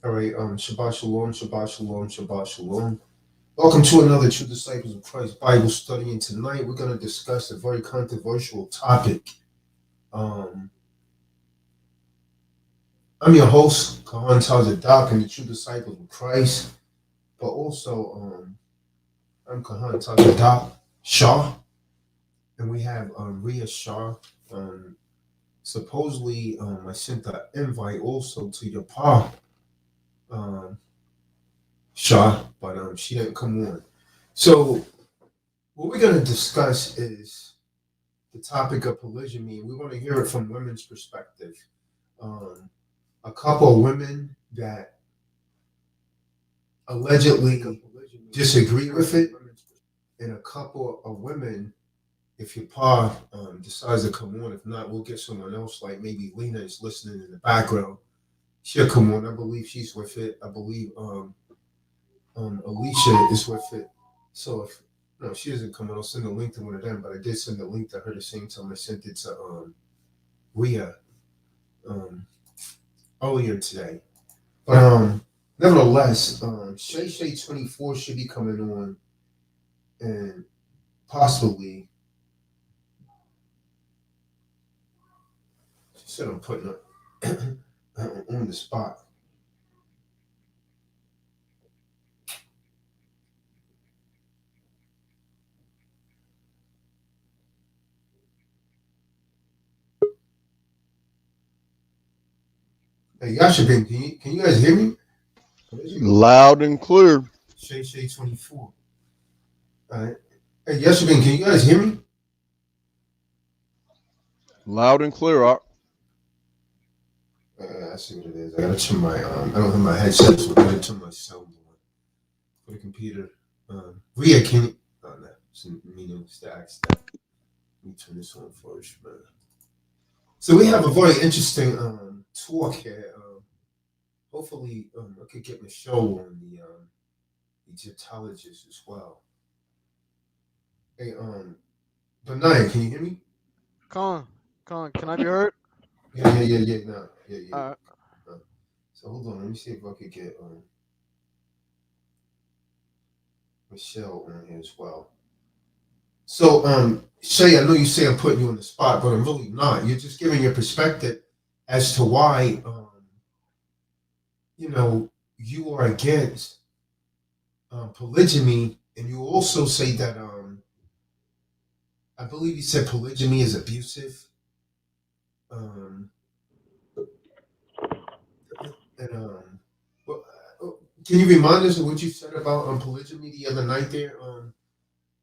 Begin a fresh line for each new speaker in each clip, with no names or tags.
All right, Shabbat Shalom, Shabbat Shalom, Shabbat Shalom. Welcome to another True Disciples of Christ Bible study. And tonight we're going to discuss a very controversial topic. Um, I'm your host, Kahan Tazadak, and the True Disciples of Christ. But also, I'm Kahan Tazadak Shah, and we have Rhea Shah. Um, Supposedly, I sent an invite also to your pa, um, Shah, but she didn't come on. So, what we're going to discuss is the topic of polygamy. We want to hear it from women's perspective. Um, a couple of women that allegedly disagree with it, and a couple of women, if your pa decides to come on, if not, we'll get someone else, like maybe Lena is listening in the background. She'll come on. I believe she's with it. I believe Alicia is with it. So if no, she doesn't come on, I'll send a link to one of them. But I did send a link to her the same time I sent it to Rhea um, earlier today. But nevertheless, Shay 24 should be coming on, and possibly she said I'm putting her on the spot. Hey, Yashabin, can you guys hear me?
Loud and clear.
Shay 24. All right. Hey, Yashabin, can you guys hear me?
Loud and clear.
I see what it is. I gotta turn my I don't have my headset, so I gotta turn my sound on for the computer. Rhea, can you? Oh no, it's meaningless to ask that. Let me turn this on first, man. So we have a very interesting talk here. Hopefully, I could get Michelle on the Egyptologist as well. Hey, Benaya, can you hear me?
Con, can I be heard?
Yeah, no, yeah.
Uh,
So hold on, let me see if I could get Michelle on here as well. So, Shay, I know you say I'm putting you on the spot, but I'm really not. You're just giving your perspective as to why, you are against polygamy, and you also say that, I believe you said polygamy is abusive. Um, and well, can you remind us of what you said about polygamy the other night there?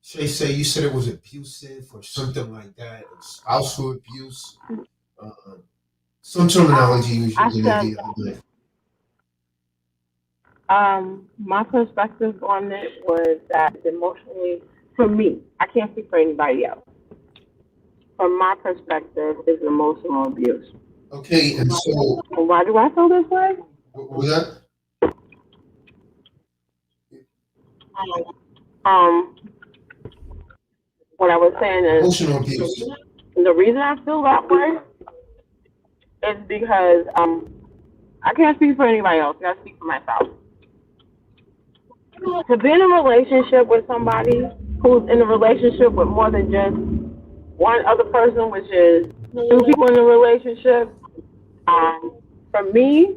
Shay, say you said it was abusive or something like that, or spousal abuse. Uh, some terminology you
I
used the
said,
other day.
my perspective on it was that emotionally, for me, I can't speak for anybody else. From my perspective, is emotional abuse.
Okay, and so
And why do I feel this way?
what was that?
Um, what I was saying is
Emotional abuse.
the reason I feel that way is because I can't speak for anybody else. I gotta speak for myself. To be in a relationship with somebody who's in a relationship with more than just one other person, which is two people in a relationship, for me,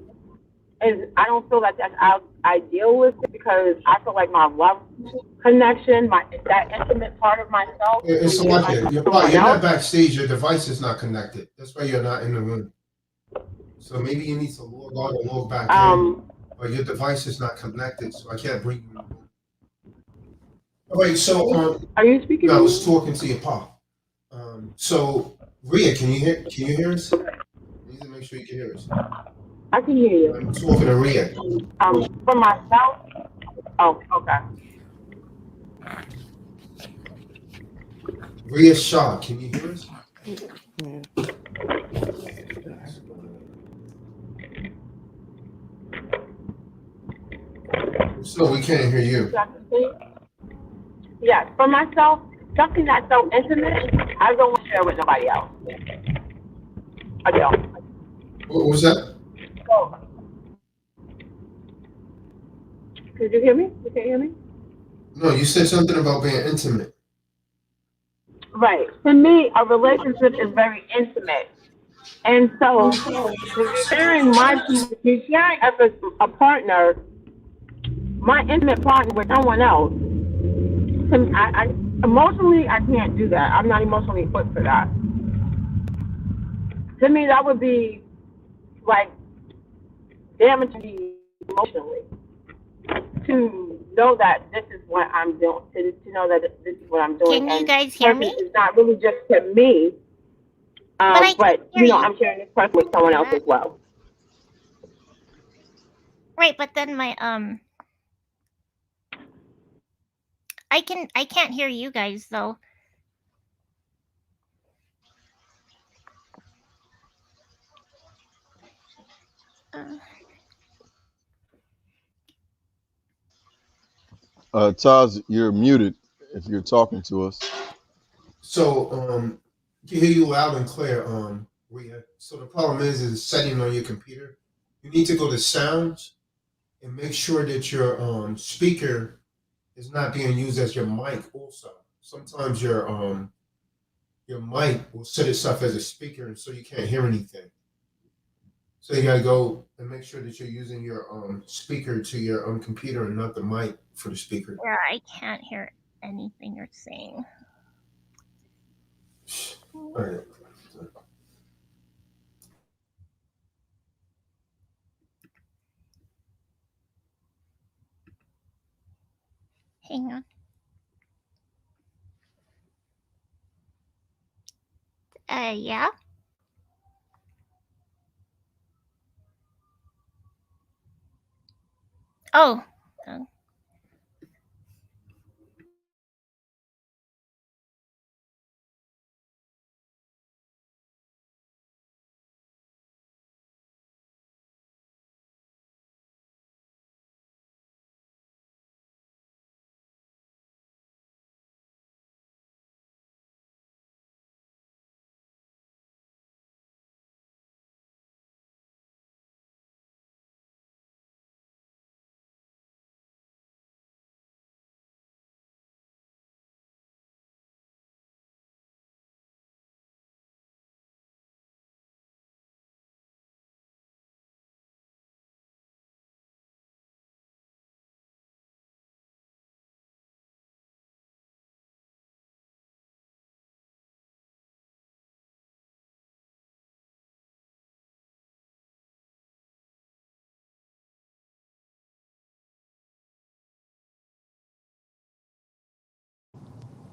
is I don't feel like that's ideal with it because I feel like my love connection, that intimate part of myself,
It's
is
like
like
it.
someone
You're not
else.
backstage. Your device is not connected. That's why you're not in the room. So maybe you need to log out and log back in.
Um,
But your device is not connected, so I can't bring you in the room. All right. So
are you speaking
no, I
to
was
me?
talking to your pop. So Rhea, can you hear us? You need to make sure you can hear us.
I can hear you.
I'm talking to Rhea.
For myself, oh, okay.
Rhea Shaw, can you hear us? So we can't hear you.
Yes, for myself, something that's so intimate, I don't want to share with nobody else. I don't.
What was that?
So, Did you hear me? You can't hear me?
No, you said something about being intimate.
Right. To me, a relationship is very intimate. And so, sharing as a partner, my intimate partner with someone else, I emotionally, I can't do that. I'm not emotionally equipped for that. To me, that would be like damaging me emotionally to know that this is what I'm doing, to know that this is what I'm doing.
Can you
And
guys hear
purpose
me?
is not really just to me,
But I can
but,
hear you.
I'm sharing this person with someone else as well.
Right, but then my I can't hear you guys though.
Taz, you're muted if you're talking to us.
So can hear you loud and clear, Rhea. So the problem is setting on your computer. You need to go to sounds and make sure that your speaker is not being used as your mic also. Sometimes your mic will set itself as a speaker and so you can't hear anything. So you gotta go and make sure that you're using your speaker to your computer and not the mic for the speaker.
Yeah, I can't hear anything you're saying.
All right.
Hang on. Yeah. Oh.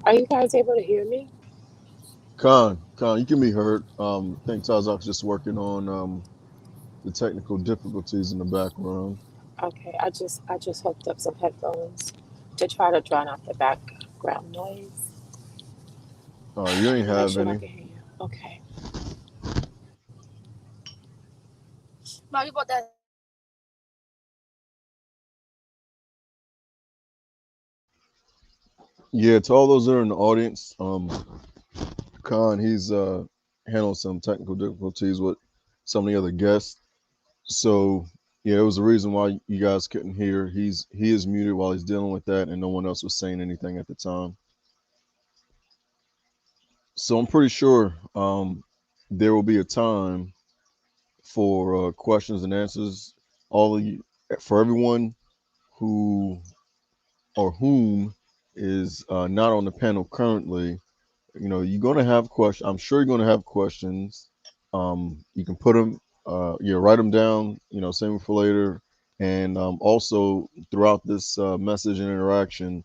Are you guys able to hear me?
Khan, you can be heard. I think Tazak's just working on the technical difficulties in the background.
Okay, I just hooked up some headphones to try to drown out the background noise
You ain't
and make
have
sure I
any.
can hear you. Okay.
Yeah, to all those that are in the audience, Khan, he's handled some technical difficulties with some of the other guests. So yeah, it was the reason why you guys couldn't hear. He is muted while he's dealing with that, and no one else was saying anything at the time. So I'm pretty sure there will be a time for questions and answers. All of you, for everyone who or whom is not on the panel currently, you're going to have questions. I'm sure you're going to have questions. You can put them, write them down, save them for later. And also throughout this message and interaction,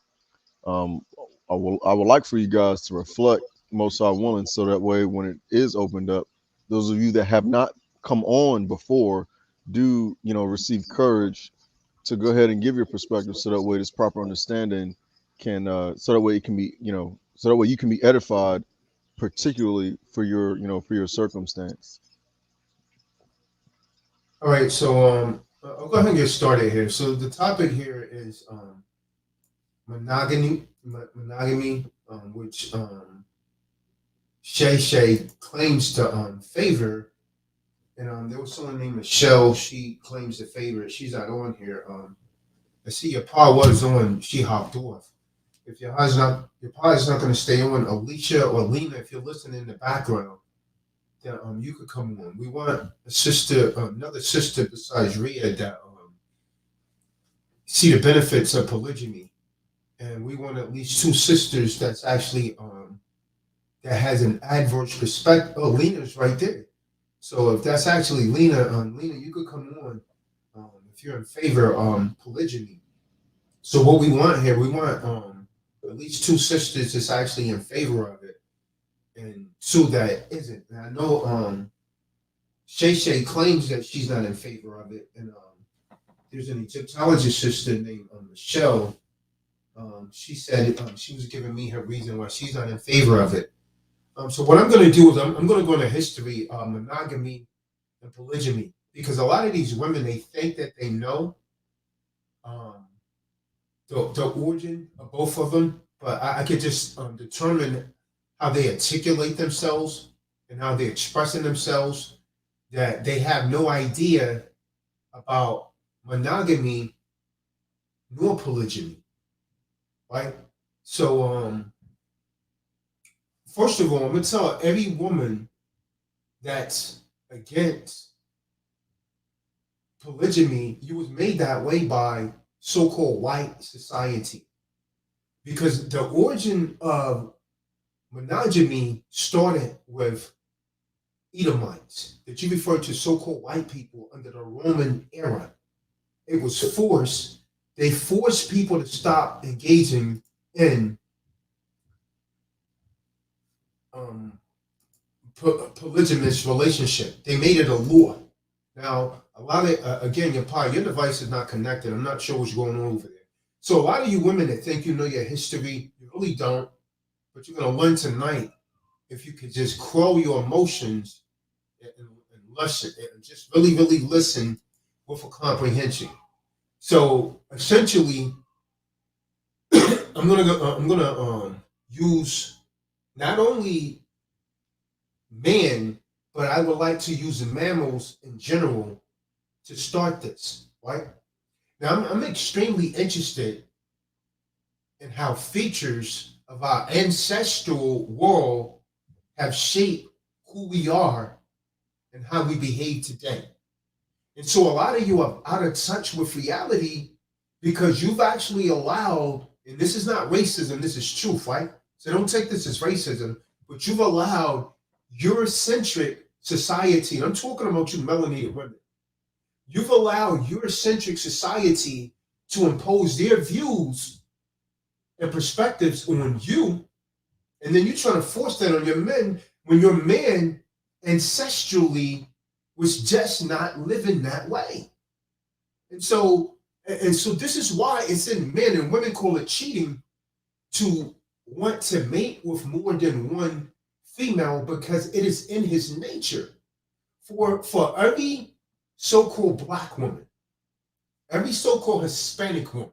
um, I would like for you guys to reflect most are willing, so that way when it is opened up, those of you that have not come on before do receive courage to go ahead and give your perspective, so that way this proper understanding can so that way it can be so that way you can be edified, particularly for your for your circumstance.
All right, so I'll go ahead and get started here. So the topic here is monogamy, which Shay claims to favor, and there was someone named Michelle. She claims to favor it. She's not on here. I see your pa was on, she hopped off. If your pa is not going to stay on, Alicia or Lena, if you're listening in the background, then you could come on. We want a sister, another sister besides Rhea that see the benefits of polygyny, and we want at least two sisters that's actually that has an adverse perspective. Oh, Lena's right there. So if that's actually Lena, Lena, you could come on if you're in favor of polygyny. So what we want here, we want at least two sisters that's actually in favor of it, and two that isn't. And I know Shay Shay claims that she's not in favor of it, and there's an Egyptologist sister named Michelle. She said she was giving me her reason why she's not in favor of it. So what I'm going to do is I'm going to go into history, monogamy and polygamy, because a lot of these women, they think that they know the origin of both of them, but I could just determine how they articulate themselves and how they're expressing themselves, that they have no idea about monogamy nor polygyny, right? So first of all, I'm gonna tell every woman that's against polygymy, you was made that way by so-called white society, because the origin of monogamy started with Edomites, that you refer to so-called white people under the Roman era. It was forced. They forced people to stop engaging in polygamous relationship. They made it a law. Now, a lot of again, your device is not connected. I'm not sure what's going on over there. So a lot of you women that think you know your history, you really don't. But you're gonna learn tonight if you could just quell your emotions and listen, and just really, really listen with a comprehension. So essentially, I'm gonna use not only man, but I would like to use the mammals in general to start this. Right now, I'm extremely interested in how features of our ancestral world have shaped who we are and how we behave today. And so a lot of you are out of touch with reality because you've actually allowed, and this is not racism, this is truth, right? So don't take this as racism, but you've allowed Eurocentric society, and I'm talking about you melanated women, you've allowed Eurocentric society to impose their views and perspectives on you, and then you're trying to force that on your men when your man ancestrally was just not living that way. And so this is why it's in men, and women call it cheating, to want to mate with more than one female, because it is in his nature. For every so-called black woman, every so-called Hispanic woman,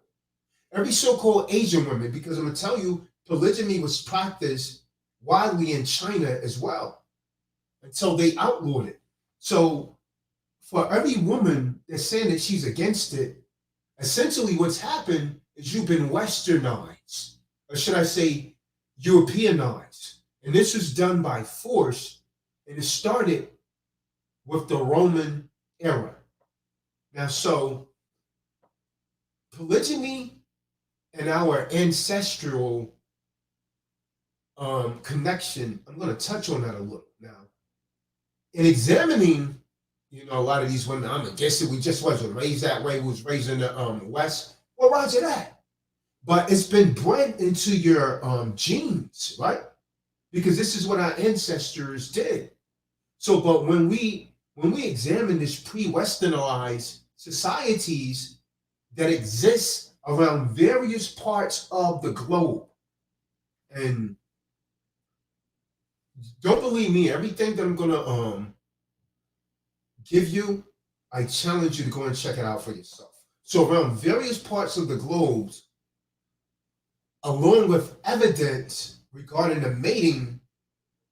every so-called Asian woman, because I'm gonna tell you, polygyny was practiced widely in China as well until they outlawed it. So for every woman that's saying that she's against it, essentially what's happened is you've been westernized, or should I say Europeanized. And this was done by force, and it started with the Roman era. Now, so polygyny and our ancestral connection, I'm going to touch on that a little now. In examining, a lot of these women, I'm against it. We just wasn't raised that way. We was raised in the West. Well, roger that. But it's been bred into your genes, right? Because this is what our ancestors did. So, but when we examine this pre-westernized societies that exist around various parts of the globe, and don't believe me, everything that I'm gonna give you, I challenge you to go and check it out for yourself. So around various parts of the globe, along with evidence regarding the mating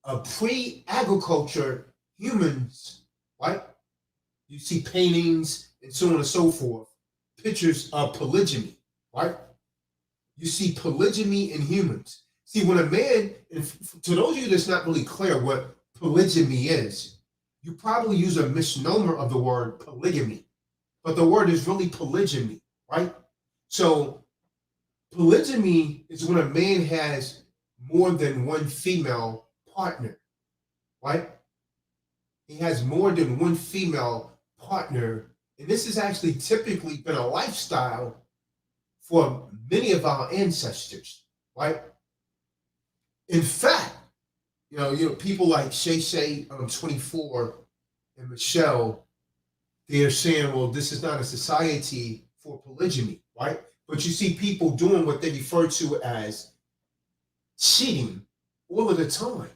of pre-agriculture humans, right? You see paintings and so on and so forth. pictures of polygyny, right? You see polygyny in humans. See, when a man, to those of you that's not really clear what polygyny is, you probably use a misnomer of the word polygamy, but the word is really polygyny, right? So polygyny is when a man has more than one female partner, right? He has more than one female partner. And this has actually typically been a lifestyle for many of our ancestors, right? In fact, people like Shay 24 and Michelle, they're saying, well, this is not a society for polygyny, right? But you see people doing what they refer to as cheating all of the time.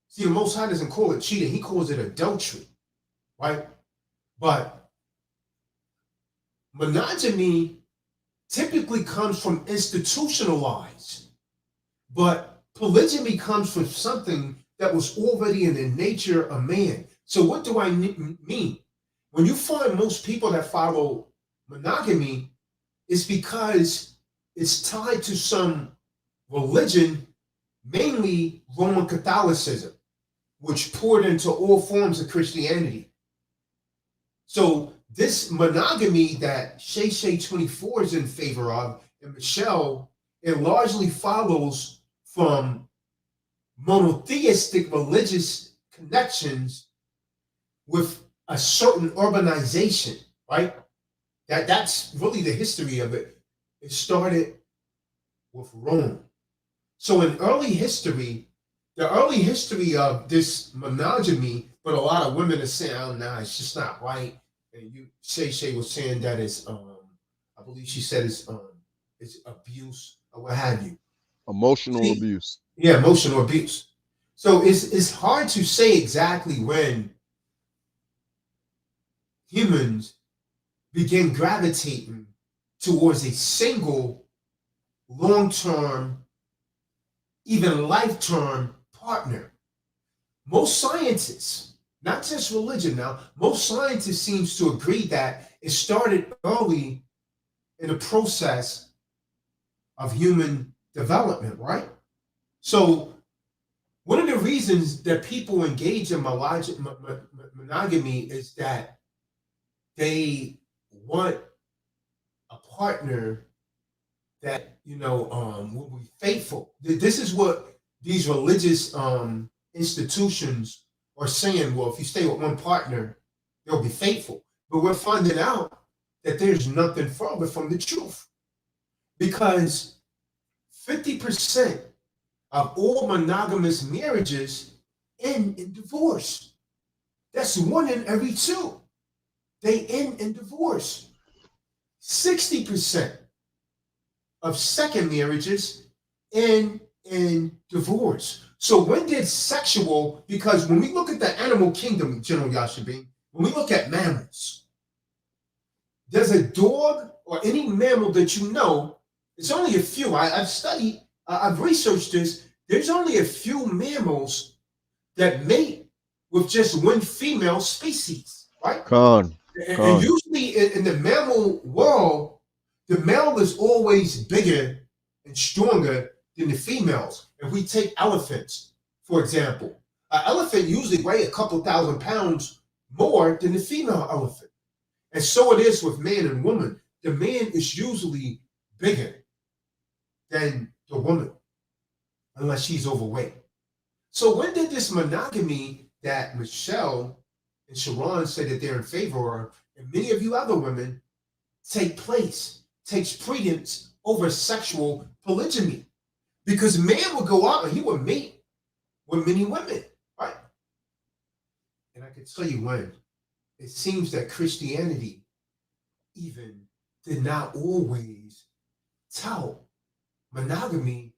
See, the Most High doesn't call it cheating, he calls it adultery, right? But monogamy typically comes from institutionalized, but polygyny comes from something that was already in the nature of man. So what do I mean? When you find most people that follow monogamy, it's because it's tied to some religion, mainly Roman Catholicism, which poured into all forms of Christianity. So this monogamy that Shay 24 is in favor of, and Michelle, it largely follows from monotheistic religious connections with a certain urbanization, right? That's really the history of it. It started with Rome. So in early history, the early history of this monogamy, but a lot of women are saying, oh, nah, it's just not right. And Shay was saying that it's, I believe she said it's abuse or what have you.
Emotional abuse.
Yeah, emotional abuse. So it's hard to say exactly when humans begin gravitating towards a single long-term, even life-term partner. Most scientists, not just religion now, most scientists seems to agree that it started early in the process of human development, right? So one of the reasons that people engage in monogamy is that they want a partner that will be faithful. This is what these religious institutions are saying. Well, if you stay with one partner, they'll be faithful. But we're finding out that there's nothing further from the truth, because 50% of all monogamous marriages end in divorce. That's 1 in every 2. They end in divorce. 60% of second marriages end in divorce. So when did sexual, because when we look at the animal kingdom, General Yashabin, when we look at mammals, there's a dog or any mammal that you know, it's only a few. I've studied, I've researched this. There's only a few mammals that mate with just one female species, right? And usually in the mammal world, the male is always bigger and stronger than the females. If we take elephants, for example, an elephant usually weighs a couple thousand pounds more than the female elephant. And so it is with man and woman. The man is usually bigger than the woman, unless she's overweight. So when did this monogamy that Michelle and Sharon say that they're in favor of, and many of you other women, take place, takes precedence over sexual polygyny? Because man would go out and he would mate with many women, right? And I can tell you when. It seems that Christianity even did not always tout monogamy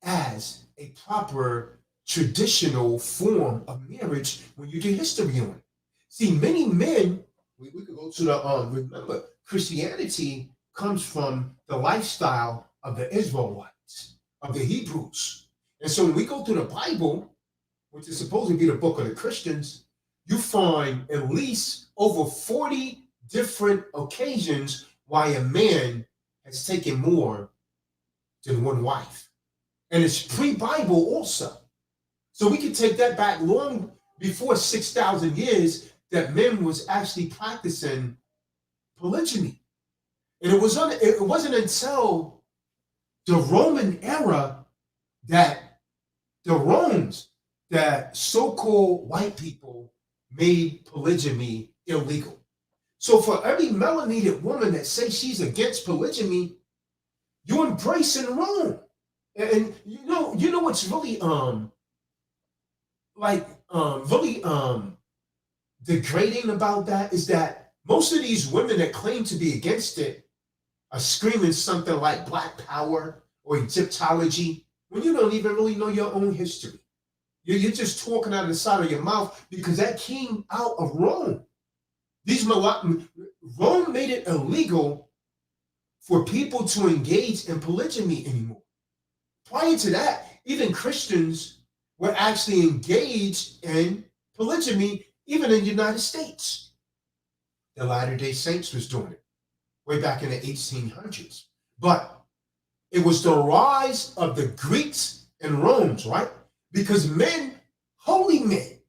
as a proper traditional form of marriage when you do history on it. See, many men, we could go to the, remember, Christianity comes from the lifestyle of the Israelites, of the Hebrews. And so when we go to the Bible, which is supposed to be the book of the Christians, you find at least over 40 different occasions why a man has taken more than one wife. And it's pre-Bible also. So we can take that back long before 6,000 years that men was actually practicing polygyny. And it wasn't until the Roman era that the Romans, that so-called white people, made polygamy illegal. So for every melanated woman that says she's against polygamy, you're embracing Rome. And you know what's really degrading about that is that most of these women that claim to be against it are screaming something like Black Power or Egyptology when you don't even really know your own history. You're just talking out of the side of your mouth because that came out of Rome. Rome made it illegal for people to engage in polygamy anymore. Prior to that, even Christians were actually engaged in polygamy, even in the United States. The Latter-day Saints was doing it way back in the 1800s. But it was the rise of the Greeks and Romans, right? Because men, holy men,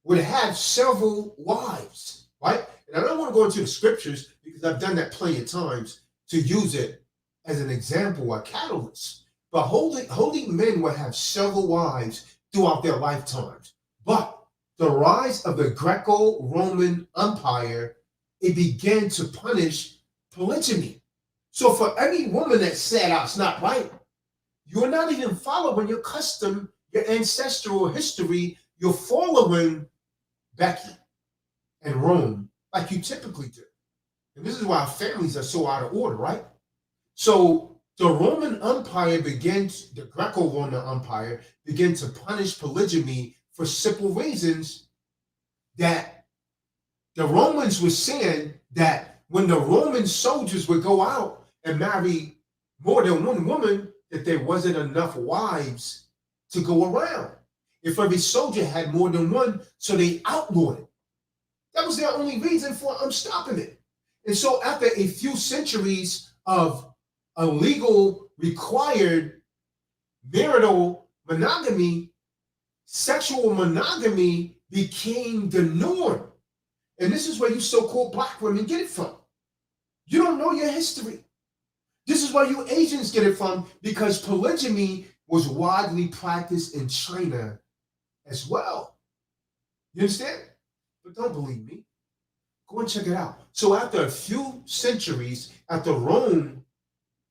would have several wives, right? And I don't want to go into the scriptures because I've done that plenty of times to use it as an example or catalyst. But holy men would have several wives throughout their lifetimes. But the rise of the Greco-Roman Empire, it began to punish polygymy. So for every woman that said, "Oh, it's not right," you're not even following your custom, your ancestral history. You're following Becky and Rome like you typically do. And this is why families are so out of order, right? So the Roman Empire the Greco-Roman Empire began to punish polygamy for simple reasons that the Romans were saying that when the Roman soldiers would go out and marry more than one woman, that there wasn't enough wives to go around. If every soldier had more than one, so they outlawed it. That was their only reason for stopping it. And so after a few centuries of illegal required marital monogamy, sexual monogamy became the norm. And this is where you so-called Black women get it from. You don't know your history. This is where you Asians get it from, because polygamy was widely practiced in China as well. You understand? But don't believe me. Go and check it out. So after a few centuries, after Rome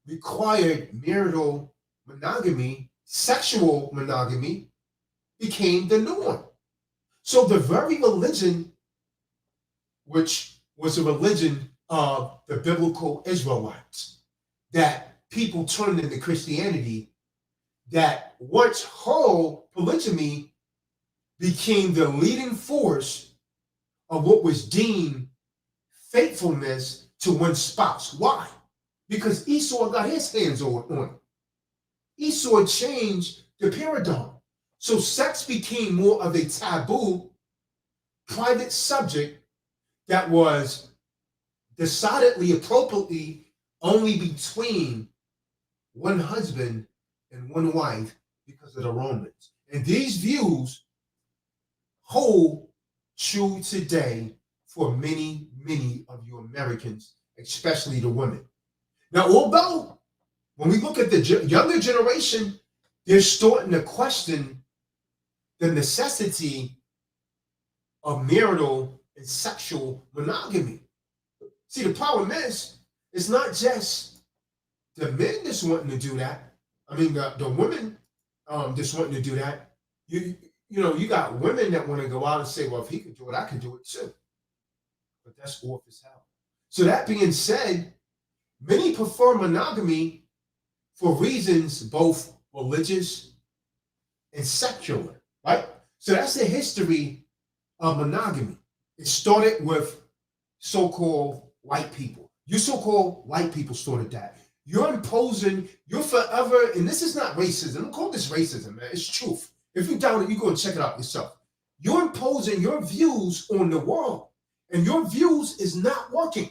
required marital monogamy, sexual monogamy became the norm. So the very religion, which was a religion of the biblical Israelites, that people turned into Christianity, that once whole polygamy became the leading force of what was deemed faithfulness to one spouse. Why? Because Esau got his hands on it. Esau changed the paradigm. So sex became more of a taboo, private subject that was decidedly, appropriately only between one husband and one wife because of the Romans. And these views hold true today for many, many of you Americans, especially the women. Now, although when we look at the younger generation, they're starting to question the necessity of marital and sexual monogamy. See, the problem is, it's not just the men that's wanting to do that. I mean, the women that's wanting to do that. You got women that want to go out and say, well, if he could do it, I could do it too. But that's off as hell. So that being said, many prefer monogamy for reasons both religious and secular, right? So that's the history of monogamy. It started with so-called white people. You so-called white people started that. You're imposing, you're forever, and this is not racism. Don't call this racism, man. It's truth. If you doubt it, you go and check it out yourself. You're imposing your views on the world, and your views is not working.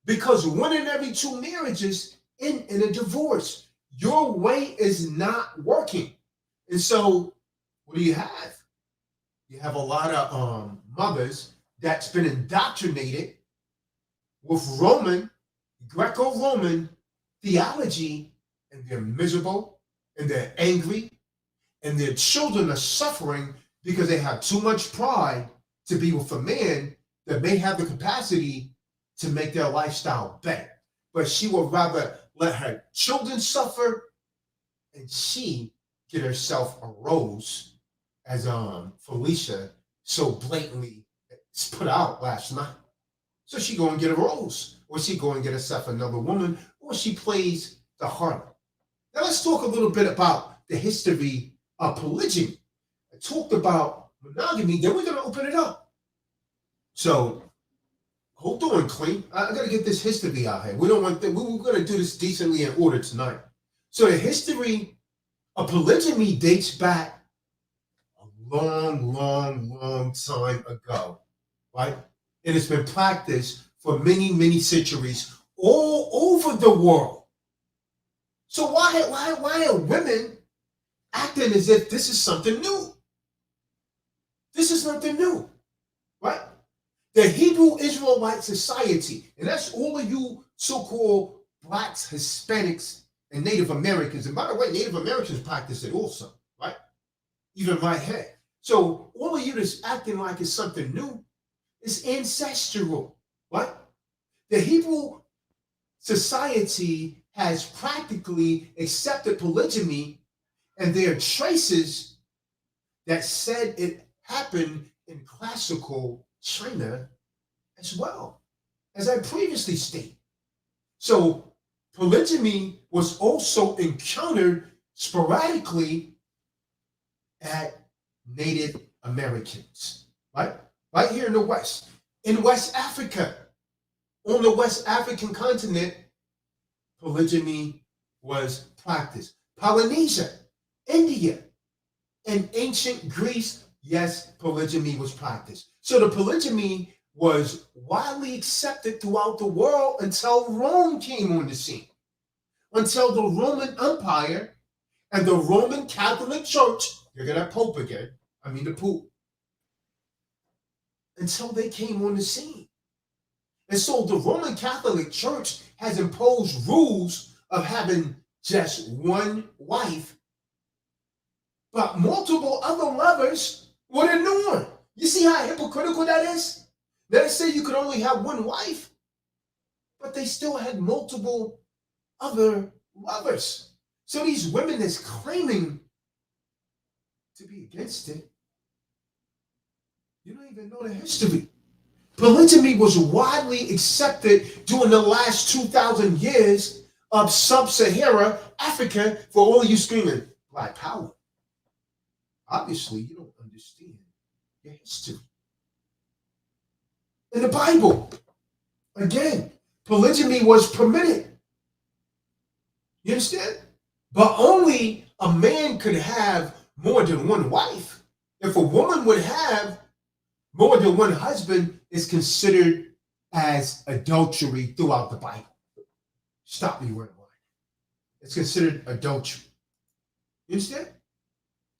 Because 1 in every 2 marriages end in a divorce. Your way is not working. And so what do you have? You have a lot of mothers that's been indoctrinated with Greco-Roman theology, and they're miserable, and they're angry, and their children are suffering because they have too much pride to be with a man that may have the capacity to make their lifestyle better. But she would rather let her children suffer and she get herself a rose, as Felicia so blatantly put out last night. So she go and get a rose, or she go and get herself another woman, or she plays the harlot. Now let's talk a little bit about the history of polygamy. I talked about monogamy, then we're going to open it up. So hold on, Clean. I got to get this history out here. We're going to do this decently in order tonight. So the history of polygamy dates back a long time ago, right? And it's been practiced for many centuries all over the world. So why are women acting as if this is something new? This is nothing new, right? The Hebrew Israelite Society, and that's all of you so-called Blacks, Hispanics, and Native Americans. And by the way, Native Americans practice it also, right? Even right here. So all of you that's acting like it's something new is ancestral, right? The Hebrew Society has practically accepted polygamy, and there are traces that said it happened in classical China as well, as I previously stated. So polygamy was also encountered sporadically at Native Americans, right? Right here in the West. In West Africa, on the West African continent, polygamy was practiced. Polynesia, India, and ancient Greece, yes, polygamy was practiced. So the polygamy was widely accepted throughout the world until Rome came on the scene, until the Roman Empire and the Roman Catholic Church, you're going to Pope again, the Pope, until they came on the scene. And so the Roman Catholic Church has imposed rules of having just one wife, but multiple other lovers were the norm. You see how hypocritical that is? They say you could only have one wife, but they still had multiple other lovers. So these women that's claiming to be against it, you don't even know the history. Polygamy was widely accepted during the last 2,000 years of sub-Saharan Africa. For all of you screaming, Black power. Obviously, you don't understand your history. In the Bible, again, polygamy was permitted. You understand? But only a man could have more than one wife. If a woman would have more than one husband, is considered as adultery throughout the Bible. Stop me where I'm going. It's considered adultery. You understand?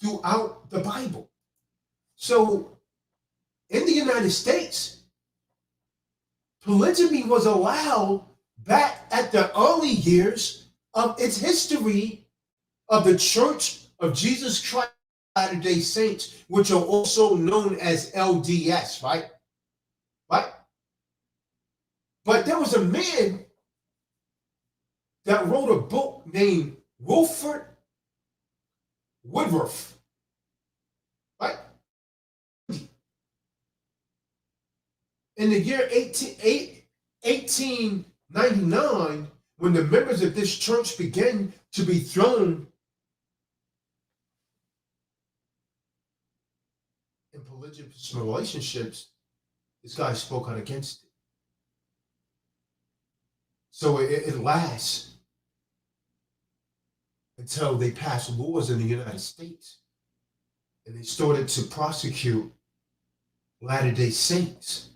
Throughout the Bible. So in the United States, polygamy was allowed back at the early years of its history of the Church of Jesus Christ Latter-day Saints, which are also known as LDS, right? Right? But there was a man that wrote a book named Wilford Woodruff, right? In the year 1899, when the members of this church began to be thrown in polygamous relationships, this guy spoke out against it. So it lasts until they passed laws in the United States and they started to prosecute Latter-day Saints,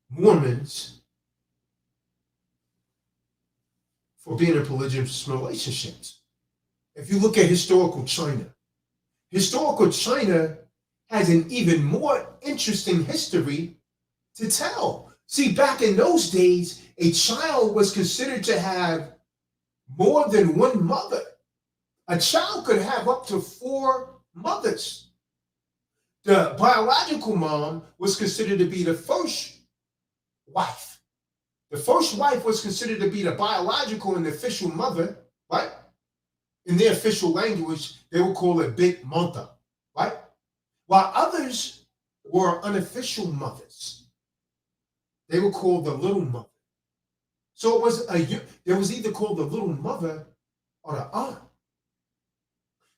Mormons, for being in polygamous relationships. If you look at historical China has an even more interesting history to tell. See, back in those days, a child was considered to have more than one mother. A child could have up to 4 mothers. The biological mom was considered to be the first wife. The first wife was considered to be the biological and official mother, right? In their official language, they would call it big mother, right? While others were unofficial mothers. They were called the little mother. So there was either called the little mother or the aunt.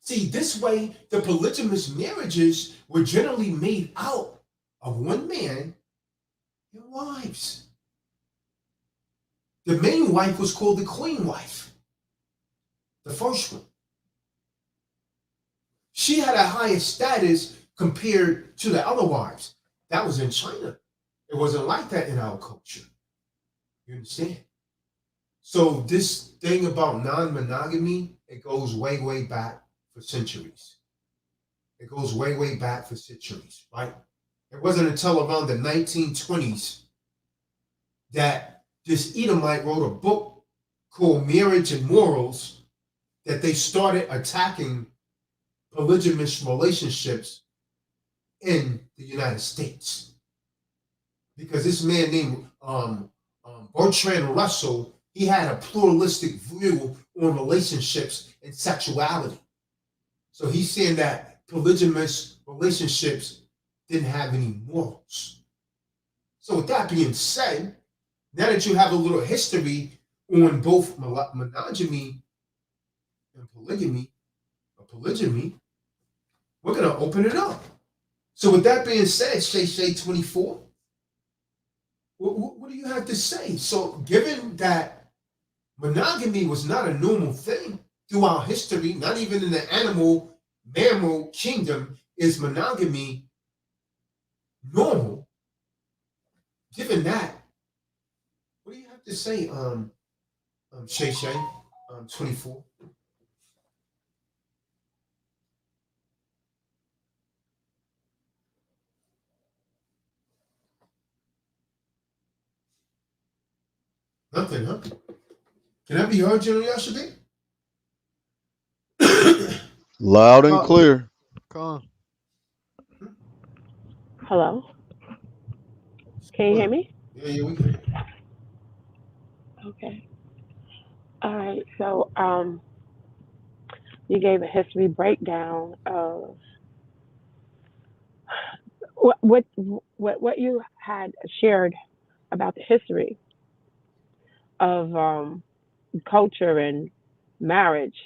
See, this way, the polygamous marriages were generally made out of one man and wives. The main wife was called the queen wife, the first one. She had a higher status compared to the other wives. That was in China. It wasn't like that in our culture. You understand? So this thing about non-monogamy, it goes way, way back for centuries. It goes way, way back for centuries, right? It wasn't until around the 1920s that this Edomite wrote a book called Marriage and Morals that they started attacking polygamous relationships in the United States. Because this man named Bertrand Russell, he had a pluralistic view on relationships and sexuality. So he's saying that polygamous relationships didn't have any morals. So with that being said, now that you have a little history on both monogamy and polygyny, we're going to open it up. So with that being said, Shay 24, what do you have to say? So given that monogamy was not a normal thing throughout history, not even in the mammal kingdom is monogamy normal. Given that, what do you have to say, Shay 24? Nothing, huh? Can I be heard, General Yashabi?
Loud and clear.
Con.
Hello? Can you hear me?
Yeah, we can.
Okay. All right. So you gave a history breakdown of what you had shared about the history of culture and marriage.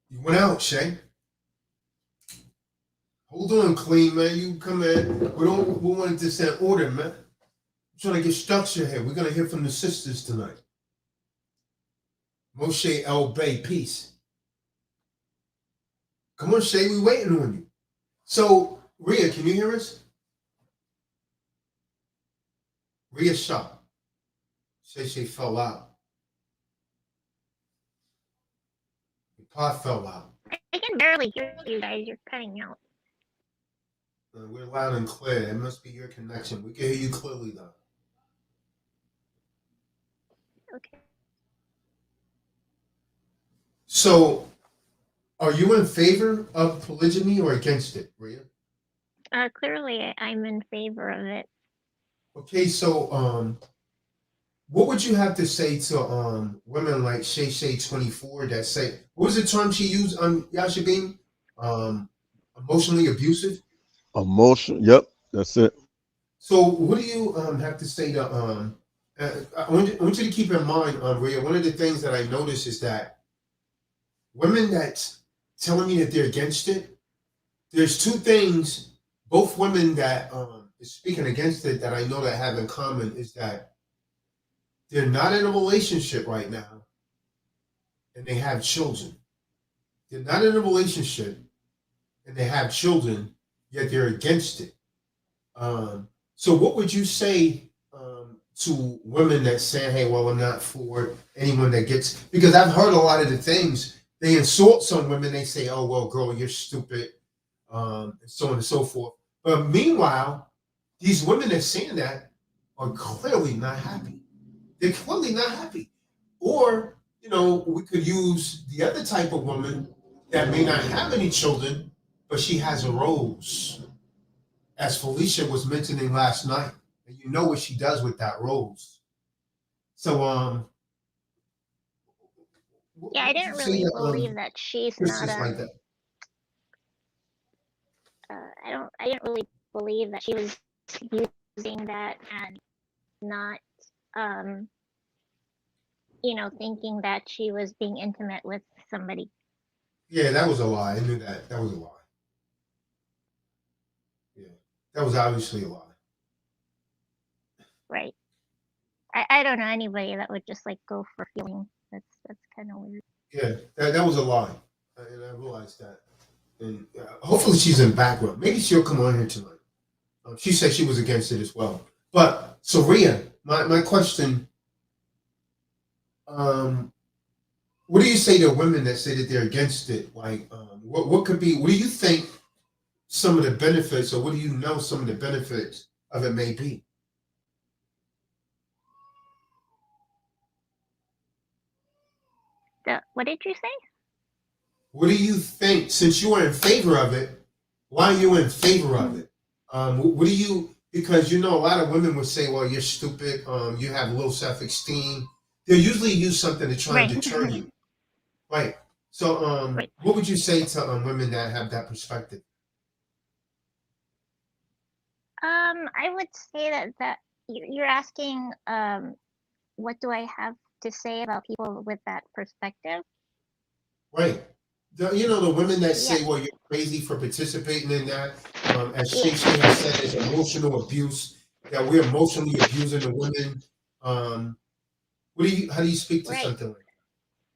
You went out, Shay. Hold on, clean, man. You come in. We wanted to set order, man. I'm trying to get structure here. We're going to hear from the sisters tonight. Moshe El Bay, peace. Come on, Shay, we waiting on you. So, Rhea, can you hear us? Rhea Shaw. Shay fell out. The pot fell out.
I can barely hear you guys. You're cutting out.
We're loud and clear. It must be your connection. We can hear you clearly, though.
Okay.
So, are you in favor of polygyny or against it, Rhea?
Clearly, I'm in favor of it.
Okay, so what would you have to say to women like Shay 24 that say, what was the term she used on Yashabin? Emotionally abusive?
Yep, that's it.
So what do you have to say to I want you to keep in mind, Rhea, one of the things that I notice is that women that's telling me that they're against it, there's two things, both women that is speaking against it that I know that have in common is that they're not in a relationship right now and they have children. They're not in a relationship and they have children, yet they're against it. So what would you say to women that say, hey, well, I'm not for anyone that gets, because I've heard a lot of the things, they insult some women, they say, oh, well, girl, you're stupid, and so on and so forth. But meanwhile, these women that saying that are clearly not happy. They're clearly not happy. Or, you know, we could use the other type of woman that may not have any children, but she has a rose, as Felicia was mentioning last night, and you know what she does with that rose. So,
Yeah, I
what would you
didn't
say
really
to
believe that she's not
Christians like that?
I didn't really believe that she was using that and not you know, thinking that she was being intimate with somebody.
Yeah, that was a lie. I knew that. That was a lie. Yeah, that was obviously a lie.
Right. I don't know anybody that would just like go for feeling. That's kind of weird.
Yeah, that was a lie, and I realized that. And hopefully she's in background. Maybe she'll come on here tonight. She said she was against it as well. But Saria, my question, what do you say to women that say that they're against it? Like, what could be? What do you think some of the benefits, or what do you know some of the benefits of it may be?
What did you say?
What do you think? Since you are in favor of it, why are you in favor of it? What do you? Because you know a lot of women would say, "Well, you're stupid. You have low self-esteem." They'll usually use something to try and
Right.
deter you, right? So,
Right.
what would you say to women that have that perspective?
I would say that you're asking what do I have to say about people with that perspective?
Right. You know the women that
Yeah.
say, "Well, you're crazy for participating in that." As
Yeah.
Shakespeare has said, it's emotional abuse. That we're emotionally abusing the women. What do you? How do you speak to
Right.
something like that?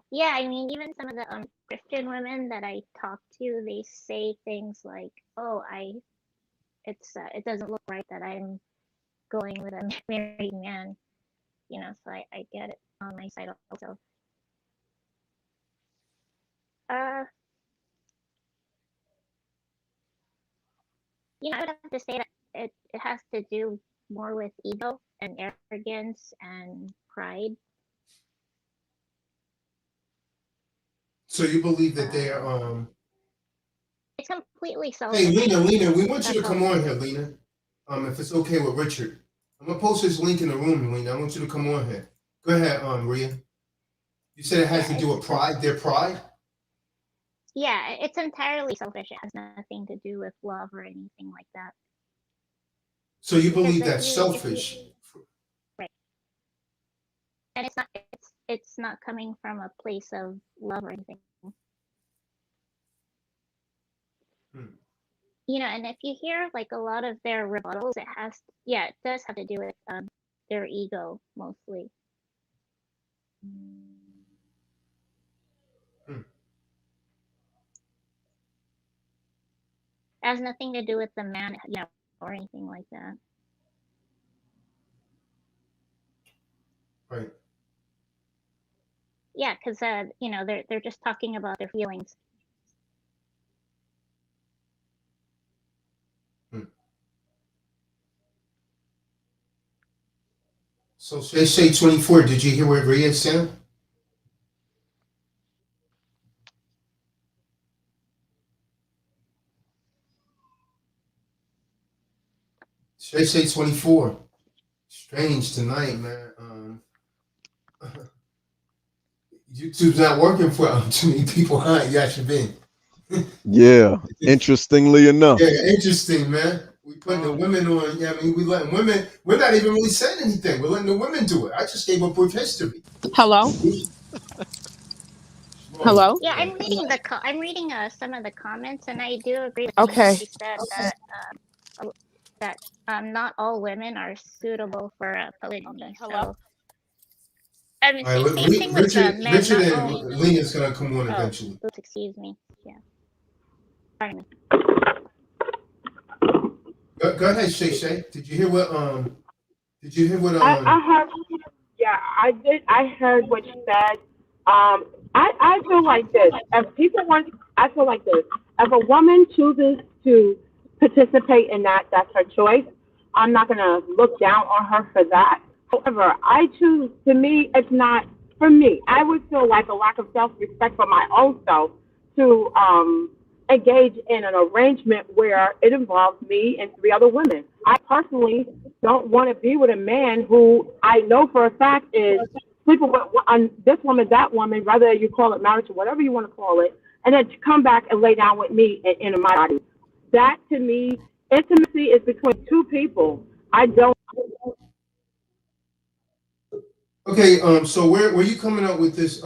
Yeah, I mean, even some of the Christian women that I talk to, they say things like, "Oh, it doesn't look right that I'm going with a married man," you know. So I get it on my side also. Uh, you know, I would have to say that it has to do more with ego and arrogance and pride.
So you believe that they are
It's completely
Hey,
selfish.
Lena, we want you to
That's
come
all.
on here, Lena. If it's okay with Richard. I'm gonna post this link in the room, Lena. I want you to come on here. Go ahead, Ria. You said it has
Yeah,
to do with pride, their pride?
yeah, it's entirely selfish. It has nothing to do with love or anything like that.
So you
Because
believe
if
that's
you
selfish.
right, and it's not coming from a place of love or anything.
Hmm.
You know, and if you hear like a lot of their rebuttals, it does have to do with their ego mostly.
Hmm.
It has nothing to do with the man, you know, or anything like that.
Right.
Yeah, because you know, they're just talking about their feelings.
Hmm. So they say 24. Did you hear what Ria said? They say 24. Strange tonight, man. YouTube's not working for too many people, huh? Yeah, should be.
Yeah. Interestingly enough.
Yeah, interesting, man. We putting the women on. Yeah, I mean, we letting women. We're not even really saying anything. We're letting the women do it. I just gave a brief history.
Hello?
Wrong.
Hello?
Yeah,
Yeah.
I'm reading some of the comments, and I do agree with
Okay.
She said that not all women are suitable for polygamy.
Hello?
So I mean,
All right,
same thing with
Richard,
men,
Richard
not
and
only.
Lena's gonna come on
Oh,
eventually.
oops, excuse me. Yeah. Pardon me.
Go ahead, Shay Shay. Did you hear what
I heard, yeah, I did. I heard what you said. I feel like this. If people want, I feel like this. If a woman chooses to participate in that, that's her choice. I'm not gonna look down on her for that. However, I choose. To me, it's not for me. I would feel like a lack of self-respect for my own self to engage in an arrangement where it involves me and three other women. I personally don't want to be with a man who I know for a fact is sleeping with this woman, that woman, whether you call it marriage or whatever you want to call it, and then to come back and lay down with me in my body. That to me, intimacy is between two people. I don't.
Okay, so where you coming up with this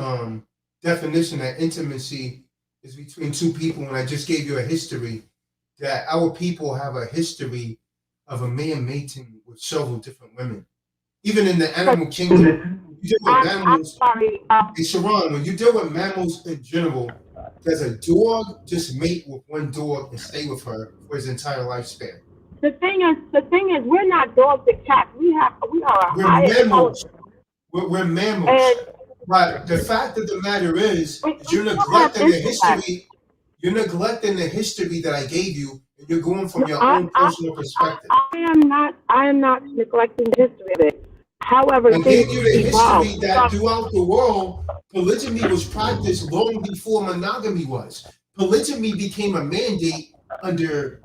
definition that intimacy is between two people? And I just gave you a history that our people have a history of a man mating with several different women. Even in the animal kingdom, you deal with
I'm
mammals.
sorry.
Hey, Sharon, when you deal with mammals in general, does a dog just mate with one dog and stay with her for his entire lifespan?
The thing is, we're not dogs and cats. We are a
We're
higher
mammals.
intelligence,
We're mammals.
and
But the fact of the matter is
we
you're
still have
neglecting the
intellect.
history. You're neglecting the history that I gave you, and you're going from your
I,
own
I,
personal perspective.
I am not neglecting the history of it. However,
I
things
gave you the
evolve.
history that throughout the world, polygamy was practiced long before monogamy was. Polygamy became a mandate under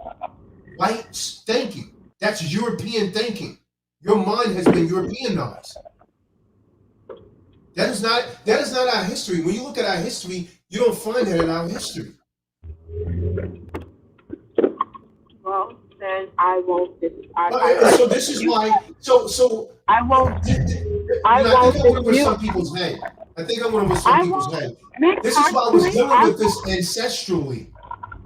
white thinking. That's European thinking. Your mind has been Europeanized. That is not our history. When you look at our history, you don't find that in our history.
Well, then I won't.
So this is why. So
I won't. I
I think
won't
I went over
dispute.
some people's head. I think I went over some
I
people's
won't.
head.
Me
This is why I was
personally,
dealing with this ancestrally.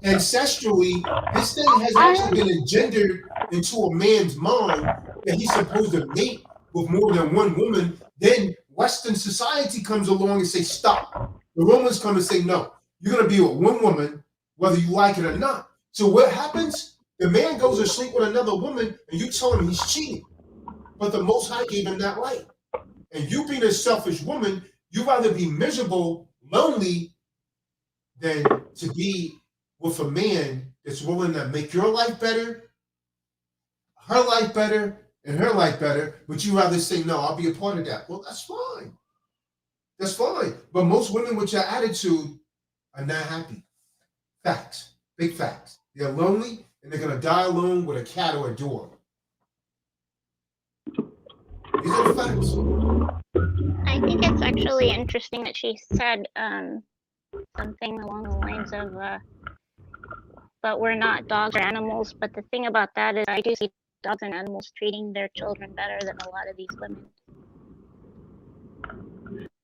Ancestrally, this thing has actually been engendered into a man's mind that he's supposed to mate with more than one woman. Then Western society comes along and say, stop. The Romans come and say, no, you're going to be with one woman, whether you like it or not. So what happens? The man goes to sleep with another woman and you tell him he's cheating. But the Most High gave him that right. And you being a selfish woman, you'd rather be miserable, lonely, than to be with a man that's willing to make your life better, her life better, and her life better, but you rather say, no, I'll be a part of that. Well, that's fine. That's fine. But most women with your attitude are not happy. Facts. Big facts. They're lonely and they're going to die alone with a cat or a dog. These are the facts.
I think it's actually interesting that she said something along the lines of, but we're not dogs or animals. But the thing about that is I do see dogs and animals treating their children better than a lot of these women.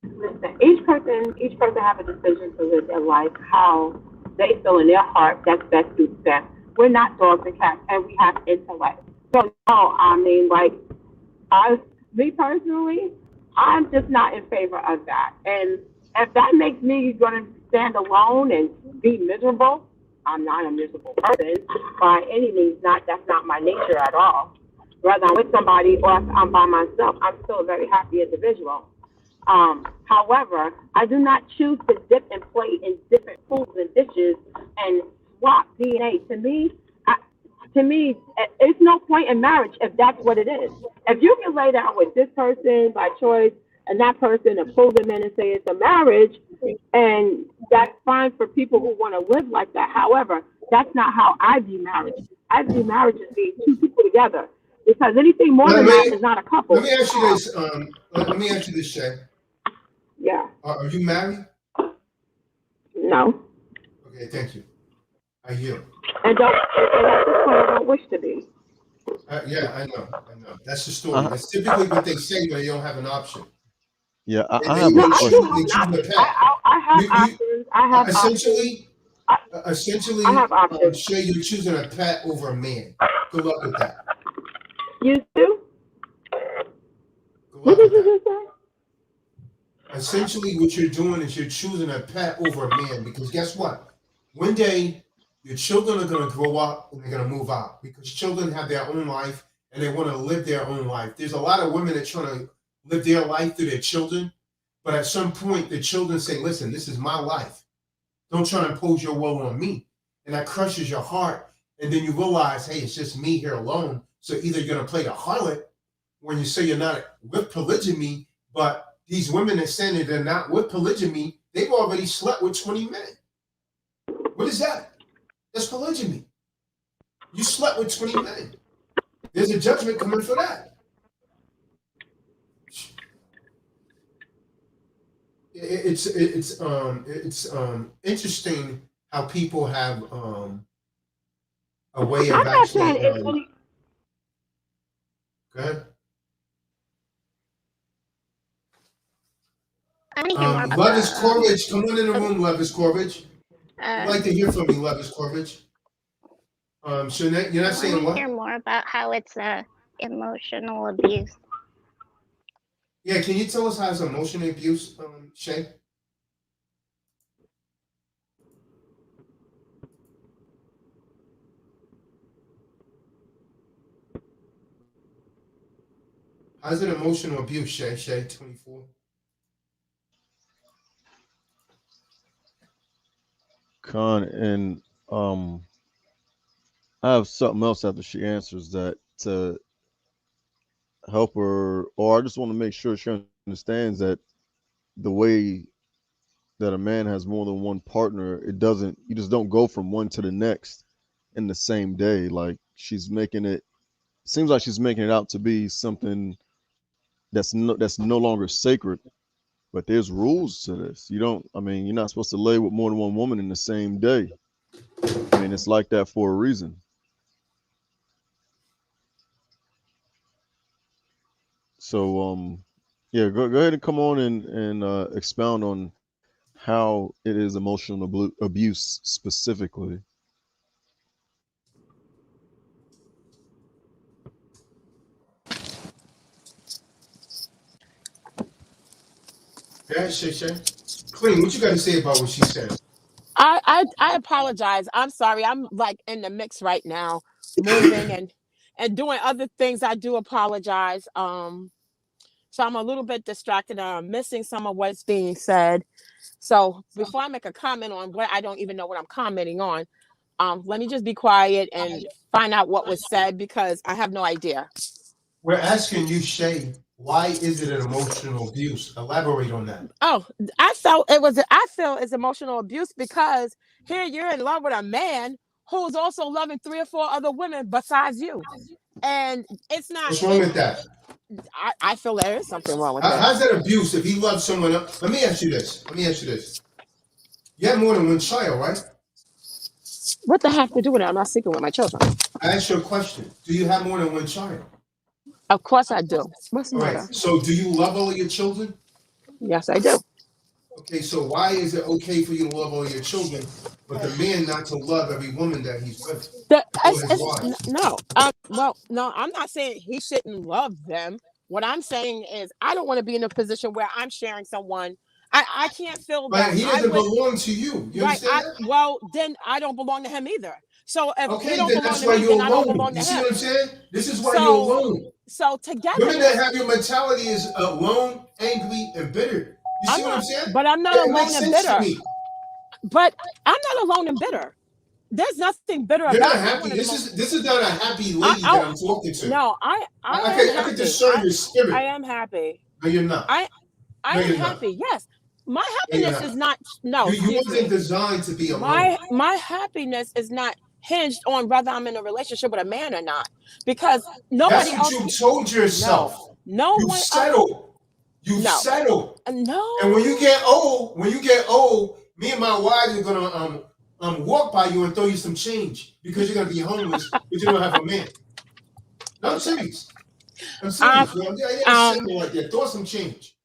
Listen, each person have a decision to live their life how they feel in their heart that's best suits them. We're not dogs and cats, and we have intellect. So no, I mean, like, me personally, I'm just not in favor of that. And if that makes me going to stand alone and be miserable, I'm not a miserable person by any means. That's not my nature at all. Whether I'm with somebody or if I'm by myself, I'm still a very happy individual. However, I do not choose to dip and play in different foods and dishes and swap DNA. To me, it's no point in marriage if that's what it is. If you can lay down with this person by choice and that person and pull them in and say it's a marriage, and that's fine for people who want to live like that. However, that's not how I view marriage. I view marriage as being two people together, because anything more than that is not a couple.
Let me ask you this. Let me ask you this, Shay.
Yeah.
Are you married?
No.
Okay, thank you. I yield.
And at this point, I don't wish to be.
Yeah, I know. That's the story. That's typically what they say when they don't have an option.
Yeah, I
They
have a question.
choose the pet.
I have options. I have
essentially,
I have options.
Shay, you're choosing a pet over a man. Good luck with that.
You too?
Good
What
luck with
did you
that.
just say?
essentially what you're doing is you're choosing a pet over a man, because guess what? One day your children are going to grow up and they're going to move out, because children have their own life and they want to live their own life. There's a lot of women that are trying to live their life through their children, but at some point the children say, listen, this is my life. Don't try to impose your will on me. And that crushes your heart. And then you realize, hey, it's just me here alone. So either you're going to play the harlot when you say you're not with polygamy, but these women that say that they're not with polygamy, they've already slept with 20 men. What is that? That's polygamy. You slept with 20 men. There's a judgment coming for that. It's interesting how people have a way of
I'm not
actually.
saying it's only.
Go ahead.
I want to hear more about
Levis
the,
Corbett, come on in the room, Levis Corbett. I'd like to hear from you, Levis Corbett. So you're not saying
I want
what?
to hear more about how it's emotional abuse.
Yeah, can you tell us how it's emotional abuse, Shay? How's it emotional abuse, Shay 24?
Con, and I have something else after she answers that to help her, or I just want to make sure she understands that the way that a man has more than one partner, you just don't go from one to the next in the same day. Like she's making it seems like she's making it out to be something that's no longer sacred, but there's rules to this. You're not supposed to lay with more than one woman in the same day. I mean, it's like that for a reason. So, yeah, go ahead and come on and expound on how it is emotional abuse specifically.
Yeah, Shay. Clean, what you got to say about what she said?
I apologize. I'm sorry. I'm like in the mix right now, moving and doing other things. I do apologize. So I'm a little bit distracted. I'm missing some of what's being said. So before I make a comment on what I don't even know what I'm commenting on, let me just be quiet and find out what was said because I have no idea.
We're asking you, Shay, why is it an emotional abuse? Elaborate on that.
Oh, I feel it's emotional abuse because here you're in love with a man who's also loving 3 or 4 other women besides you. And it's not.
What's wrong with that?
I feel there is something wrong with
How's that abuse if he loves someone else? Let me ask you this. You have more than one child, right?
What the heck to do with it? I'm not sleeping with my children.
I asked you a question. Do you have more than one child?
Of course I do. What's the
All
matter?
right. So do you love all of your children?
Yes, I do.
Okay, so why is it okay for you to love all your children, but the man not to love every woman that he's with?
No, I'm not saying he shouldn't love them. What I'm saying is I don't want to be in a position where I'm sharing someone. I can't feel that.
But he doesn't belong to you. You understand that?
Well, then I don't belong to him either. So if he don't
then
belong
that's
to
why
me,
you're
then I don't
alone.
belong to
You see
him.
what I'm saying? This is why
So-
you're alone.
So together,
Women that have your mentality is alone, angry, and bitter. You see what I'm saying?
But I'm not
It
alone
makes
and
sense to
bitter.
me.
But I'm not alone and bitter. There's nothing bitter
You're
about
not
it.
happy. This is not a happy lady that I'm talking to.
No, I
can discern your spirit.
I am happy.
No, you're not.
I am happy. Yes. My happiness is not
You wasn't designed to be alone.
My happiness is not hinged on whether I'm in a relationship with a man or not. Because nobody
That's what you told yourself.
No
you
one
settled. You settled.
No.
And when you get old, me and my wife are gonna walk by you and throw you some change because you're gonna be homeless, but you don't have a man. No, I'm serious. I'm serious. Simple like that. Throw some change.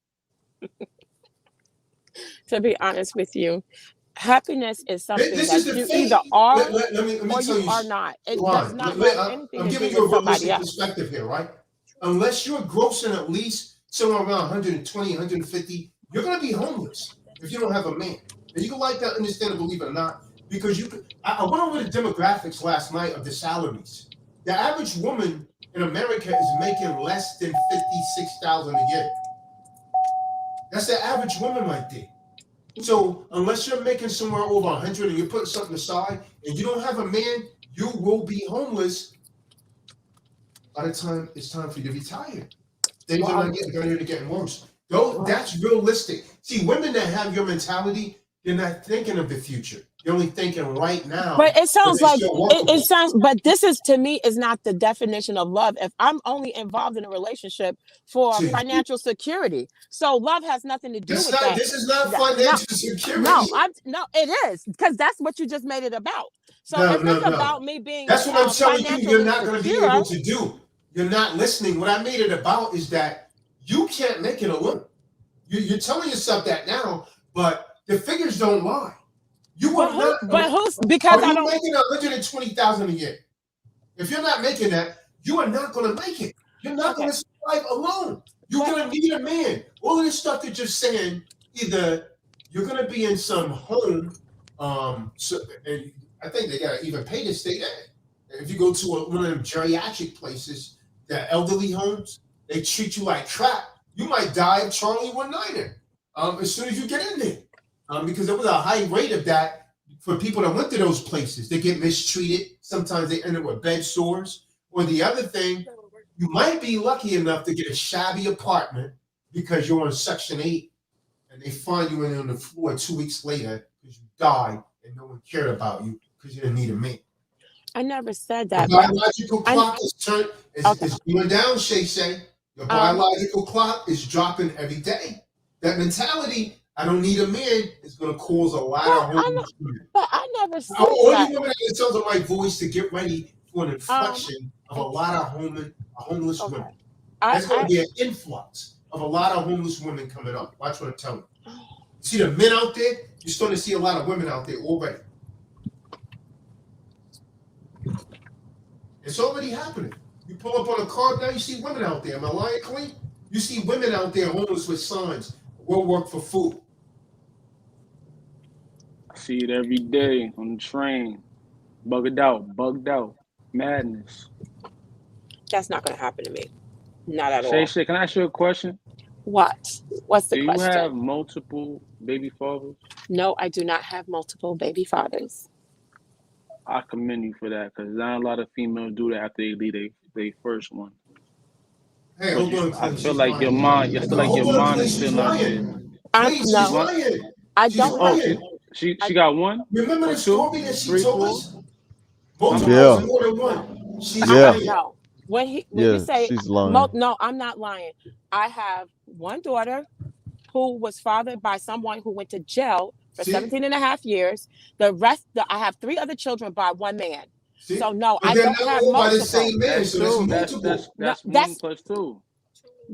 To be honest with you, happiness is something
This
that
is the
you
thing.
either are
let me
or
tell
you are not. It does not
Ron,
have anything
I'm
to
giving
do
you a
with somebody
realistic
else.
perspective here, right? Unless you're grossing at least somewhere around 120, 150 you're gonna be homeless if you don't have a man. And you can like that, understand it, believe it or not, because you could. I went over the demographics last night of the salaries. The average woman in America is making less than $56,000 a year. That's the average woman right there. So unless you're making somewhere over 100 and you're putting something aside and you don't have a man, you will be homeless by the time it's time for you to retire. Things are not getting better, they're getting worse. Though that's realistic. See, women that have your mentality, they're not thinking of the future. They're only thinking right now.
But it sounds
they're
like
still
it
workable.
sounds, but this is to me is not the definition of love. If I'm only involved in a relationship for
See,
financial security, so love has nothing to do
This
with that.
is not
That-
financial security.
No, it is because that's what you just made it about. So if it's about me being
That's what I'm telling you. You're
financially
not going to be
secure,
able to do. You're not listening. What I made it about is that you can't make it alone. You're telling yourself that now, but the figures don't lie. You are not.
but who's because
Are
I
you
don't.
making $120,000 a year? If you're not making that, you are not going to make it. You're not going to survive alone. You're going to need a man. All of this stuff they're just saying, either you're going to be in some home, and I think they got to even pay to stay there. If you go to one of them geriatric places, the elderly homes, they treat you like crap. You might die of Charlie one-nighter as soon as you get in there. Because there was a high rate of that for people that went to those places. They get mistreated. Sometimes they end up with bed sores. Or the other thing, you might be lucky enough to get a shabby apartment because you're on Section 8 and they find you in on the floor 2 weeks later because you died and no one cared about you because you didn't need a mate.
I never said that.
The biological clock is going down, Shay. Your biological clock is dropping every day. That mentality, I don't need a man, is going to cause a lot of homeless women.
But I never said
All
that.
you women that sounds of my voice to get ready for an inflection of a lot of homeless women. There's going to be an influx of a lot of homeless women coming up. Watch what I'm telling you. See the men out there? You're starting to see a lot of women out there already. It's already happening. You pull up on a car now, you see women out there. Am I lying, Clean? You see women out there homeless with signs. We'll work for food.
I see it every day on the train. Bugged out. Madness.
That's not going to happen to me. Not at all.
Shay, can I ask you a question?
What? What's the question?
Do you have multiple baby fathers?
No, I do not have multiple baby fathers.
I commend you for that because not a lot of females do that after they leave their first one.
Hey, hold on,
I feel like your mind is still not there.
I don't.
She got one.
Remember the story that she told us? More than one.
No. When you say
she's lying.
no, I'm not lying. I have one daughter who was fathered by someone who went to jail for 17 and a half years. The rest, I have 3 other children by one man. See? So no, I don't have multiple. By the same man, so
that's 1 plus 2.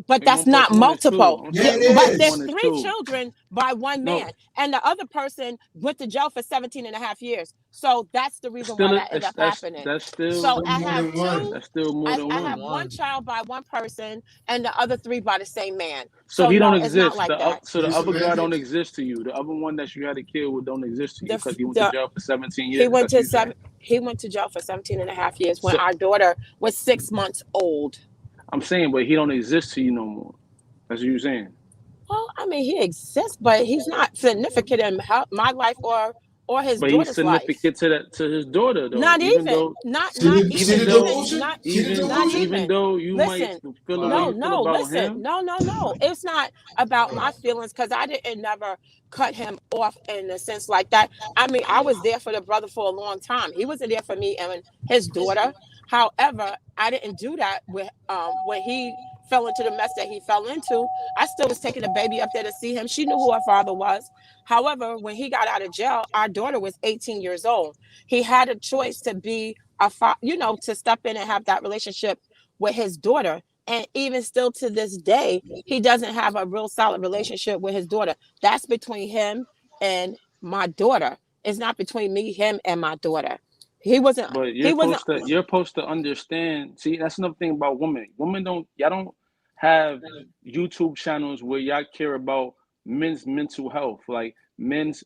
But that's not multiple.
Yeah,
but there's 3 children by one man. And the other person went to jail for 17 and a half years. So that's the reason why that ended up happening.
That's still
so I have 2.
That's still more than one.
I have one child by one person and the other 3 by the same man.
So he
no,
don't exist.
Like
so the other guy don't exist to you. The other one that you had to kill with don't exist to you because he went to jail for 17 years.
He went to jail for 17 and a half years when our daughter was 6 months old.
I'm saying, but he don't exist to you no more. That's what you're saying.
Well, I mean, he exists, but he's not significant in my life or his
but
daughter's
he's significant to his daughter, though.
Not even though
you might feel about him.
No. It's not about my feelings because I didn't never cut him off in a sense like that. I mean, I was there for the brother for a long time. He wasn't there for me and his daughter. However, I didn't do that with when he fell into the mess that he fell into. I still was taking the baby up there to see him. She knew who her father was. However, when he got out of jail, our daughter was 18 years old. He had a choice to be to step in and have that relationship with his daughter. And even still to this day, he doesn't have a real solid relationship with his daughter. That's between him and my daughter. It's not between me, him, and my daughter. He wasn't.
But you're supposed to understand. See, that's another thing about women. Y'all don't have YouTube channels where y'all care about men's mental health, like men's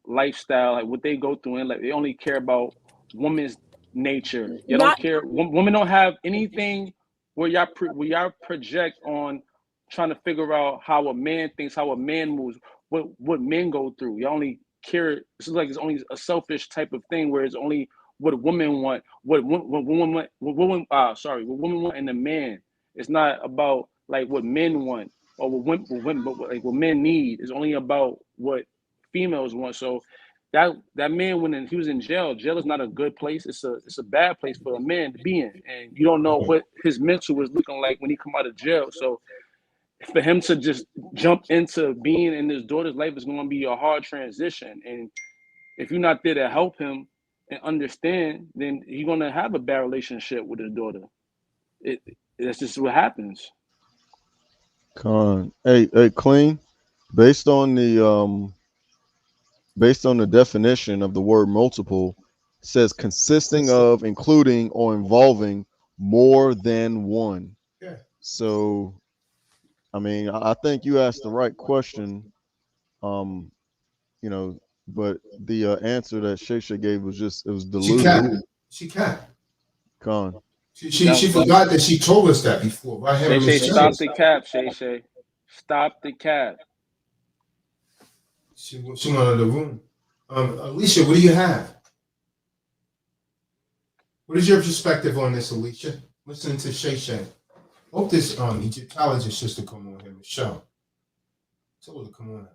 lifestyle, like what they go through, and like they only care about women's nature. You don't
Not
care. Women don't have anything where y'all project on trying to figure out how a man thinks, how a man moves, what men go through. You only care. It's like it's only a selfish type of thing where it's only what women want, what women want, what women want in a man. It's not about like what men want or like what men need. It's only about what females want. So that man when he was in jail, jail is not a good place. It's a bad place for a man to be in, and you don't know what his mental was looking like when he come out of jail. So for him to just jump into being in his daughter's life is going to be a hard transition. And if you're not there to help him and understand, then you're going to have a bad relationship with his daughter. That's just what happens.
Hey, clean. Based on the definition of the word multiple, it says consisting of, including, or involving more than one.
Yeah.
So, I mean, I think you asked the right question. But the answer that Shay gave was it was diluted.
She can't.
Con.
She forgot that she told us that before. Right here,
Shay, stop the cap, Shay. Stop the cap.
She went out of the room. Alicia, what do you have? What is your perspective on this, Alicia? Listening to Shay. Hope this Egyptologist sister come on here, Michelle. Tell her to come on.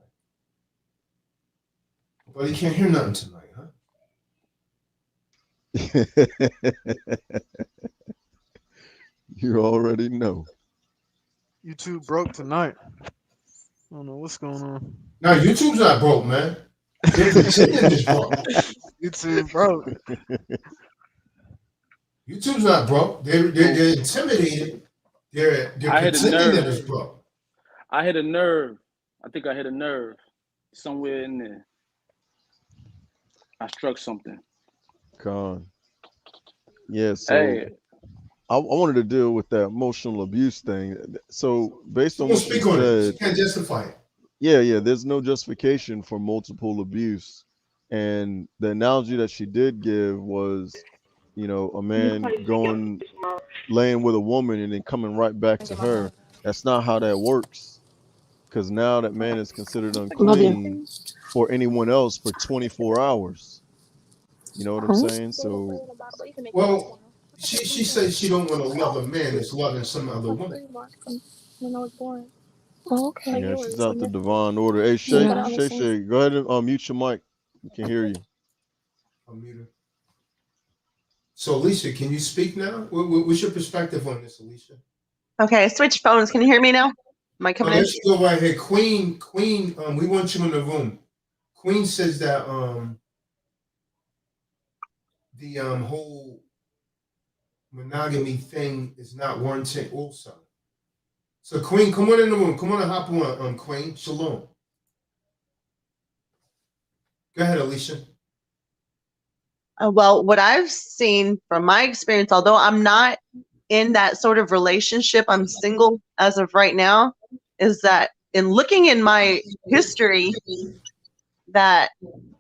But you can't hear nothing tonight, huh?
You already know.
YouTube broke tonight. I don't know what's going on.
No, YouTube's not broke, man.
YouTube broke.
YouTube's not broke. They're intimidated. They're pretending that it's broke.
I hit a nerve. I think I hit a nerve somewhere in there. I struck something.
Con. Yeah, so
hey.
I wanted to deal with that emotional abuse thing. So based on what you said,
you can't justify it.
Yeah, there's no justification for multiple abuse. And the analogy that she did give was, a man laying with a woman and then coming right back to her. That's not how that works. Because now that man is considered unclean for anyone else for 24 hours. You know what I'm saying? So,
well, she says she don't want to love a man that's loving some other woman.
Oh, okay.
Yeah, she's out the divine order. Hey, Shay, go ahead and mute your mic. We can hear you.
I'll mute her. So, Alicia, can you speak now? What's your perspective on this, Alicia?
Okay, switch phones. Can you hear me now? Am I coming in?
Let's go right here. Queen, we want you in the room. Queen says that the whole monogamy thing is not warranted also. So, Queen, come on in the room. Come on and hop on, Queen. Shalom. Go ahead, Alicia.
Well, what I've seen from my experience, although I'm not in that sort of relationship, I'm single as of right now, is that in looking in my history, that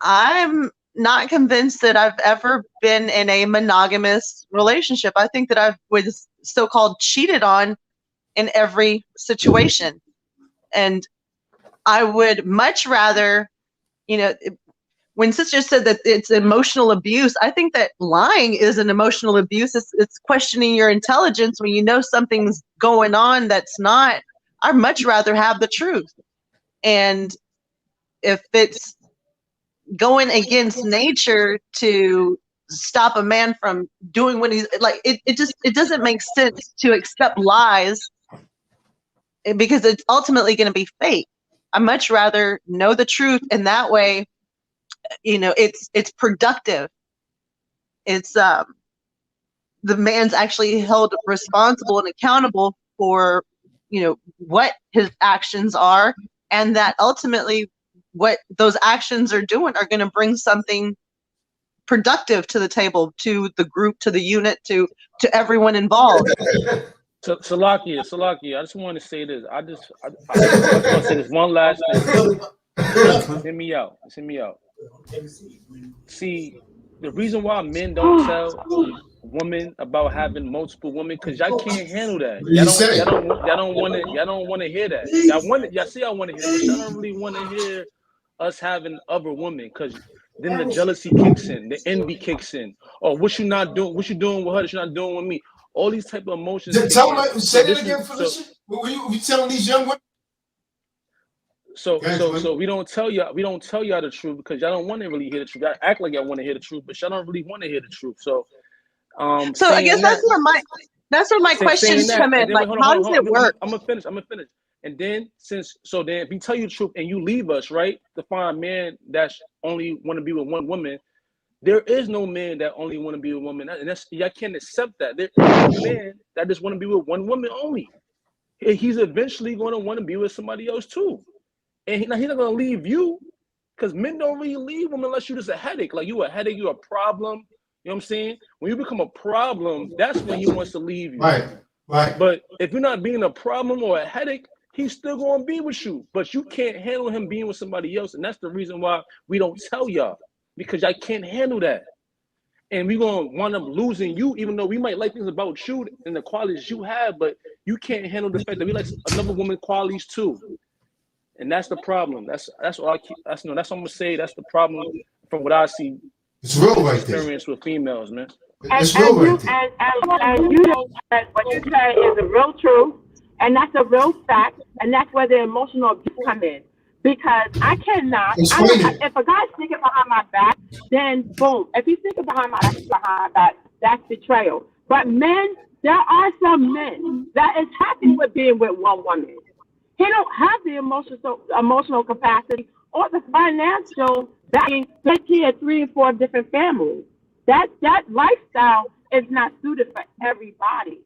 I'm not convinced that I've ever been in a monogamous relationship. I think that I was so-called cheated on in every situation. And I would much rather, when sister said that it's emotional abuse, I think that lying is an emotional abuse. It's questioning your intelligence when you know something's going on that's not. I'd much rather have the truth. And if it's going against nature to stop a man from doing what he's like, it doesn't make sense to accept lies because it's ultimately going to be fake. I much rather know the truth, and that way, it's productive. It's the man's actually held responsible and accountable for what his actions are, and that ultimately what those actions are doing are going to bring something productive to the table, to the group, to the unit, to everyone involved.
Salakia, I just want to say this. I just want to say this one last thing. Just hear me out. See, the reason why men don't tell women about having multiple women, because y'all can't handle that. Y'all don't want to hear that. Y'all see I want to hear that, but y'all don't really want to hear us having other women, because then the jealousy kicks in, the envy kicks in. Oh, what you not doing? What you doing with her that you're not doing with me? All these type of emotions.
Say it again, Felicia. What you telling these young women?
So we don't tell y'all the truth, because y'all don't want to really hear the truth. Y'all act like y'all want to hear the truth, but y'all don't really want to hear the truth. So
I guess that's where my questions come in. Like, how does it work?
I'm gonna finish. And then if we tell you the truth and you leave us, right, to find a man that's only want to be with one woman, there is no man that only want to be with woman, and that's, y'all can't accept that. There is no man that just want to be with one woman only. He's eventually going to want to be with somebody else too, and he's not going to leave you, because men don't really leave women unless you're just a headache. Like, you a headache, you a problem. You know what I'm saying? When you become a problem, that's when he wants to leave you.
Right.
But if you're not being a problem or a headache, he's still going to be with you. But you can't handle him being with somebody else, and that's the reason why we don't tell y'all, because y'all can't handle that. And we're going to wind up losing you, even though we might like things about you and the qualities you have, but you can't handle the fact that we like another woman's qualities too. And that's the problem. That's all I keep. That's what I'm gonna say. That's the problem from what I see.
It's real right there.
Experience with females, man.
It's real right there.
And you know what you say is a real truth, and that's a real fact, and that's where the emotional abuse come in. Because I cannot. If a guy's thinking behind my back, then boom. If he's thinking behind my back, that's betrayal. But men, there are some men that is happy with being with one woman. He don't have the emotional capacity or the financial backing to take care of 3 and 4 different families. That lifestyle is not suited for everybody.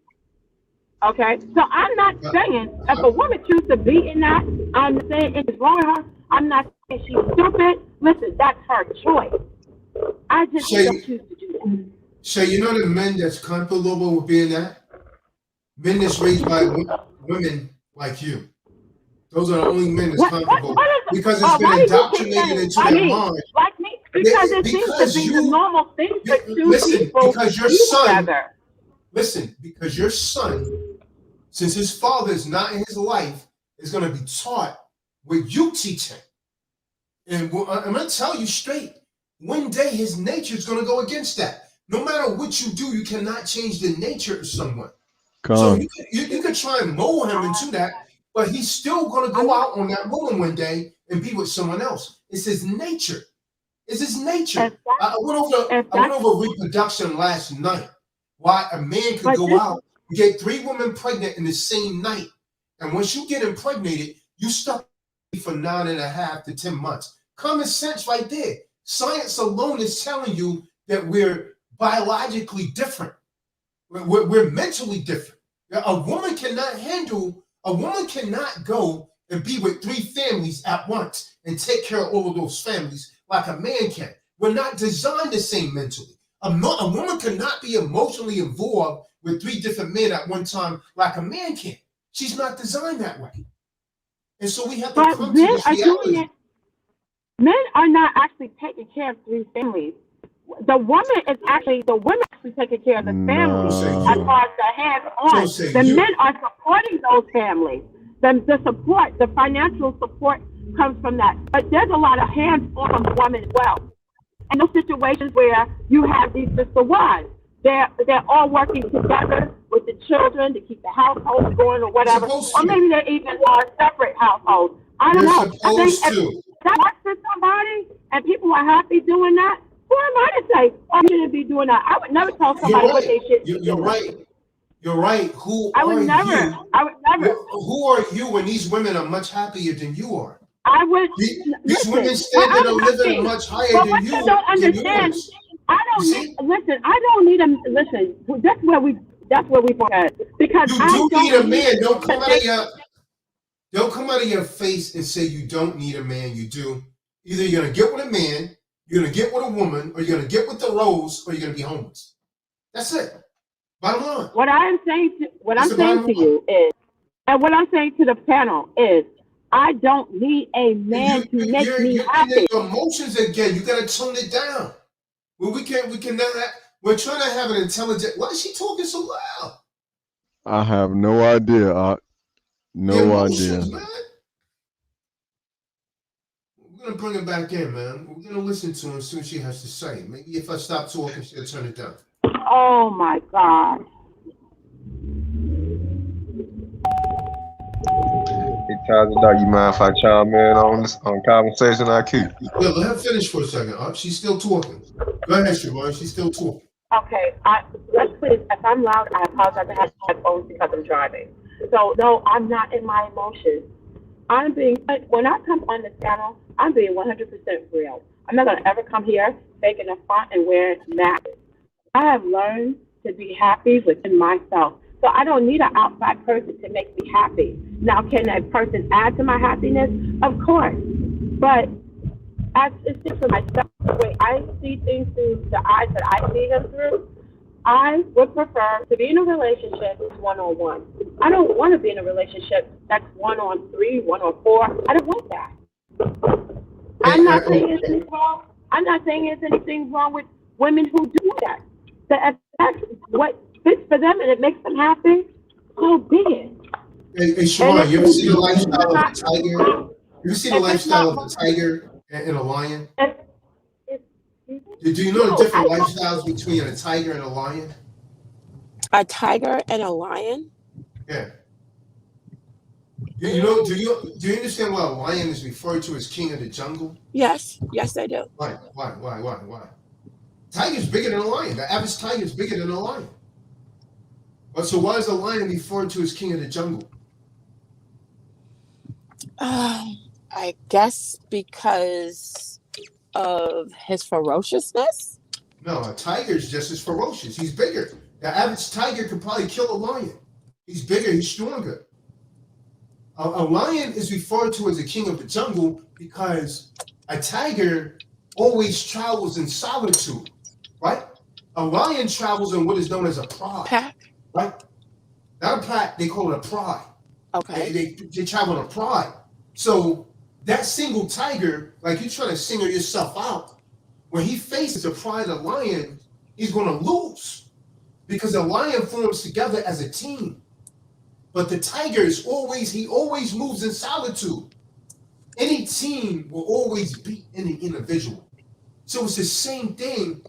Okay, so I'm not saying if a woman chooses to be in that, I'm saying it's wrong with her. I'm not saying she's stupid. Listen, that's her choice. I just don't choose to do that.
Shay, you know the men that's comfortable with being that? Men that's raised by women like you. Those are the only men that's comfortable. Because it's been indoctrinated into their mind.
Like me, because it seems to be the normal thing for two people
because your son, because your son, since his father is not in his life, is going to be taught what you teach him. And I'm going to tell you straight, one day his nature is going to go against that. No matter what you do, you cannot change the nature of someone. So you can try and mold him into that, but he's still going to go out on that woman one day and be with someone else. It's his nature. It's his nature. I went over reproduction last night. Why a man could go out and get 3 women pregnant in the same night. And once you get impregnated, you stuck for 9.5 to 10 months. Common sense right there. Science alone is telling you that we're biologically different. We're mentally different. A woman cannot go and be with 3 families at once and take care of all of those families like a man can. We're not designed the same mentally. A woman cannot be emotionally involved with 3 different men at one time like a man can. She's not designed that way. And so we have to come to this reality.
Men are not actually taking care of 3 families. The women actually taking care of the families as far as the hands-on. The men are supporting those families. The support, the financial support comes from that. But there's a lot of hands-on from women as well. And those situations where you have these sister wives, they're all working together with the children to keep the household going or whatever. Or maybe they even are separate households. I don't know. I think if that works for somebody and people are happy doing that, who am I to say, oh, you shouldn't be doing that? I would never tell somebody what they should be doing.
You're right. You're right.
I would never.
Who are you when these women are much happier than you are?
I would.
These women standard are living much higher than you.
But what you don't understand, I don't need a listen. That's where we forget, because
you do need a man. Don't come out of your face and say you don't need a man. You do. Either you're gonna get with a man, you're gonna get with a woman, or you're gonna get with the rose, or you're gonna be homeless. That's it. Bottom line.
What I'm saying to
Bottom line.
you is, and what I'm saying to the panel is, I don't need a man to make me
You're
happy.
in your emotions again. You gotta tone it down. Well, we cannot have, we're trying to have an intelligent. Why is she talking so loud?
I have no idea.
The
No idea.
emotions, man. We're gonna bring her back in, man. We're gonna listen to her and see what she has to say. Maybe if I stop talking, she'll turn it down.
Oh my God.
Hey, Tyler, you mind if I chime in on this conversation I keep?
Yeah, let her finish for a second. She's still talking. Go ahead, Siobhan. She's still talking.
Okay, let's please, if I'm loud, I apologize. I have headphones because I'm driving. So, no, I'm not in my emotions. When I come on this channel, I'm being 100% real. I'm not going to ever come here faking a front and wearing masks. I have learned to be happy within myself. So I don't need an outside person to make me happy. Now, can that person add to my happiness? Of course. But it's just for myself. The way I see things through the eyes that I see them through, I would prefer to be in a relationship that's one-on-one. I don't want to be in a relationship that's 1-on-3, 1-on-4. I don't want that. I'm not saying there's anything wrong. I'm not saying there's anything wrong with women who do that. If that's what fits for them and it makes them happy, so be it.
Hey, Siobhan, you ever see the lifestyle of a tiger? You see the lifestyle of a tiger and a lion? Do you know the different lifestyles between a tiger and a lion?
A tiger and a lion?
Yeah. Do you understand why a lion is referred to as king of the jungle?
Yes, I do.
Why? Tiger's bigger than a lion. The average tiger is bigger than a lion. But so why is a lion referred to as king of the jungle?
I guess because of his ferociousness.
No, a tiger is just as ferocious. He's bigger. The average tiger could probably kill a lion. He's bigger. He's stronger. A lion is referred to as a king of the jungle because a tiger always travels in solitude, right? A lion travels in what is known as a pride,
Pack.
right? Not a pack, they call it a pride.
Okay.
They travel in a pride. So that single tiger, like you're trying to single yourself out, when he faces a pride of lion, he's going to lose because the lion forms together as a team. But the tiger is always moves in solitude. Any team will always beat any individual. So it's the same thing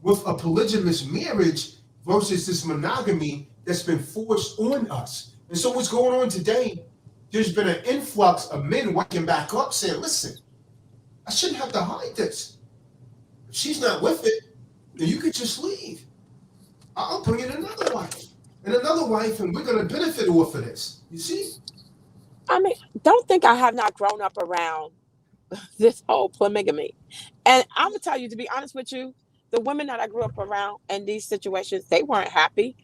with a polygamous marriage versus this monogamy that's been forced on us. And so what's going on today, there's been an influx of men waking back up saying, listen, I shouldn't have to hide this. If she's not with it, then you could just leave. I'll bring in another wife. And another wife, and we're going to benefit off of this. You see?
I mean, don't think I have not grown up around this whole polygamy. And I'm going to tell you, to be honest with you, the women that I grew up around in these situations, they weren't happy.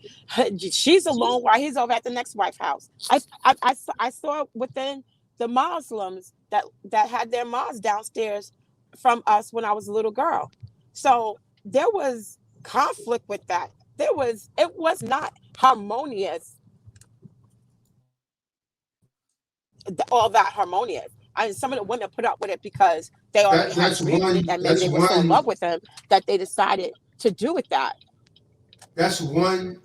She's alone while he's over at the next wife's house. I saw within the Muslims that had their moms downstairs from us when I was a little girl. So there was conflict with that. It was not harmonious, all that harmonious. And some of the women put up with it because they already had agreed with it, and maybe they were so in love with him that they decided to do with that.
That's one.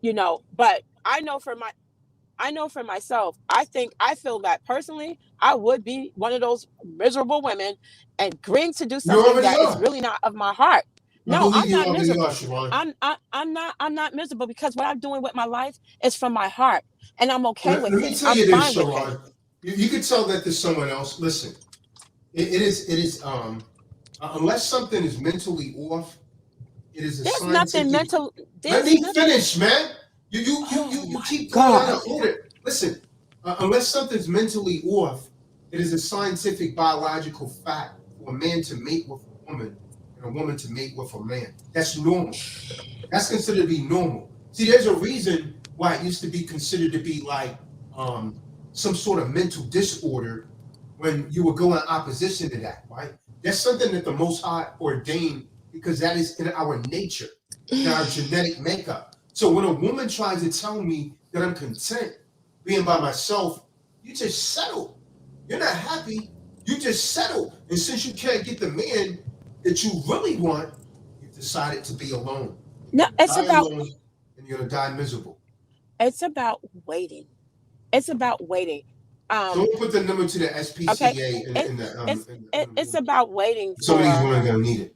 But I know for myself, I feel that personally, I would be one of those miserable women and agreeing to do something that is really not of my heart. No, I'm not miserable. I'm not miserable because what I'm doing with my life is from my heart, and I'm okay with it.
Let me tell you this, Sharon. You could tell that to someone else. Listen, it is unless something is mentally off, it is a
There's
scientific.
nothing mental.
Let me finish, man. You keep going out of order. Listen, unless something's mentally off, it is a scientific biological fact for a man to mate with a woman and a woman to mate with a man. That's normal. That's considered to be normal. See, there's a reason why it used to be considered to be like some sort of mental disorder when you were going opposition to that, right? That's something that the Most High ordained because that is in our nature, in our genetic makeup. So when a woman tries to tell me that I'm content being by myself, you just settle. You're not happy. You just settle. And since you can't get the man that you really want, you've decided to be alone.
No,
You're
it's
gonna die
about
alone, and you're gonna die miserable.
it's about waiting. It's about waiting. Um,
Don't put the number to the
okay,
SPCA
it,
in the
it's it's
room.
about waiting
Some of these
for
women are gonna need it.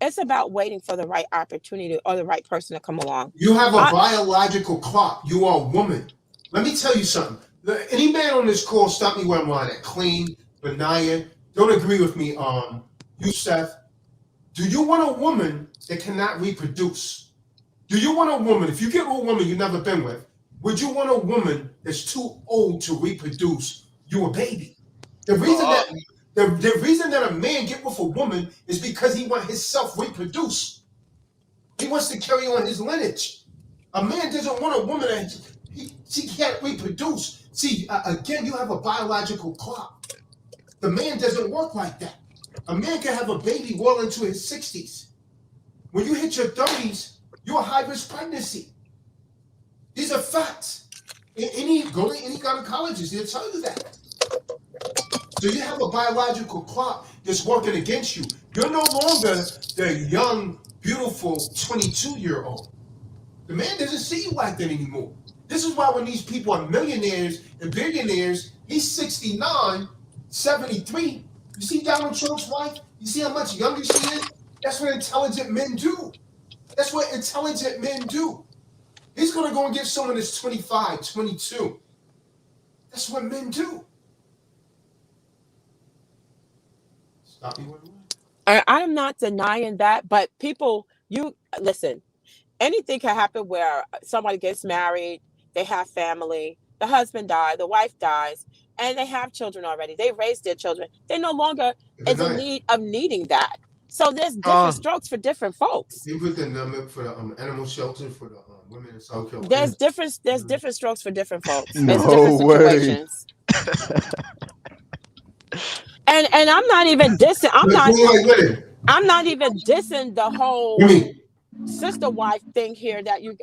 it's about waiting for the right opportunity or the right person to come along.
You have a
I,
biological clock. You are a woman. Let me tell you something. Any man on this call, stop me where I'm lying at. Clean, Benaya, don't agree with me. Youssef, do you want a woman that cannot reproduce? Do you want a woman, if you get with a woman you've never been with, would you want a woman that's too old to reproduce you a baby? The reason that the reason that a man get with a woman is because he wants himself reproduce. He wants to carry on his lineage. A man doesn't want a woman that she can't reproduce. See, again, you have a biological clock. The man doesn't work like that. A man can have a baby well into his 60s. When you hit your 30s, you're a high-risk pregnancy. These are facts. Go to any gynecologist, they'll tell you that. So you have a biological clock that's working against you. You're no longer the young, beautiful 22-year-old. The man doesn't see you like that anymore. This is why when these people are millionaires and billionaires, he's 69, 73. You see Donald Trump's wife? You see how much younger she is? That's what intelligent men do. That's what intelligent men do. He's going to go and get someone that's 25, 22. That's what men do. Stop me when you want.
I'm not denying that, but people, you listen. Anything can happen where somebody gets married, they have family, the husband dies, the wife dies, and they have children already. They raised their children. They no longer is in need of needing that. So there's different strokes for different folks.
You put the number for the animal shelter for the women in South Carolina.
There's different strokes for different folks.
No
There's different
way.
situations. And I'm not even dissing. I'm not even dissing the whole sister wife thing here that you're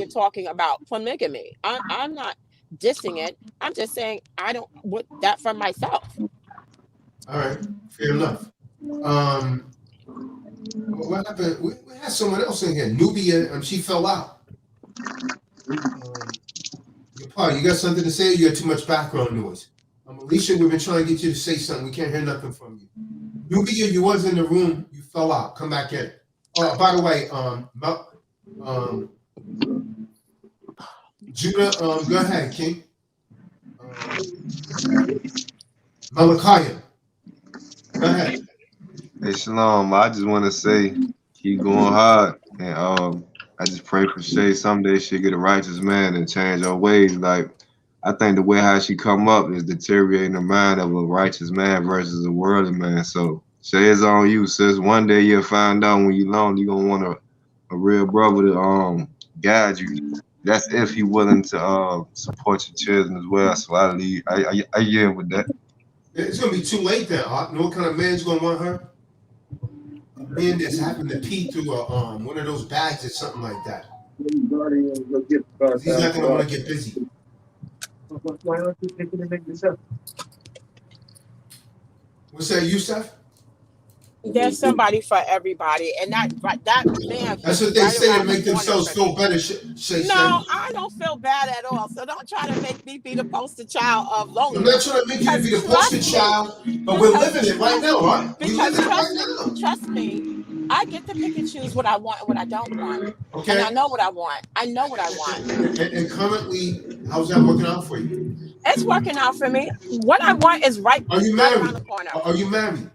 talking about, polygamy. I'm not dissing it. I'm just saying I don't want that for myself.
All right, fair enough. What happened? We had someone else in here, Nubia. She fell out. Paul, you got something to say? Or you got too much background noise. Alicia, we've been trying to get you to say something. We can't hear nothing from you. Nubia, you was in the room. You fell out. Come back in. By the way, Judah, go ahead, King. Malachiah, go ahead.
Hey, Shalom. I just want to say, keep going hard. And I just pray for Shay someday she'll get a righteous man and change her ways. Like, I think the way how she come up is deteriorating the mind of a righteous man versus a worldly man. So, Shay, it's on you, sis. One day you'll find out when you're alone, you're going to want a real brother to guide you. That's if he's willing to support your children as well. So I yield with that.
It's going to be too late then. You know what kind of man's going to want her? A man that's happened to pee through one of those bags or something like that. He's not going to want to get busy. What's that, Youssef?
There's somebody for everybody, and that man.
That's what they say to make themselves feel better.
No, I don't feel bad at all. So don't try to make me be the poster child of loneliness.
I'm not trying to make you to be the poster child, but we're living it right now, right?
Because trust me, I get to pick and choose what I want and what I don't want.
Okay.
And I know what I want. I know what I want.
And currently, how's that working out for you?
It's working out for me. What I want is right.
Are you married?
Around the corner.
Are you married?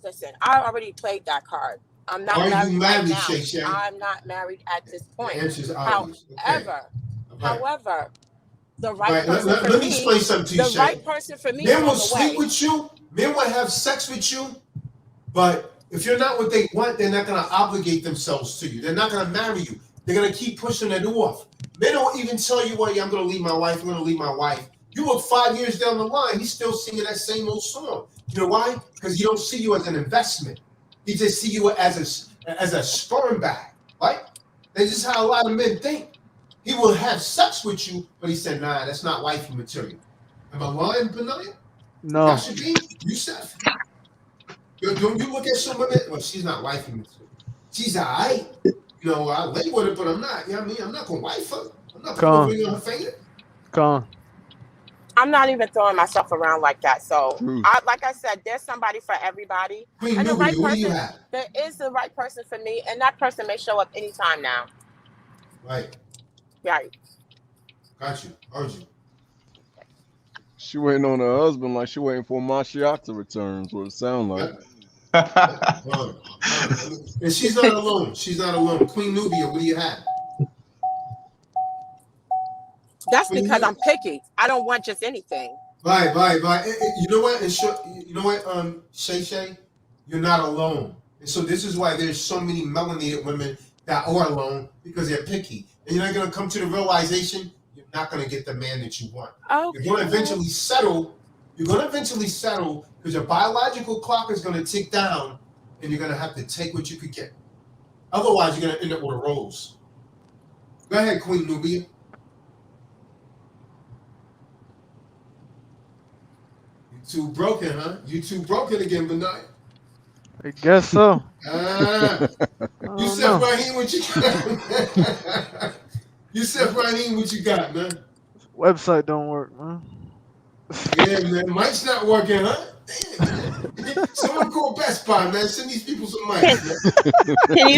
Listen, I already played that card. I'm not married right now. I'm not married at this point. However, the right person for me.
Let me explain something to you,
The right person for me.
Men will sleep with you. Men will have sex with you. But if you're not what they want, they're not going to obligate themselves to you. They're not going to marry you. They're going to keep pushing it off. Men don't even tell you, well, yeah, I'm going to leave my wife. I'm going to leave my wife. You look 5 years down the line, he's still singing that same old song. You know why? Because he don't see you as an investment. He just see you as a sperm bag, right? That's just how a lot of men think. He will have sex with you, but he said, nah, that's not wifey material. Am I lying, Benaya?
No.
That should be Yusef. Don't you look at some women? Well, she's not wifey material. She's all right. You know, I lay with her, but I'm not. You know what I mean? I'm not going to wife her. I'm not putting a ring on her finger.
I'm not even throwing myself around like that. So,
Truth.
like I said, there's somebody for everybody.
Queen
And the right
Nubia, what do you
person,
have?
there is the right person for me, and that person may show up anytime now.
Right.
Right.
Got you. Heard you.
She waiting on her husband like she waiting for Mashiach to return. That's what it sounds like.
And she's not alone. She's not alone. Queen Nubia, what do you have?
That's because I'm picky. I don't want just anything.
Right. You know what? You know what, Shay? You're not alone. And so this is why there's so many melanated women that are alone, because they're picky. And you're not going to come to the realization you're not going to get the man that you want.
Okay.
You're going to eventually settle. You're going to eventually settle because your biological clock is going to tick down, and you're going to have to take what you could get. Otherwise, you're going to end up with a rose. Go ahead, Queen Nubia. You too broken, huh? You too broken again, Benai.
I guess so.
Yusef Rahim, what you got? Yusef Rahim, what you got, man?
Website don't work, man.
Yeah, man. Mike's not working, huh? Damn. Someone call Best Buy, man. Send these people some mics, man.
Can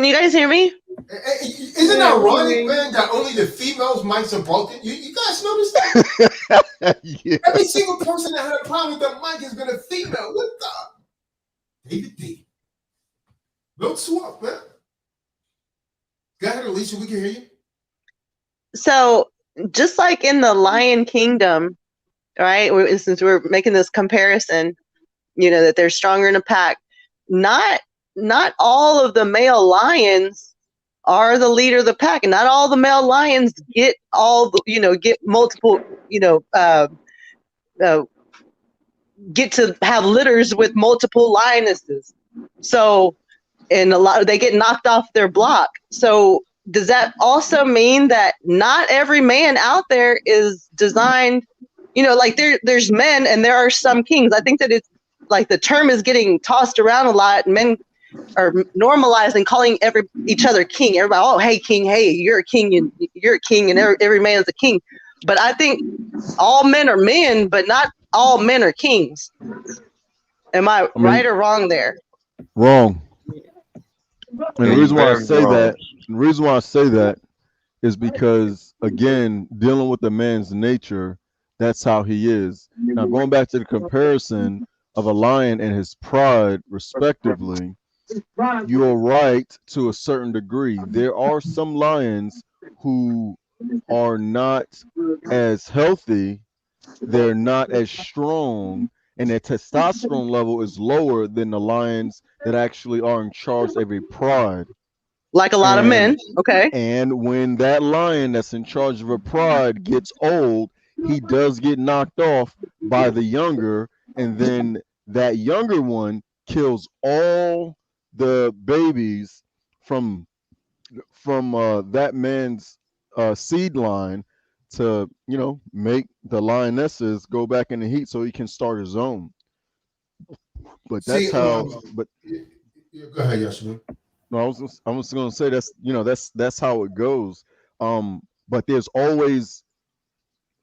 you guys hear me?
Isn't it ironic, man, that only the females' mics are broken? You guys notice that?
Yeah.
Every single person that had a problem with the mic has been a female. What the? David D. Don't swap, man. Go ahead, Alicia. We can hear you.
So, just like in the Lion Kingdom, right? Since we're making this comparison, you know, that they're stronger in a pack. Not all of the male lions are the leader of the pack, and not all the male lions get get multiple, get to have litters with multiple lionesses. So, and they get knocked off their block. So, does that also mean that not every man out there is designed, like there's men and there are some kings? I think that it's like the term is getting tossed around a lot. Men are normalizing calling each other king. Everybody, oh, hey, king, hey, you're a king, and you're a king, and every man is a king. But I think all men are men, but not all men are kings. Am I right or wrong there?
Wrong. And the reason why I say that is because, again, dealing with the man's nature, that's how he is. Now, going back to the comparison of a lion and his pride, respectively, you're right to a certain degree. There are some lions who are not as healthy, they're not as strong, and their testosterone level is lower than the lions that actually are in charge of a pride.
Like a lot of men, okay.
And when that lion that's in charge of a pride gets old, he does get knocked off by the younger, and then that younger one kills all the babies from that man's seed line to make the lionesses go back in the heat so he can start his own. But that's how. But
go ahead, Yashmin.
No, I was going to say that's how it goes. But there's always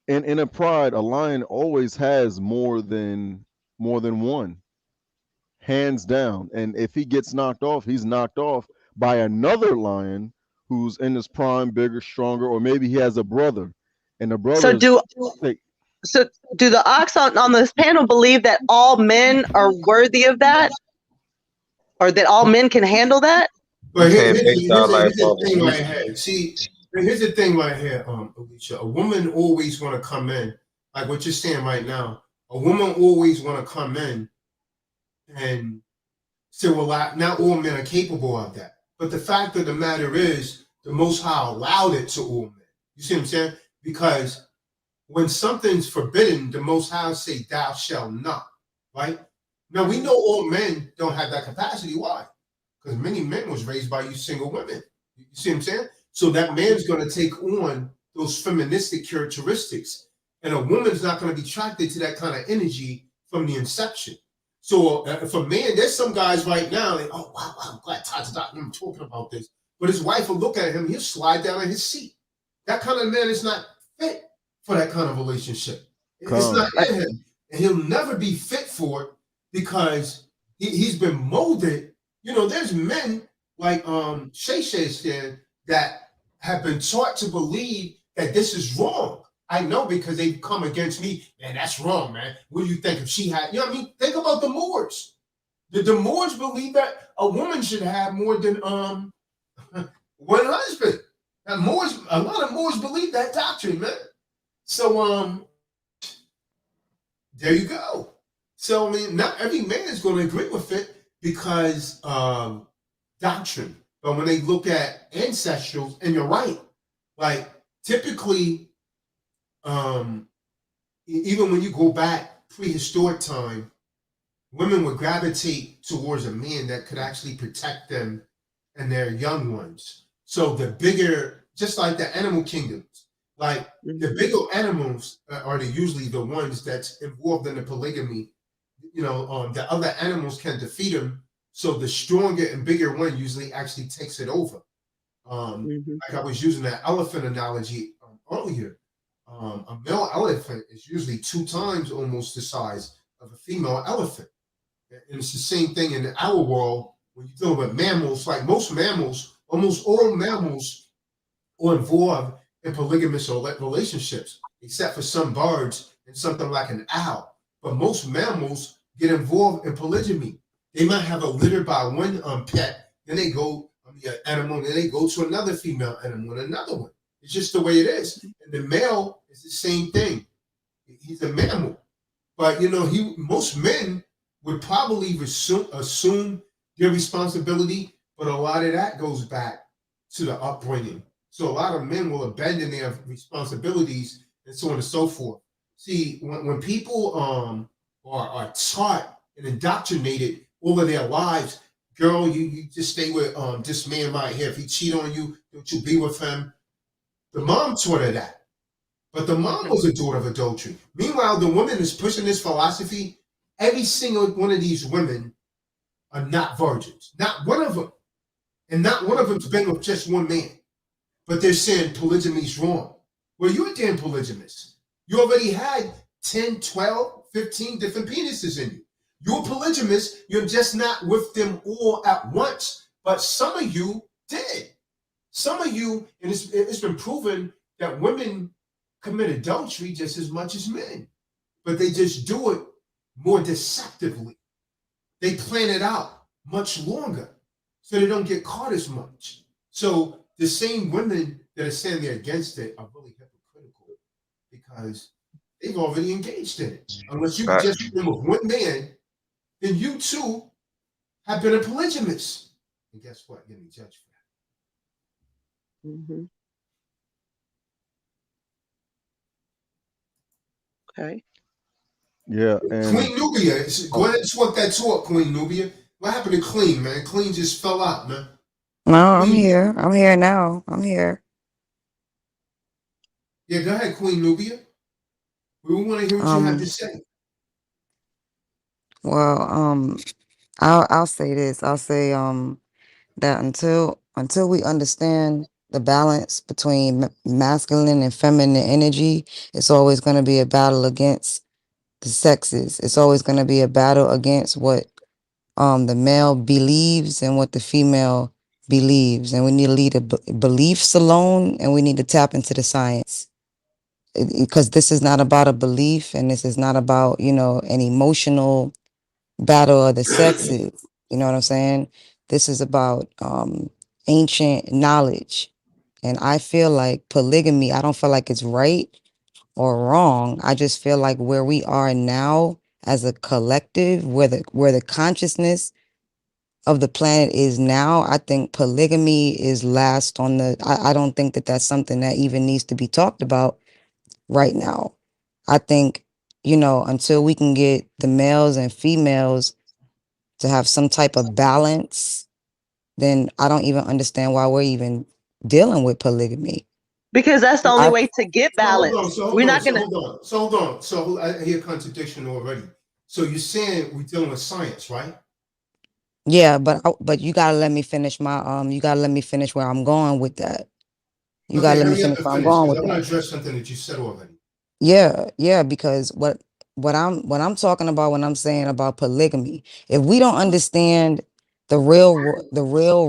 in a pride, a lion always has more than one, hands down. And if he gets knocked off, he's knocked off by another lion who's in his prime, bigger, stronger, or maybe he has a brother, and the brother.
So do the ox on this panel believe that all men are worthy of that, or that all men can handle that?
But here's the thing right here. See, here's the thing right here, Alicia. A woman always want to come in, like what you're saying right now. A woman always want to come in and say, well, not all men are capable of that. But the fact of the matter is, the Most High allowed it to all men. You see what I'm saying? Because when something's forbidden, the Most High say, thou shalt not, right? Now, we know all men don't have that capacity. Why? because many men was raised by you single women. You see what I'm saying? So that man's going to take on those feministic characteristics, and a woman's not going to be attracted to that kind of energy from the inception. So for men, there's some guys right now, like, oh wow, I'm glad Todd's not talking about this. But his wife will look at him, he'll slide down in his seat. That kind of man is not fit for that kind of relationship. It's not in him. And he'll never be fit for it because he's been molded. You know, there's men like Shay said that have been taught to believe that this is wrong. I know because they've come against me. Man, that's wrong, man. What do you think if she had, you know what I mean? Think about the Moors. The Moors believe that a woman should have more than one husband. And Moors, a lot of Moors believe that doctrine, man. So there you go. So I mean, not every man is going to agree with it because doctrine. But when they look at ancestrals, and you're right, like typically, even when you go back prehistoric time, women would gravitate towards a man that could actually protect them and their young ones. So the bigger, just like the animal kingdoms, like the bigger animals are usually the ones that's involved in the polygamy. You know, the other animals can defeat them. So the stronger and bigger one usually actually takes it over. Like I was using that elephant analogy earlier. A male elephant is usually 2 times almost the size of a female elephant. And it's the same thing in our world when you're dealing with mammals. Like most mammals, almost all mammals are involved in polygamous relationships, except for some birds and something like an owl. But most mammals get involved in polygamy. They might have a litter by one pet, then they go animal, then they go to another female animal and another one. It's just the way it is. And the male is the same thing. He's a mammal. But you know, most men would probably assume their responsibility, but a lot of that goes back to the upbringing. So a lot of men will abandon their responsibilities and so on and so forth. See, when people are taught and indoctrinated all of their lives, girl, you just stay with this man right here. If he cheat on you, don't you be with him? The mom taught her that. But the mom was a daughter of adultery. Meanwhile, the woman is pushing this philosophy. Every single one of these women are not virgins. Not one of them. And not one of them's been with just one man. But they're saying polygamy is wrong. Well, you're a damn polygamist. You already had 10, 12, 15 different penises in you. You're a polygamist. You're just not with them all at once. But some of you did. Some of you, and it's been proven that women commit adultery just as much as men. But they just do it more deceptively. They plan it out much longer so they don't get caught as much. So the same women that are saying they're against it are really hypocritical because they've already engaged in it. Unless you've just been with one man, then you too have been a polygamist. And guess what? You're getting judged for that.
Okay.
Yeah, and
Queen Nubia, go ahead and swap that talk, Queen Nubia. What happened to Clean, man? Clean just fell out, man.
No, I'm
Queen,
here. I'm here now. I'm here.
yeah, go ahead, Queen Nubia. We want to hear what you have to say.
Well, I'll say this. I'll say that until we understand the balance between masculine and feminine energy, it's always going to be a battle against the sexes. It's always going to be a battle against what the male believes and what the female believes, and we need to leave the beliefs alone, and we need to tap into the science, because this is not about a belief, and this is not about, you know, an emotional battle of the sexes. You know what I'm saying? This is about ancient knowledge. And I feel like polygamy, I don't feel like it's right or wrong. I just feel like where we are now as a collective, where the consciousness of the planet is now, I think polygamy is last on the, I don't think that that's something that even needs to be talked about right now. I think, you know, until we can get the males and females to have some type of balance then I don't even understand why we're even dealing with polygamy.
Because that's the only
I
way to get
So hold on,
balance.
so hold
We're
on,
not
so
gonna.
hold on, so hold on. So I hear contradiction already. So you're saying we're dealing with science, right?
Yeah, but you gotta let me finish my you gotta let me finish where I'm going with that. You
Okay,
gotta let me
hurry up
finish
and
where I'm
finish
going
because
with
I want to
that.
address something that you said already.
Yeah, because what I'm talking about when I'm saying about polygamy, if we don't understand the real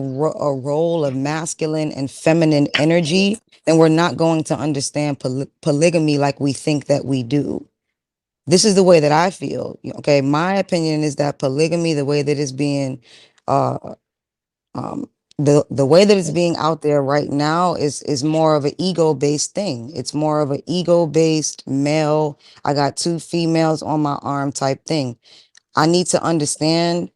role of masculine and feminine energy, then we're not going to understand polygamy like we think that we do. This is the way that I feel. Okay, my opinion is that polygamy, the way that it's being uh um the way that it's being out there right now is more of an ego based thing. It's more of an ego based male, I got two females on my arm type thing. I need to understand,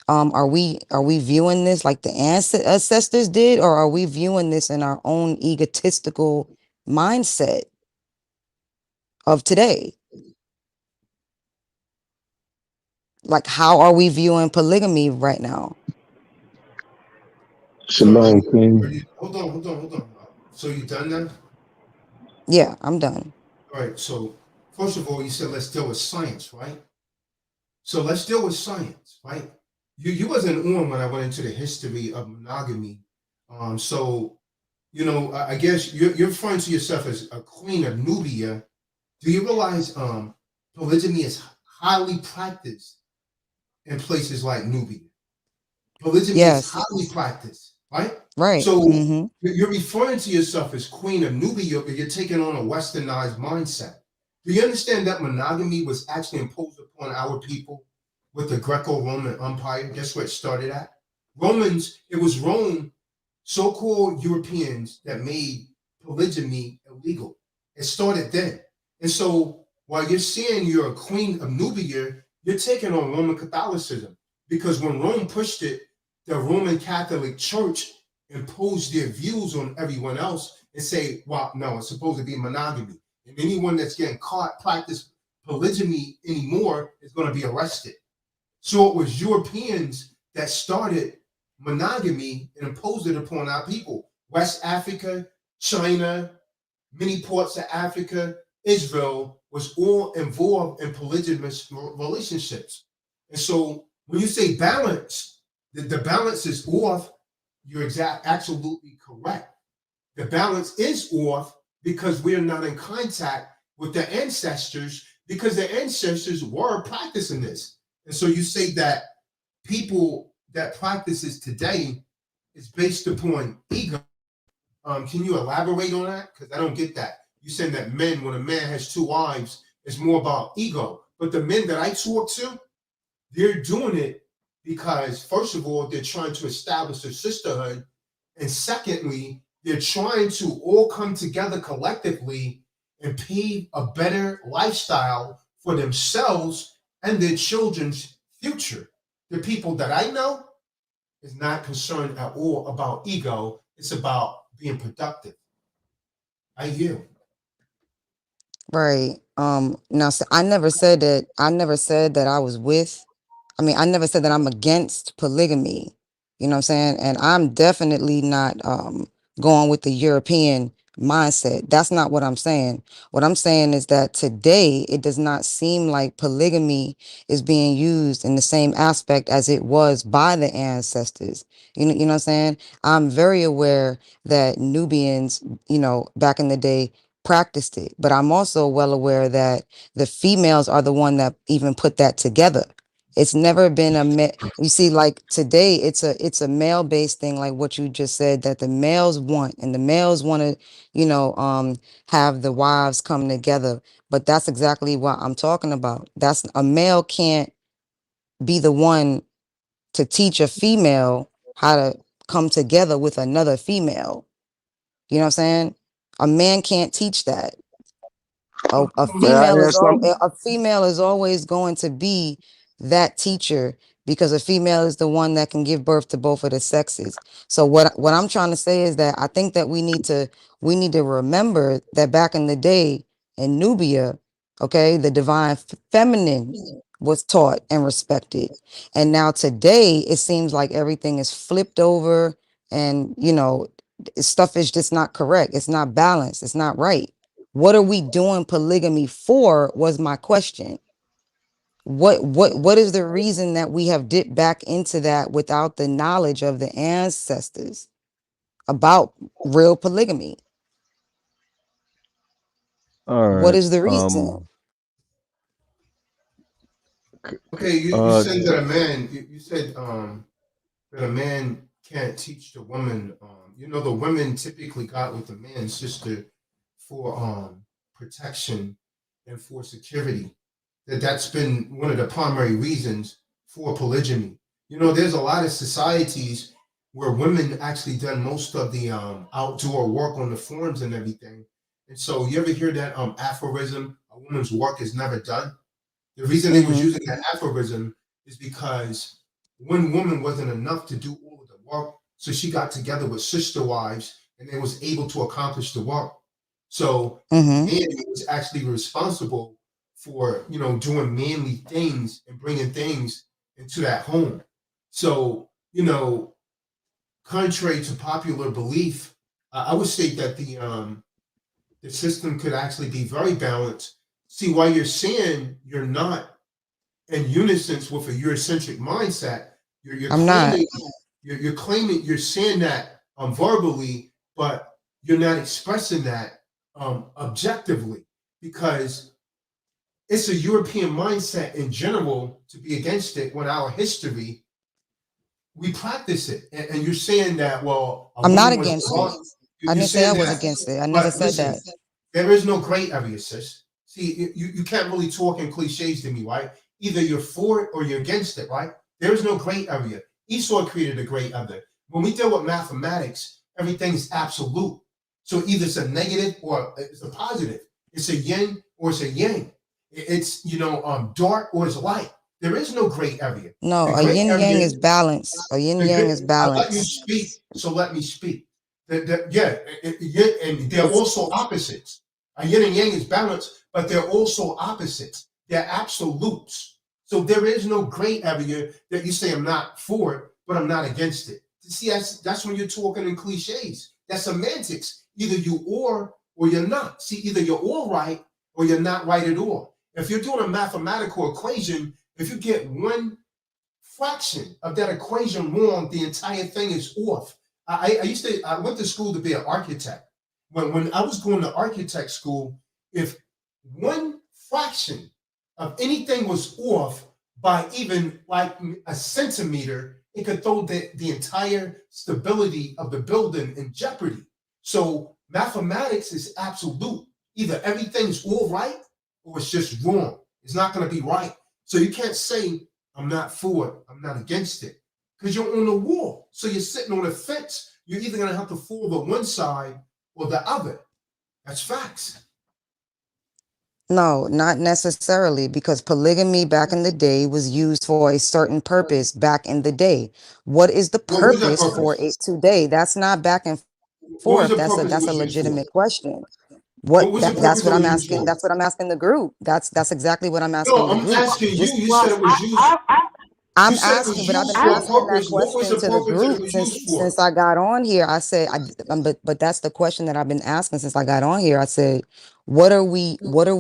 are we viewing this like the ancestors did, or are we viewing this in our own egotistical mindset of today? Like, how are we viewing polygamy right now?
So
Shalom,
are
King.
you, hold on. So you done now?
Yeah, I'm done.
All right. So first of all, you said let's deal with science, right? So let's deal with science, right? You wasn't on when I went into the history of monogamy. So I guess you're referring to yourself as a queen of Nubia. Do you realize polygamy is highly practiced in places like Nubia? Polygamy is
Yes,
highly practiced, right?
right.
So
Mm-hmm.
you're referring to yourself as queen of Nubia, but you're taking on a westernized mindset. Do you understand that monogamy was actually imposed upon our people with the Greco-Roman Empire? Guess where it started at? It was Rome, so-called Europeans that made polygamy illegal. It started then. And so while you're saying you're a queen of Nubia, you're taking on Roman Catholicism because when Rome pushed it, the Roman Catholic Church imposed their views on everyone else and say, well, no, it's supposed to be monogamy. And anyone that's getting caught practice polygamy anymore is going to be arrested. So it was Europeans that started monogamy and imposed it upon our people. West Africa, China, many parts of Africa, Israel was all involved in polygamous relationships. And so when you say balance, the balance is off, you're absolutely correct. The balance is off because we're not in contact with the ancestors because the ancestors were practicing this. And so you say that people that practices today is based upon ego. Can you elaborate on that? Because I don't get that. You saying that when a man has two wives, it's more about ego. But the men that I talk to, they're doing it because, first of all, they're trying to establish a sisterhood. And secondly, they're trying to all come together collectively and pave a better lifestyle for themselves and their children's future. The people that I know is not concerned at all about ego. It's about being productive. I yield.
Right. Now, I never said that. I never said that I was with. I mean, I never said that I'm against polygamy. You know what I'm saying? And I'm definitely not going with the European mindset. That's not what I'm saying. What I'm saying is that today it does not seem like polygamy is being used in the same aspect as it was by the ancestors. You know what I'm saying? I'm very aware that Nubians, back in the day practiced it, but I'm also well aware that the females are the one that even put that together. It's never been you see, like today it's a male based thing, like what you just said, that the males want, and the males want to have the wives come together. But that's exactly what I'm talking about. That's a male can't be the one to teach a female how to come together with another female. You know what I'm saying? A man can't teach that. A
May I
female
add
is
something?
always going to be that teacher, because a female is the one that can give birth to both of the sexes. So what I'm trying to say is that I think that we need to remember that back in the day in Nubia, okay, the divine feminine was taught and respected. And now today, it seems like everything is flipped over and, stuff is just not correct. It's not balanced. It's not right. What are we doing polygamy for was my question. What is the reason that we have dipped back into that without the knowledge of the ancestors about real polygamy?
All
What
right.
is the reason?
Okay, you said that a man. You said that a man can't teach the woman. The women typically got with the man's sister for protection and for security. That's been one of the primary reasons for polygyny. There's a lot of societies where women actually done most of the outdoor work on the farms and everything. And so you ever hear that aphorism, a woman's work is never done? The reason they was using that aphorism is because one woman wasn't enough to do all of the work, so she got together with sister wives and they was able to accomplish the work. So man was actually responsible for doing manly things and bringing things into that home. So contrary to popular belief, I would say that the system could actually be very balanced. See, while you're saying you're not in unison with a Eurocentric mindset, you're
I'm not.
claiming you're claiming you're saying that verbally, but you're not expressing that objectively, because it's a European mindset in general to be against it when our history we practice it. And you're saying that, well, a
I'm not
woman was
against
wrong.
it. I didn't say I was against it. I never
But
said
listen,
that.
there is no gray area, sis. See, you can't really talk in cliches to me, right? Either you're for it or you're against it, right? There is no gray area. Esau created a gray area. When we deal with mathematics, everything is absolute. So either it's a negative or it's a positive. It's a yin or it's a yang. It's dark or it's light. There is no gray area.
No,
The
a
gray
yin yang
area,
is balance. A yin yang is
I let you
balance.
speak, so let me speak. And they're
It's
also opposites. A yin and yang is balance, but they're also opposites. They're absolutes. So there is no gray area that you say I'm not for it, but I'm not against it. See, that's when you're talking in cliches. That's semantics. Either you or you're not. See, either you're all right or you're not right at all. If you're doing a mathematical equation, if you get one fraction of that equation wrong, the entire thing is off. I went to school to be an architect. When I was going to architect school, if one fraction of anything was off by even like a centimeter, it could throw the entire stability of the building in jeopardy. So mathematics is absolute. Either everything's all right or it's just wrong. It's not going to be right. So you can't say I'm not for it, I'm not against it, because you're on the wall. So you're sitting on a fence. You're either going to have to fall to one side or the other. That's facts.
No, not necessarily, because polygamy back in the day was used for a certain purpose back in the day. What is the
What was that
purpose for
purpose?
it today? That's not back and
What was
forth.
the purpose it
That's a
was used for?
legitimate question.
What was the
That's
purpose
what
it
I'm
was used
asking.
for?
That's what I'm asking the group. That's exactly what I'm
No,
asking the
I'm
group.
asking you.
Just
You said it was used. You
I'm
said it was
asking, but I've been
used for a
asking that
purpose. What was
question
the
to the
purpose that it
group
was
since
used for?
I got on here. I said, but that's the question that I've been asking since I got on here. I said, what are we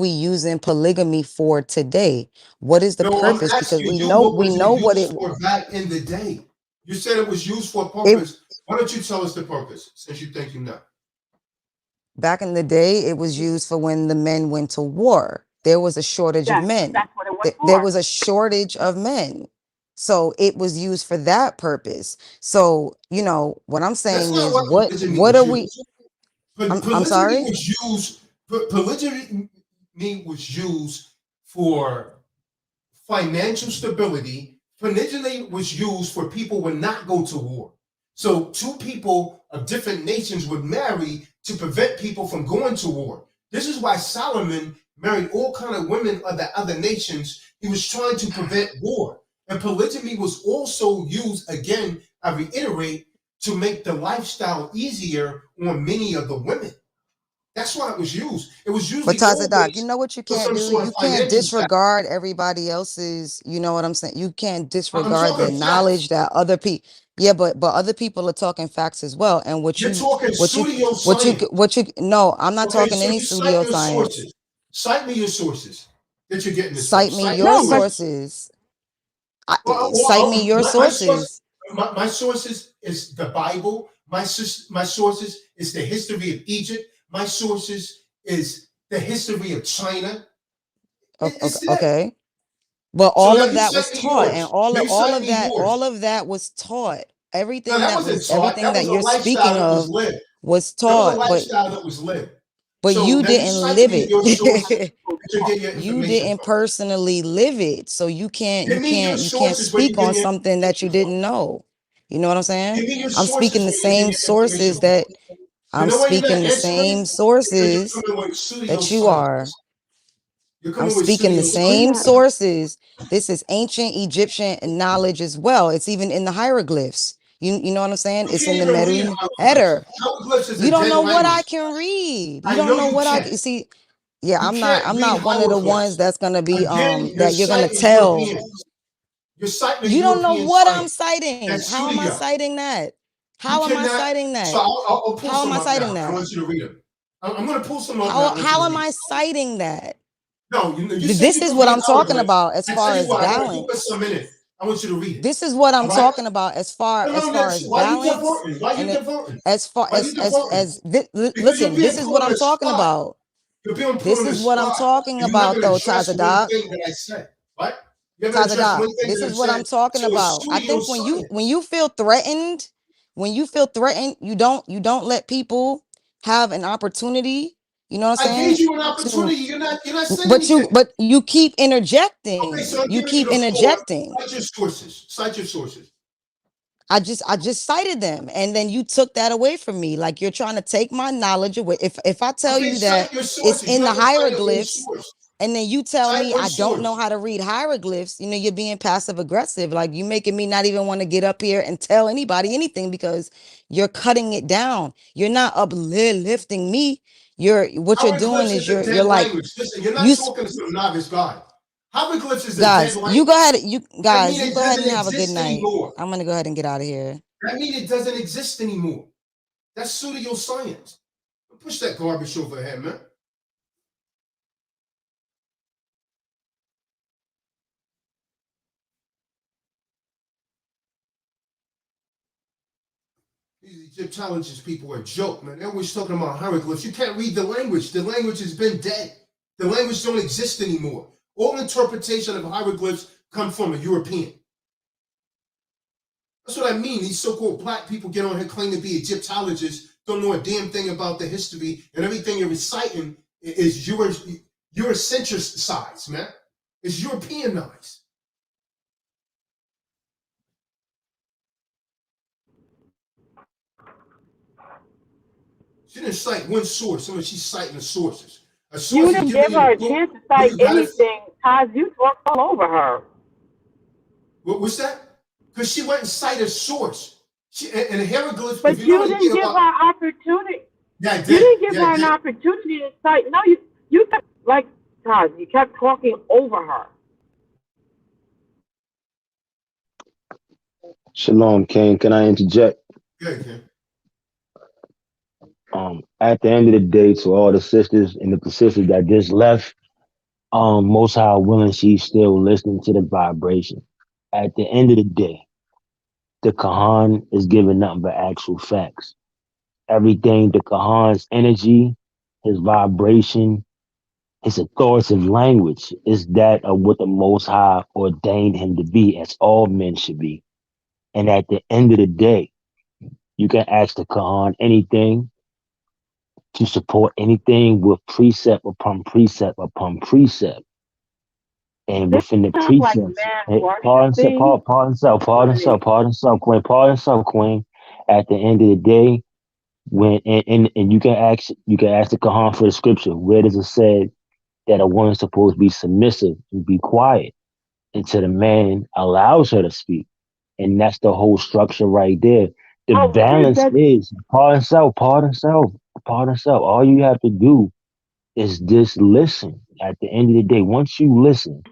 using polygamy for today? What is the
No, I'm
purpose? Because
asking you, what
we
was it
know what
used
it
for back in the day? You said it was used for a
it
purpose. Why don't you tell us the purpose, since you think you know?
back in the day. It was used for when the men went to war. There was a shortage of
Yes,
men.
that's what it was
There
for.
was a shortage of men. So it was used for that purpose. So, what I'm
That's
saying
not
is
what polygyny
what
was
are we
used.
I'm
Polygyny
sorry?
was used. Polygyny was used for financial stability. Polygyny was used for people would not go to war. So two people of different nations would marry to prevent people from going to war. This is why Solomon married all kind of women of the other nations. He was trying to prevent war. And polygyny was also used, again, I reiterate, to make the lifestyle easier on many of the women. That's why it was used. It was
But
usually
Tazadak, you
always
know what you
for
can't
some
do?
sort of
You can't
financial status.
disregard everybody else's, you know what I'm saying? You can't
I'm
disregard the
talking
knowledge
facts.
that other people, yeah, but other people are talking facts as well. And
You're talking pseudoscience.
no, I'm not
Okay,
talking
so
any
you cite your
pseudoscience.
sources. Cite me your sources that you're getting this
Cite
from.
me
Cite
your
your
No, but
sources.
Well,
Cite me your sources.
my sources is the Bible. My sources is the history of Egypt. My sources is the history of China. It's it.
Okay. But
So
all
now
of
you
that was
cite me
taught, and
yours. Now you cite me yours.
all of that was taught.
No,
Everything
that
that
wasn't
was
taught.
everything
That
that
was a
you're
lifestyle
speaking
that was
of
lived.
was
That was a
taught,
lifestyle that was lived.
but
So
you
now you
didn't
cite
live
me your sources
it.
that you're getting your
You
information
didn't
from.
personally live it. So you can't
Give me your
you can't
sources where you're
speak on
getting your
something that you
information from.
didn't know. You know what I'm saying?
Give me your
I'm
sources
speaking the
where you're getting
same
your information
sources
from.
that
You
I'm
know why you're
speaking
not
the
answering me?
same
Because you're
sources
coming with
that you are.
pseudoscience. You're
I'm
coming with
speaking the same
pseudoscience.
sources. This is ancient Egyptian knowledge as well. It's even in the hieroglyphs. You know what I'm saying?
You
It's
can't
in the
even read
Medu
hieroglyphs.
header.
Hieroglyphs is
You
a
don't
dead
know what I
language.
can read. You
I
don't
know
know
you
what I
can't.
can see. Yeah,
You can't
I'm
read
not one of the ones
hieroglyphs.
that's gonna be
Again, you're
that you're gonna
citing
tell.
Europeans. You're citing a
You don't know
European
what I'm
science.
citing.
That's
How am I
pseudo.
citing that?
You
How am I
cannot.
citing
So
that?
I'll pull
How am
some
I
up now.
citing
I
that?
want you to read them. I'm going to pull some up now. I want you
How
to
am
read
I
them.
citing that?
No, you said
This
you
is
can
what
read
I'm talking
hieroglyphs.
about as
I
far
tell you
as
what, I'm going to put
balance.
some in it. I want you to read it.
This is what I'm
All right?
talking about as
No,
far
that's,
as
why you
balance
diverting? Why you
and
diverting?
as far
Why you diverting? Because you're
listen,
being
this is
put
what
on
I'm
the
talking
spot.
about.
You're being put
This
on the
is what I'm
spot.
talking
And you
about
haven't
though,
addressed one
Tazadat.
thing that I said. Right? You haven't addressed
Tazadat,
one thing
this
that I
is what I'm
said.
talking
So it's
about. I
studio
think
science.
when you feel threatened, you don't let people have an opportunity, you know what I'm
I gave
saying?
you an
To
opportunity. You're not saying anything.
but you keep
Okay,
interjecting.
so I'm
You
giving you
keep
the floor.
interjecting.
Cite your sources. Cite your sources.
I just cited them, and then you took that away from me. Like you're trying to take my knowledge away. If I tell
Okay,
you that
cite your
it's
sources.
in
You
the
haven't cited one
hieroglyphs,
source.
and then you tell
Cite
me
one
I don't know
source.
how to read hieroglyphs, you know, you're being passive aggressive. Like you making me not even want to get up here and tell anybody anything because you're cutting it down. You're not uplifting me. What you're doing
Hieroglyphs
is
is a
you're
dead
like
language. Listen, you're not
you
talking to some novice guy. Hieroglyphs is a dead
guys, you
language.
go ahead,
That means
you
it
go ahead
doesn't
and have a good
exist
night.
anymore.
I'm gonna go ahead and get out of here.
That means it doesn't exist anymore. That's pseudoscience. Push that garbage over here, man. These Egyptologists people are a joke, man. They're always talking about hieroglyphs. You can't read the language. The language has been dead. The language don't exist anymore. All interpretation of hieroglyphs come from a European. That's what I mean. These so-called black people get on here claim to be Egyptologists, don't know a damn thing about the history, and everything you're reciting is Eurocentricized, man. It's Europeanized. She didn't cite one source. She's citing the sources. A source
You
is
didn't
giving
give
you
her
the
a
book
chance to
where
cite
you got it.
anything. Taz, you talked all over her.
What's that? Because she went and cited a source. And hieroglyphs,
But
if you know
you
anything
didn't give
about.
her opportunity.
Yeah, I
You
did.
didn't give
Yeah, I
her an
did.
opportunity to cite. No, you kept, like, Taz, you kept talking over her.
Shalom, King. Can I interject?
Yeah, Ken.
At the end of the day, to all the sisters and the sisters that just left, most high willing, she's still listening to the vibration. At the end of the day, the Kahan is giving nothing but actual facts. Everything, the Kahan's energy, his vibration, his authoritative language is that of what the Most High ordained him to be, as all men should be. And at the end of the day, you can ask the Kahan anything to support anything with precept upon precept upon precept. And
This
within the
sounds like
precepts,
man
pardon
worshiping.
self, Queen. At the end of the day, when and you can ask the Kahan for the scripture. Where does it say that a woman's supposed to be submissive and be quiet until the man allows her to speak? And that's the whole structure right there. The
Oh, where is
balance
that?
is pardon self. Pardon self. All you have to do is just listen. At the end of the day, once you listen,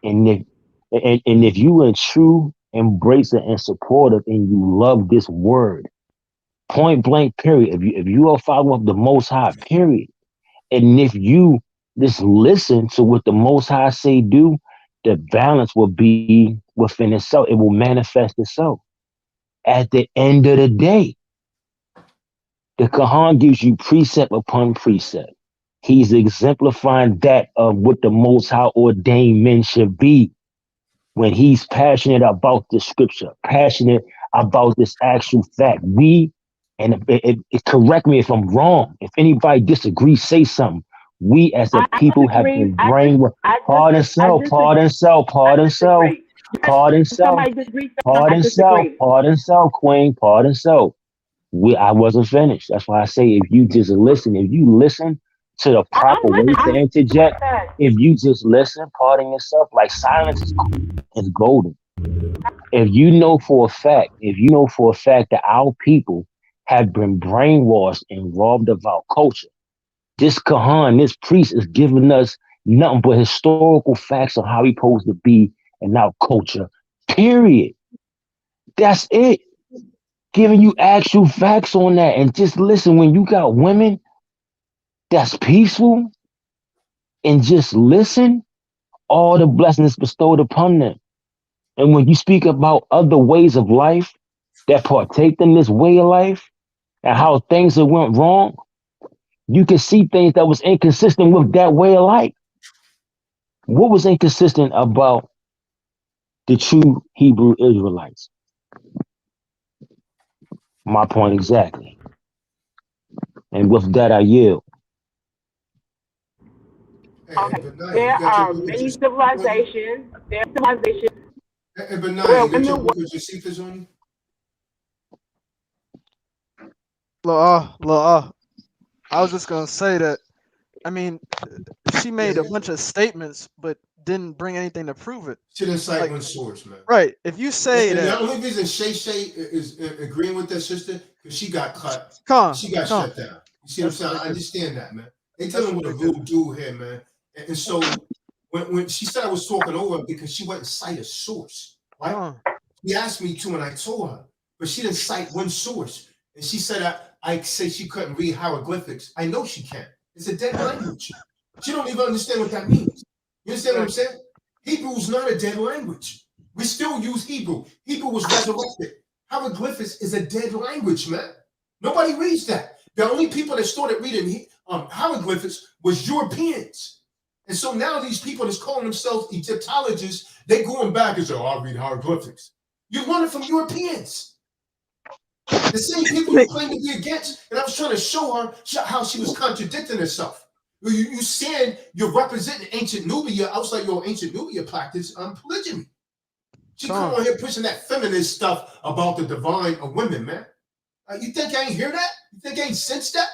and if you are true embracer and supportive, and you love this word, point blank, period. If you are following the Most High, period, and if you just listen to what the Most High say do, the balance will be within itself. It will manifest itself. At the end of the day, the Quran gives you precept upon precept. He's exemplifying that of what the Most High ordained men should be when he's passionate about the scripture, passionate about this actual fact. And correct me if I'm wrong. If anybody disagrees, say something. We as a
I
people have
disagree.
been brainwashed. Pardon self, pardon self, pardon self,
disagree.
pardon self,
Somebody disagree. I
pardon self,
disagree.
pardon self, Queen, pardon self. I wasn't finished. That's why I say if you just listen, if you listen to the
I'm
proper way to
listening.
interject, if you just listen, pardon yourself, like silence is golden. If you know for a fact that our people have been brainwashed and robbed of our culture, this Kahan, this priest is giving us nothing but historical facts on how we supposed to be in our culture. Period. That's it. Giving you actual facts on that. And just listen, when you got women that's peaceful and just listen, all the blessings bestowed upon them. And when you speak about other ways of life that partake in this way of life and how things that went wrong, you can see things that was inconsistent with that way of life. What was inconsistent about the true Hebrew Israelites? My point exactly. And with that, I yield.
Hey, but now you
There
got your
are
book of
many
Josephus on you?
civilizations. There are civilizations
Hey, but now
where
you got your
women
book of Josephus on you?
I was just gonna say that. I mean, she
Yeah,
made a bunch of statements, but didn't bring anything to prove it.
she didn't cite
Like,
one source, man.
right? If you say
And the
that,
only reason Shay is agreeing with that sister because she got cut,
come,
she got
come,
shut down. You see what I'm
that's
saying? I
ridiculous.
understand that, man. They
That's
dealing with a real
ridiculous.
dude here, man. And so when she said I was talking over her because she wouldn't cite a source, right?
Come,
She asked me to, and I told her, but she didn't cite one source. And she said I say she couldn't read hieroglyphics. I know she can. It's a dead language. She don't even understand what that means. You understand what I'm
exactly.
saying? Hebrew's not a dead language. We still use Hebrew. Hebrew was resurrected. Hieroglyphics is a dead language, man. Nobody reads that. The only people that started reading hieroglyphics was Europeans. And so now these people that's calling themselves Egyptologists, they going back and say, oh, I read hieroglyphics. You learn it from Europeans. The same people you claim to be against. And I was trying to show her how she was contradicting herself. You saying you're representing ancient Nubia. I was like, yo, ancient Nubia practice polygamy. She come on here pushing that feminist stuff about the divine of women, man. You think I ain't hear that? You think I ain't sense that?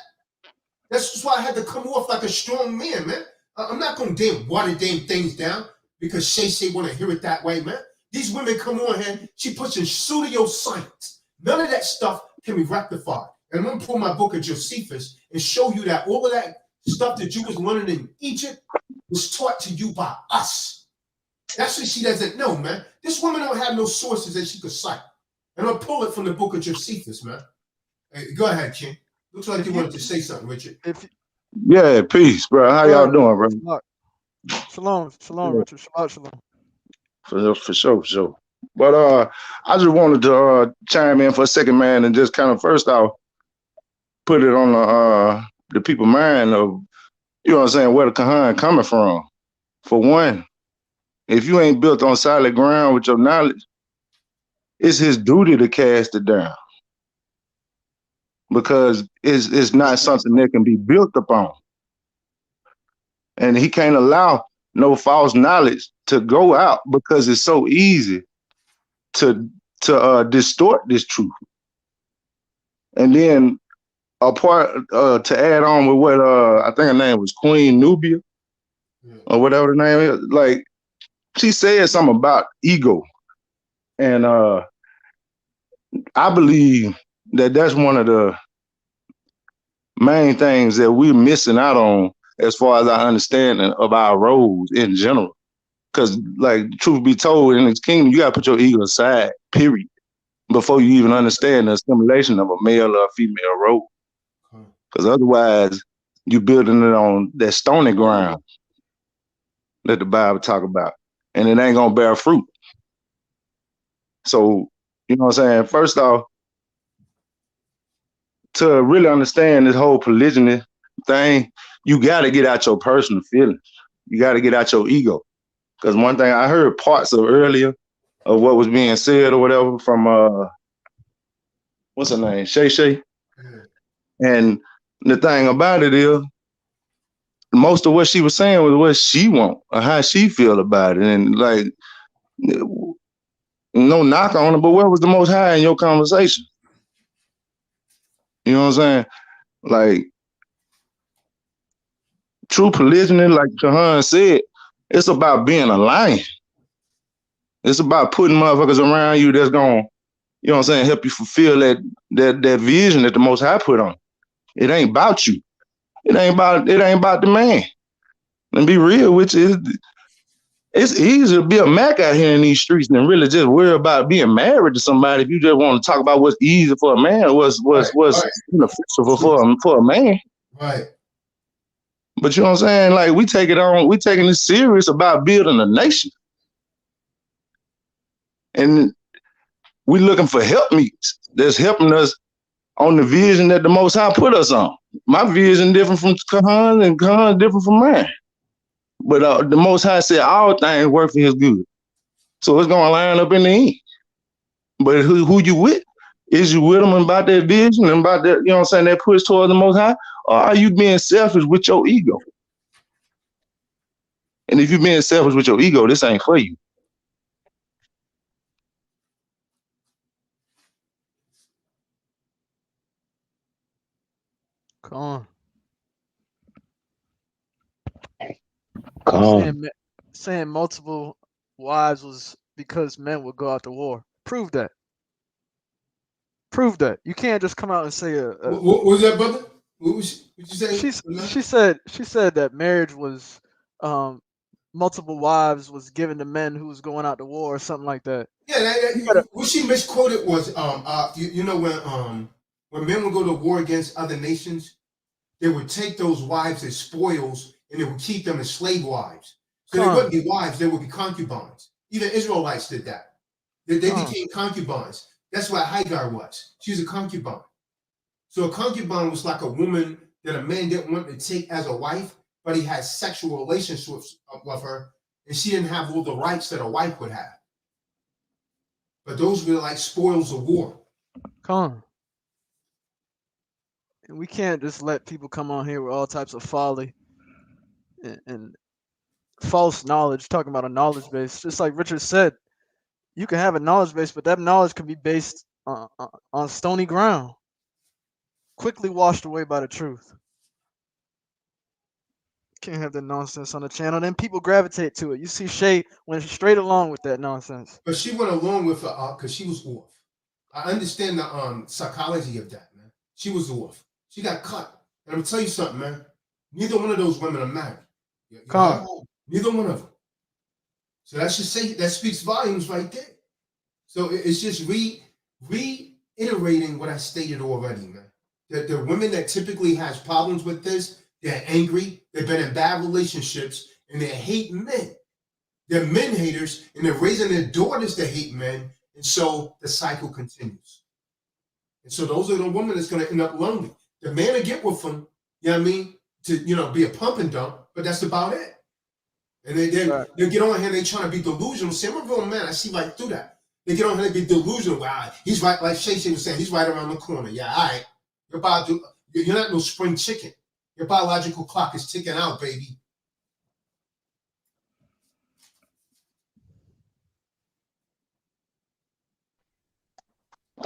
That's just why I had to come off like a strong man, man. I'm not gonna damn water damn things down because Shay want to hear it that way, man. These women come on here, she pushing pseudoscience. None of that stuff can be rectified. And I'm gonna pull my book of Josephus and show you that all of that stuff that you was learning in Egypt was taught to you by us. That's what she doesn't know, man. This woman don't have no sources that she could cite. And I'll pull it from the book of Josephus, man. Hey, go ahead, King. Looks like you wanted to say something, Richard.
Yeah, peace, bro. How y'all doing, bro?
Shalom, Richard. Shalom.
For sure. But I just wanted to chime in for a second, man, and just kind of first off put it on the people mind of, you know what I'm saying, where the Kahan coming from. For one, if you ain't built on solid ground with your knowledge, it's his duty to cast it down. Because it's not something that can be built upon. And he can't allow no false knowledge to go out because it's so easy to distort this truth. And then a part to add on with what I think her name was Queen Nubia or whatever the name is, like she said something about ego. And I believe that that's one of the main things that we're missing out on as far as our understanding of our roles in general. Because, like, truth be told, in this kingdom, you got to put your ego aside, period, before you even understand the assimilation of a male or a female role. Because otherwise, you're building it on that stony ground that the Bible talk about, and it ain't going to bear fruit. So, you know what I'm saying? First off, to really understand this whole polygyny thing, you got to get out your personal feelings. You got to get out your ego. Because one thing I heard parts of earlier of what was being said or whatever from what's her name, Shay Shay. And the thing about it is, most of what she was saying was what she want or how she feel about it. And like, no knock on it, but where was the Most High in your conversation? You know what I'm saying? Like, true polygyny, like Kahan said, it's about being a lion. It's about putting motherfuckers around you that's gonna, you know what I'm saying, help you fulfill that vision that the Most High put on. It ain't about you. It ain't about the man. And be real with you, it's easy to be a Mac out here in these streets than really just worry about being married to somebody if you just want to talk about what's easy for a man, what's beneficial for a man.
Right.
But you know what I'm saying? Like, we taking this serious about building a nation. And we looking for helpmeets that's helping us on the vision that the Most High put us on. My vision different from Kahan, and Kahan different from mine. But the Most High said all things work for his good. So it's going to line up in the end. But who you with? Is you with them about that vision and about that, you know what I'm saying, that push towards the Most High? Or are you being selfish with your ego? And if you're being selfish with your ego, this ain't for you.
Come on.
Come.
Saying multiple wives was because men would go out to war. Prove that. Prove that. You can't just come out and say
What was that, brother? What you say?
She said that marriage was multiple wives was given to men who was going out to war or something like that.
Yeah, what she misquoted was you know when men would go to war against other nations, they would take those wives as spoils and they would keep them as slave wives. So they wouldn't be wives, they would be concubines. Even Israelites did that. They became concubines. That's what Hagar was. She was a concubine. So a concubine was like a woman that a man didn't want to take as a wife, but he had sexual relationships with her, and she didn't have all the rights that a wife would have. But those were like spoils of war.
Come on. And we can't just let people come on here with all types of folly and false knowledge, talking about a knowledge base. Just like Richard said, you can have a knowledge base, but that knowledge can be based on stony ground, quickly washed away by the truth. Can't have that nonsense on the channel. Then people gravitate to it. You see Shay went straight along with that nonsense.
But she went along with it because she was off. I understand the psychology of that, man. She was off. She got cut. And I'm gonna tell you something, man. Neither one of those women are married. Neither one of them. So that should say that speaks volumes right there. So it's just reiterating what I stated already, man. That the women that typically has problems with this, they're angry, they've been in bad relationships, and they hate men. They're men haters, and they're raising their daughters to hate men, and so the cycle continues. And so those are the women that's going to end up lonely. The man will get with them, you know what I mean, to be a pump and dump, but that's about it. And they get on here and they trying to be delusional. See, I'm a real man. I see right through that. They get on here and be delusional. Wow, he's right, like Shay was saying, he's right around the corner. Yeah, all right. You're not no spring chicken. Your biological clock is ticking out, baby.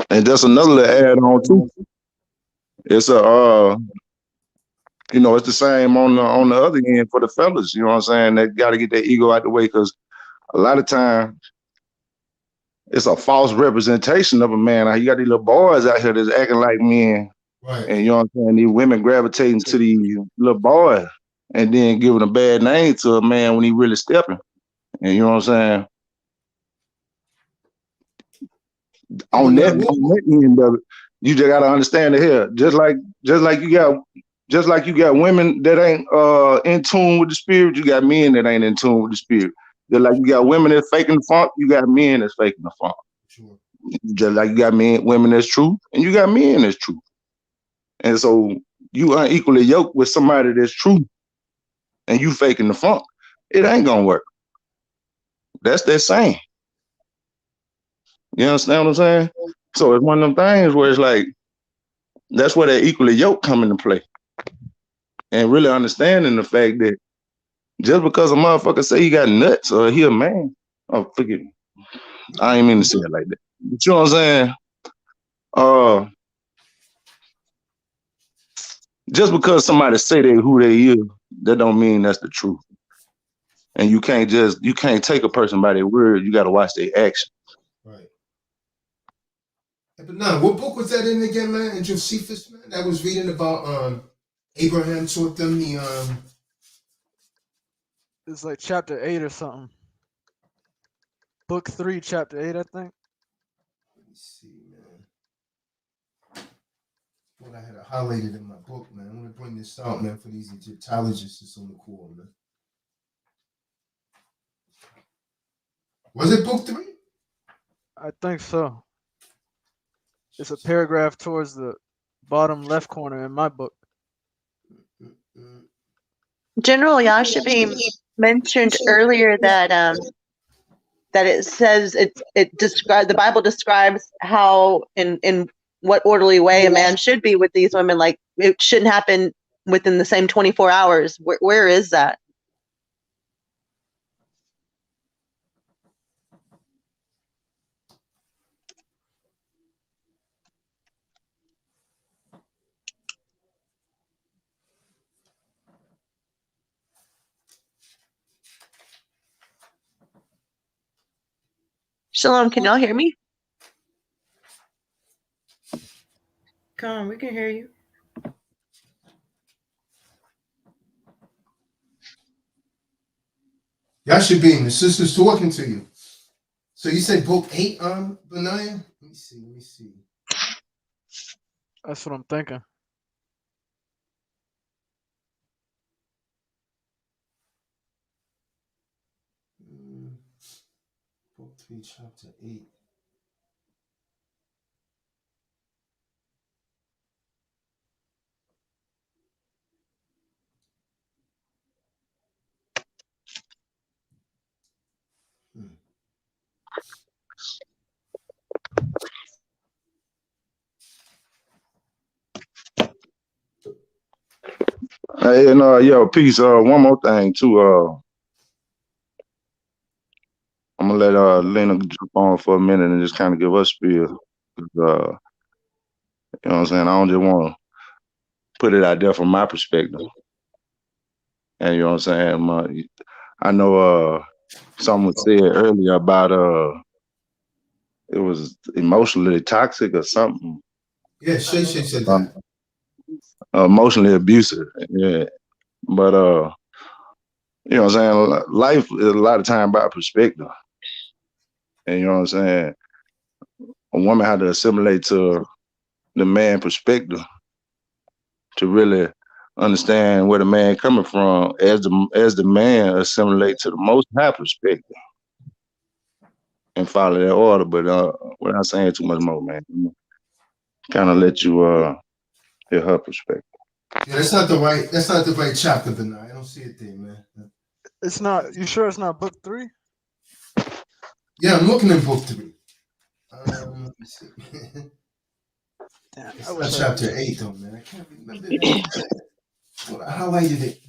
And that's another little add on too. It's it's the same on the other end for the fellas. You know what I'm saying? They got to get their ego out the way, because a lot of times it's a false representation of a man. You got these little boys out here that's acting like men,
Right.
And you know what I'm saying? These women gravitating to these little boys and then giving a bad name to a man when he really stepping. And you know what I'm saying?
Yeah, but
On that,
now
on that end of it, you just gotta understand it here. Just like you got women that ain't in tune with the spirit, you got men that ain't in tune with the spirit. Just like you got women that's faking the funk, you got men that's faking the funk.
sure.
Just like you got women that's true, and you got men that's true. And so you unequally yoked with somebody that's true and you faking the funk, it ain't gonna work. That's that saying. You understand what I'm saying? So it's one of them things where it's like that's where that equally yoke come into play. And really understanding the fact that just because a motherfucker say he got nuts or he a man, oh forgive me. I ain't mean to say it like that. But you know what I'm saying? Uh just because somebody say they who they is, that don't mean that's the truth. And you can't take a person by their word, you gotta watch their action.
Right. Hey, but now, what book was that in again, man? And Josephus, man, that was reading about Abraham taught them the
It's like chapter 8 or something. Book 3, chapter 8, I think.
let me see, man. What I had it highlighted in my book, man. I want to bring this out, man, for these Egyptologists that's on the call, man. Was it book 3?
I think so. It's a paragraph towards the bottom left corner in my book.
General Yashabim mentioned earlier that that it says the Bible describes how in what orderly way a man should be with these women. Like it shouldn't happen within the same 24 hours. Where is that? Shalom, can y'all hear me?
Come on, we can hear you.
Yashabim, the sister's talking to you. So you said book 8, Benaiah? Let me see.
That's what I'm thinking.
Book 3, chapter 8.
And yo, peace. One more thing too. I'm gonna let Lena jump on for a minute and just kind of give us spiel. You know what I'm saying? I don't just want to put it out there from my perspective. And you know what I'm saying? I know someone said earlier about it was emotionally toxic or something.
Yeah, Shay said that.
Emotionally abusive. Yeah. But you know what I'm saying? Life is a lot of time about perspective. And you know what I'm saying? A woman had to assimilate to the man perspective to really understand where the man coming from as the man assimilate to the most high perspective and follow that order. But without saying too much more, man, kind of let you hear her perspective.
Yeah, that's not the right chapter, Benaiah. I don't see it there, man.
It's not. You sure it's not book 3?
Yeah, I'm looking in book 3. Let me see.
Damn,
It's
I
not
wish
chapter 8 though, man. I can't remember that. I highlighted it.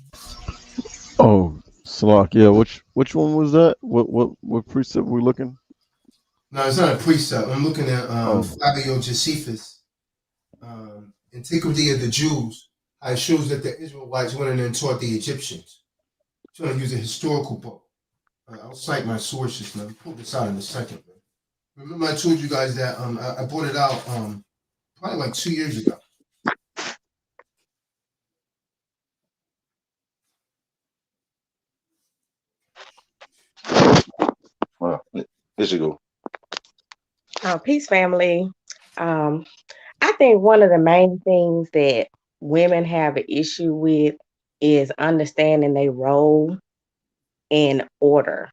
Oh, Salak, yeah. Which one was that? What precept were we looking?
No, it's not a precept. I'm looking at
Oh.
Flavio Josephus, Antiquity of the Jews. How it shows that the Israelites went in and taught the Egyptians. I'm trying to use a historical book. I'll cite my sources, man. I'll pull this out in a second, man. Remember I told you guys that I brought it out probably like 2 years ago.
Here you go.
Peace, family. Um, I think one of the main things that women have an issue with is understanding their role in order.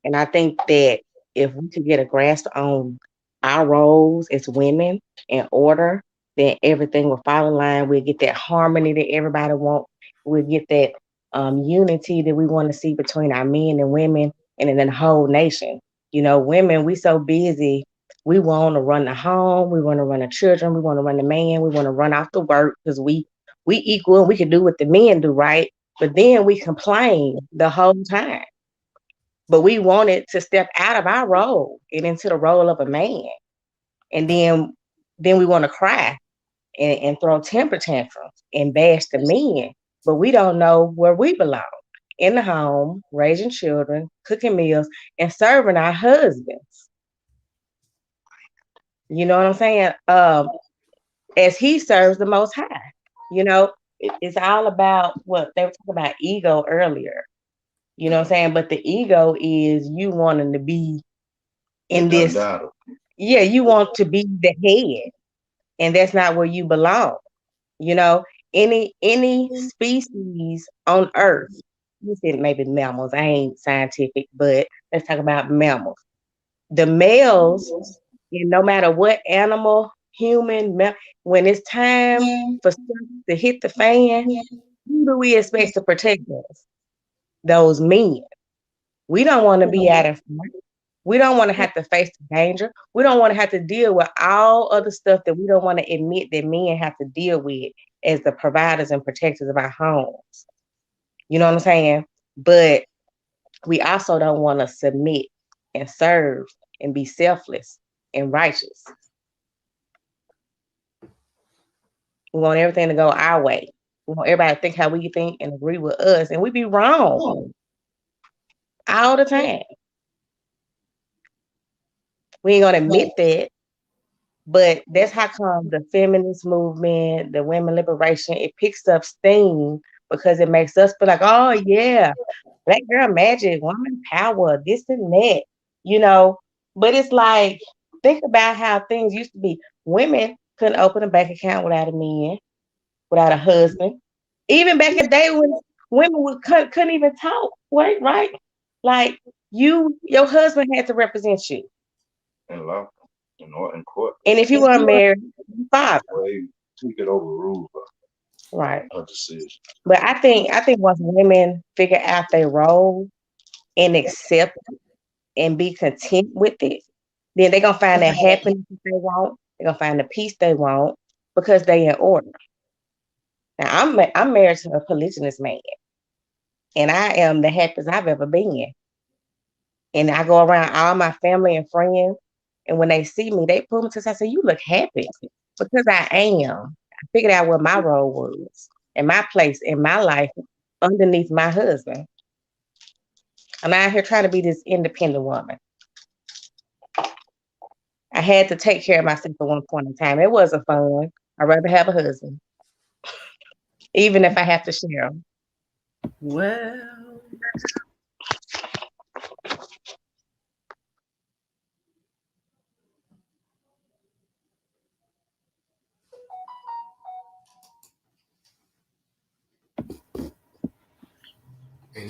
And I think that if we could get a grasp on our roles as women in order, then everything will fall in line. We'll get that harmony that everybody wants. We'll get that unity that we want to see between our men and women and then the whole nation. You know, women, we so busy. We want to run the home. We want to run the children. We want to run the man. We want to run off the work because we equal and we can do what the men do, right? But then we complain the whole time. But we wanted to step out of our role and into the role of a man. And then we want to cry and throw temper tantrums and bash the men. But we don't know where we belong. In the home, raising children, cooking meals, and serving our husbands. You know what I'm saying? As he serves the most high. You know, it's all about what they were talking about ego earlier. You know what I'm saying? But the ego is you wanting to be in this. Yeah, you want to be the head, and that's not where you belong. You know, any species on Earth, you said maybe mammals. I ain't scientific, but let's talk about mammals. The males, no matter what animal, human, when it's time for stuff to hit the fan, who do we expect to protect us? Those men. We don't want to be out in front. We don't want to have to face the danger. We don't want to have to deal with all other stuff that we don't want to admit that men have to deal with as the providers and protectors of our homes. You know what I'm saying? But we also don't want to submit and serve and be selfless and righteous. We want everything to go our way. We want everybody to think how we think and agree with us. And we be wrong all the time. We ain't gonna admit that, but that's how come the feminist movement, the women liberation, it picks up steam because it makes us feel like, oh yeah, black girl magic, woman power, this and that, you know. But it's like, think about how things used to be. Women couldn't open a bank account without a man, without a husband. Even back in the day when women couldn't even talk, right? Like your husband had to represent you.
In law, in court.
And if you weren't married, father.
She could overrule
Right.
her decision.
But I think once women figure out their role and accept it and be content with it, then they're gonna find that happiness that they want. They're gonna find the peace they want because they in order. Now I'm married to a polygynous man, and I am the happiest I've ever been. And I go around all my family and friends, and when they see me, they pull me to the side and say, "You look happy," because I am. I figured out what my role was and my place in my life underneath my husband. I'm out here trying to be this independent woman. I had to take care of myself at one point in time. It wasn't fun. I'd rather have a husband, even if I have to share him.
Well,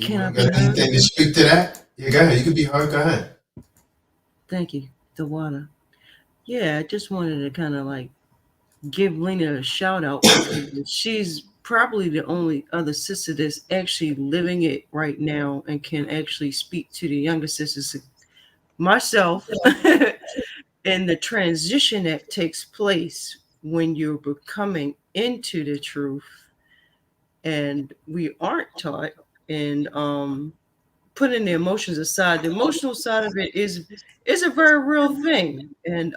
can I
Anyone
be
got
heard?
anything to speak to that? Yeah, go ahead. You can be heard. Go ahead.
Thank you, Tawana. Yeah, I just wanted to kind of like give Lena a shout out because she's probably the only other sister that's actually living it right now and can actually speak to the younger sisters, myself, and the transition that takes place when you're becoming into the truth and we aren't taught and putting the emotions aside. The emotional side of it is a very real thing. And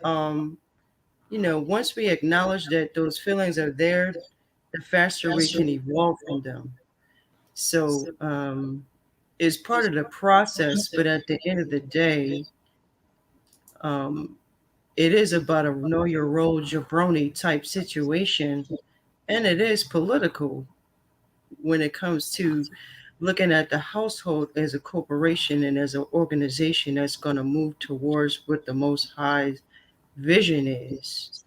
once we acknowledge that those feelings are there, the faster we can evolve from them. So it's part of the process, but at the end of the day, it is about a know your role jabroni type situation, and it is political when it comes to looking at the household as a corporation and as an organization that's going to move towards what the Most High's vision is.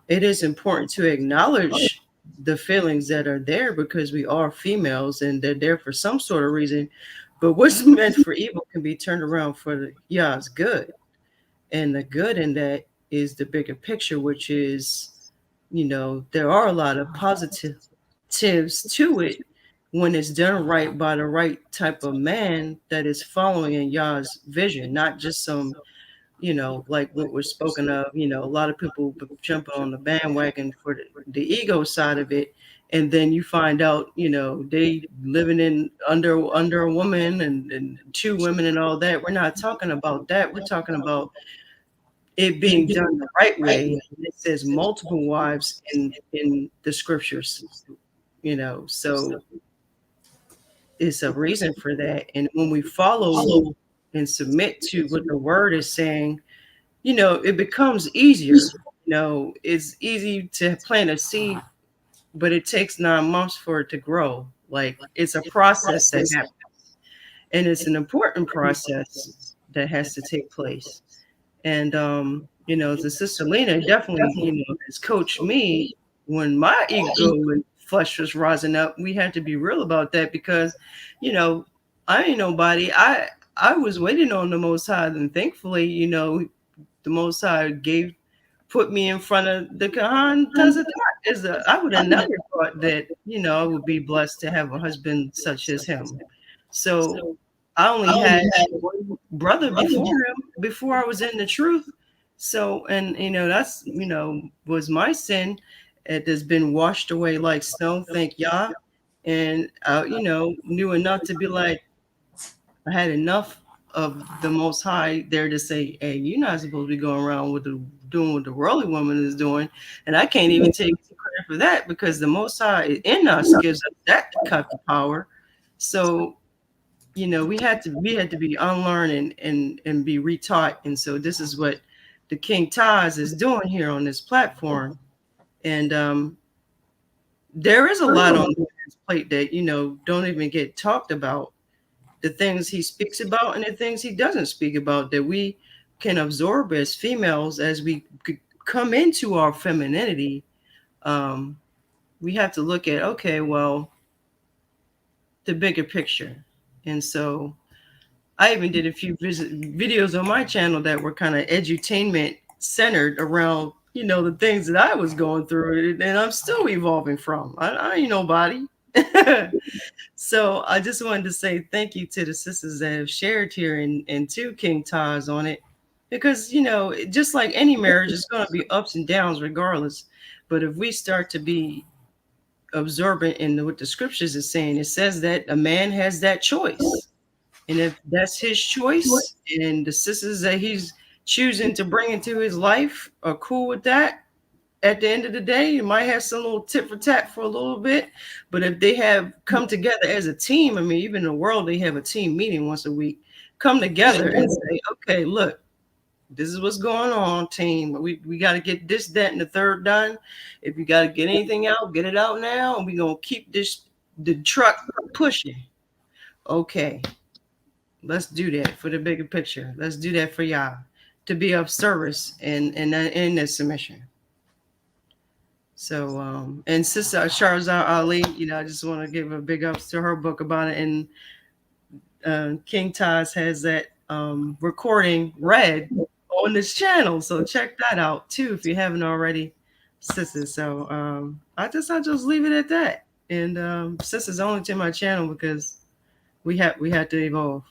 It is important to acknowledge the feelings that are there because we are females and they're there for some sort of reason. But what's meant for evil can be turned around for the Yah's good. And the good in that is the bigger picture, which is, there are a lot of positives to it when it's done right by the right type of man that is following in Yah's vision, not just some, like what was spoken of, a lot of people jumping on the bandwagon for the ego side of it. And then you find out, they living in under a woman and two women and all that. We're not talking about that. We're talking about it being done the right way. It says multiple wives in the scriptures, so it's a reason for that. And when we follow and submit to what the word is saying, it becomes easier. It's easy to plant a seed, but it takes 9 months for it to grow. Like, it's a process that happens, and it's an important process that has to take place. And the sister Lena definitely, has coached me when my ego and flesh was rising up. We had to be real about that because, I ain't nobody. I was waiting on the Most High, and thankfully, the Most High put me in front of the Kahan Tazadat. I would have never thought that, I would be blessed to have a husband such as him. So I only had one brother before I was in the truth. So, and that's, was my sin. It has been washed away like snow, thank Yah. And knew enough to be like, I had enough of the Most High there to say, hey, you're not supposed to be going around doing what the worldly woman is doing. And I can't even take credit for that because the Most High in us gives us that type of power. So, we had to be unlearned and be retaught. And so this is what the King Taz is doing here on this platform. And there is a lot on his plate that, don't even get talked about. The things he speaks about and the things he doesn't speak about that we can absorb as females as we come into our femininity. We have to look at, okay, well, the bigger picture. And so I even did a few videos on my channel that were kind of edutainment centered around, the things that I was going through and I'm still evolving from. I ain't nobody. So I just wanted to say thank you to the sisters that have shared here and to King Taz on it. Because, just like any marriage, it's going to be ups and downs regardless. But if we start to be observant in what the scriptures is saying, it says that a man has that choice. And if that's his choice and the sisters that he's choosing to bring into his life are cool with that, at the end of the day, you might have some little tit for tat for a little bit. But if they have come together as a team, I mean, even in the world, they have a team meeting once a week, come together and say, okay, look, this is what's going on, team. We got to get this, that, and the third done. If you got to get anything out, get it out now. And we're going to keep the truck pushing. Okay. Let's do that for the bigger picture. Let's do that for y'all to be of service and in the submission. So, and Sister Sharzad Ali, I just want to give a big ups to her book about it. And King Taz has that recording read on this channel. So check that out too if you haven't already, sisters. So I'll just leave it at that. And sisters only to my channel because we had to evolve.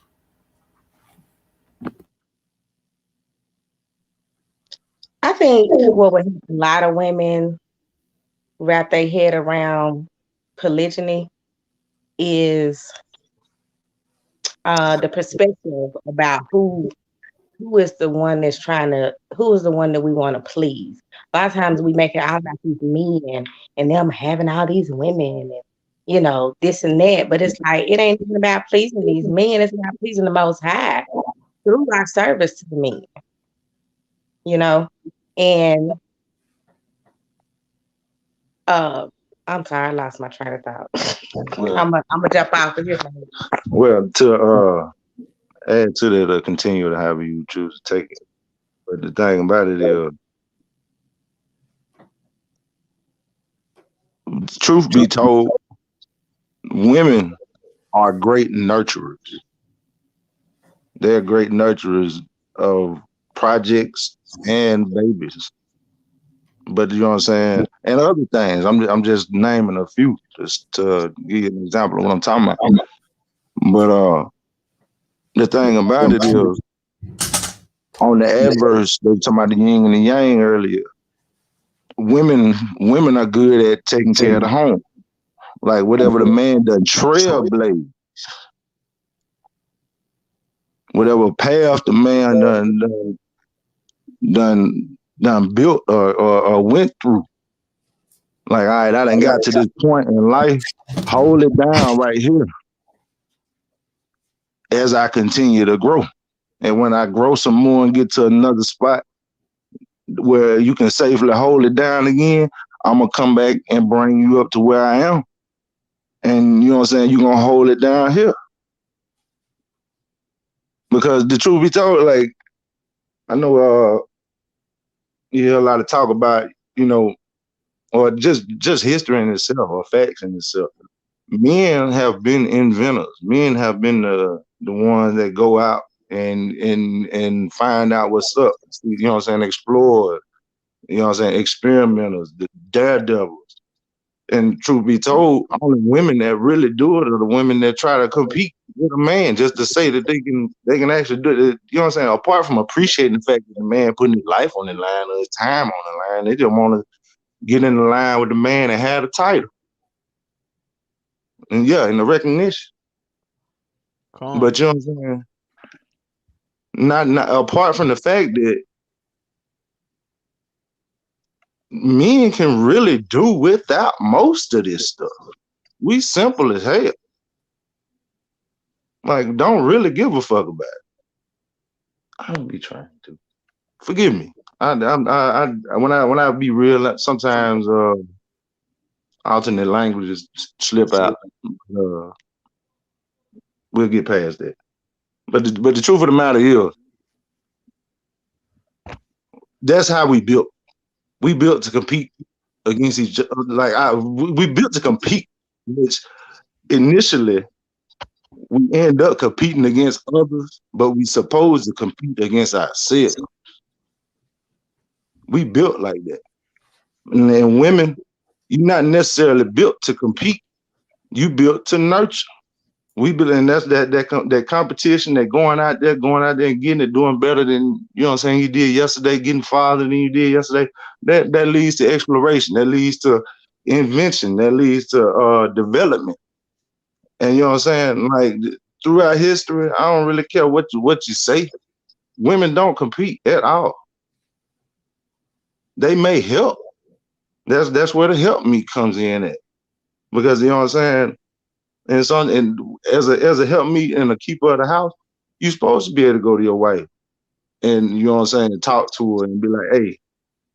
I think what would help a lot of women wrap their head around polygyny is the perspective about who is the one that's who is the one that we want to please. A lot of times we make it all about these men and them having all these women and this and that, but it's like it ain't even about pleasing these men, it's about pleasing the Most High through our service to the men, and I'm sorry, I lost my train of thought.
Well,
I'm gonna jump out of here.
well, to add to that, continue to however you choose to take it. But the thing about it is, truth be told, women are great nurturers. They're great nurturers of projects and babies. But you know what I'm saying? And other things. I'm just naming a few just to give you an example of what I'm talking about. But the thing about it is, on the adverse, they were talking about the yin and the yang earlier. Women are good at taking care of the home. Like whatever the man done trailblaze, whatever path the man done built or went through. Like, all right, I done got to this point in life. Hold it down right here as I continue to grow. And when I grow some more and get to another spot where you can safely hold it down again, I'm gonna come back and bring you up to where I am. And you know what I'm saying? You're gonna hold it down here. Because the truth be told, like, I know you hear a lot of talk about, you know, or just history in itself or facts in itself. Men have been inventors. Men have been the ones that go out and find out what's up. You know what I'm saying? Explore. You know what I'm saying? Experimenters, the daredevils. And truth be told, only women that really do it are the women that try to compete with a man just to say that they can actually do it. You know what I'm saying? Apart from appreciating the fact that the man putting his life on the line or his time on the line, they just want to get in the line with the man and have the title. And yeah, and the recognition. But you know what I'm saying? Not apart from the fact that men can really do without most of this stuff. We simple as hell. Like, don't really give a fuck about it. I don't be trying to. Forgive me. When I be real, sometimes alternate languages slip out. We'll get past that. But the truth of the matter is, that's how we built. We built to compete against each other. Like we built to compete, which initially we end up competing against others, but we supposed to compete against ourselves. We built like that. And then women, you're not necessarily built to compete. You built to nurture. We built, and that's that competition, that going out there and getting it, doing better than, you know what I'm saying, you did yesterday, getting farther than you did yesterday. That leads to exploration. That leads to invention. That leads to development. And you know what I'm saying? Like, throughout history, I don't really care what you say. Women don't compete at all. They may help. That's where the help me comes in at. Because you know what I'm saying? And as a help me and a keeper of the house, you're supposed to be able to go to your wife and, you know what I'm saying, and talk to her and be like, hey,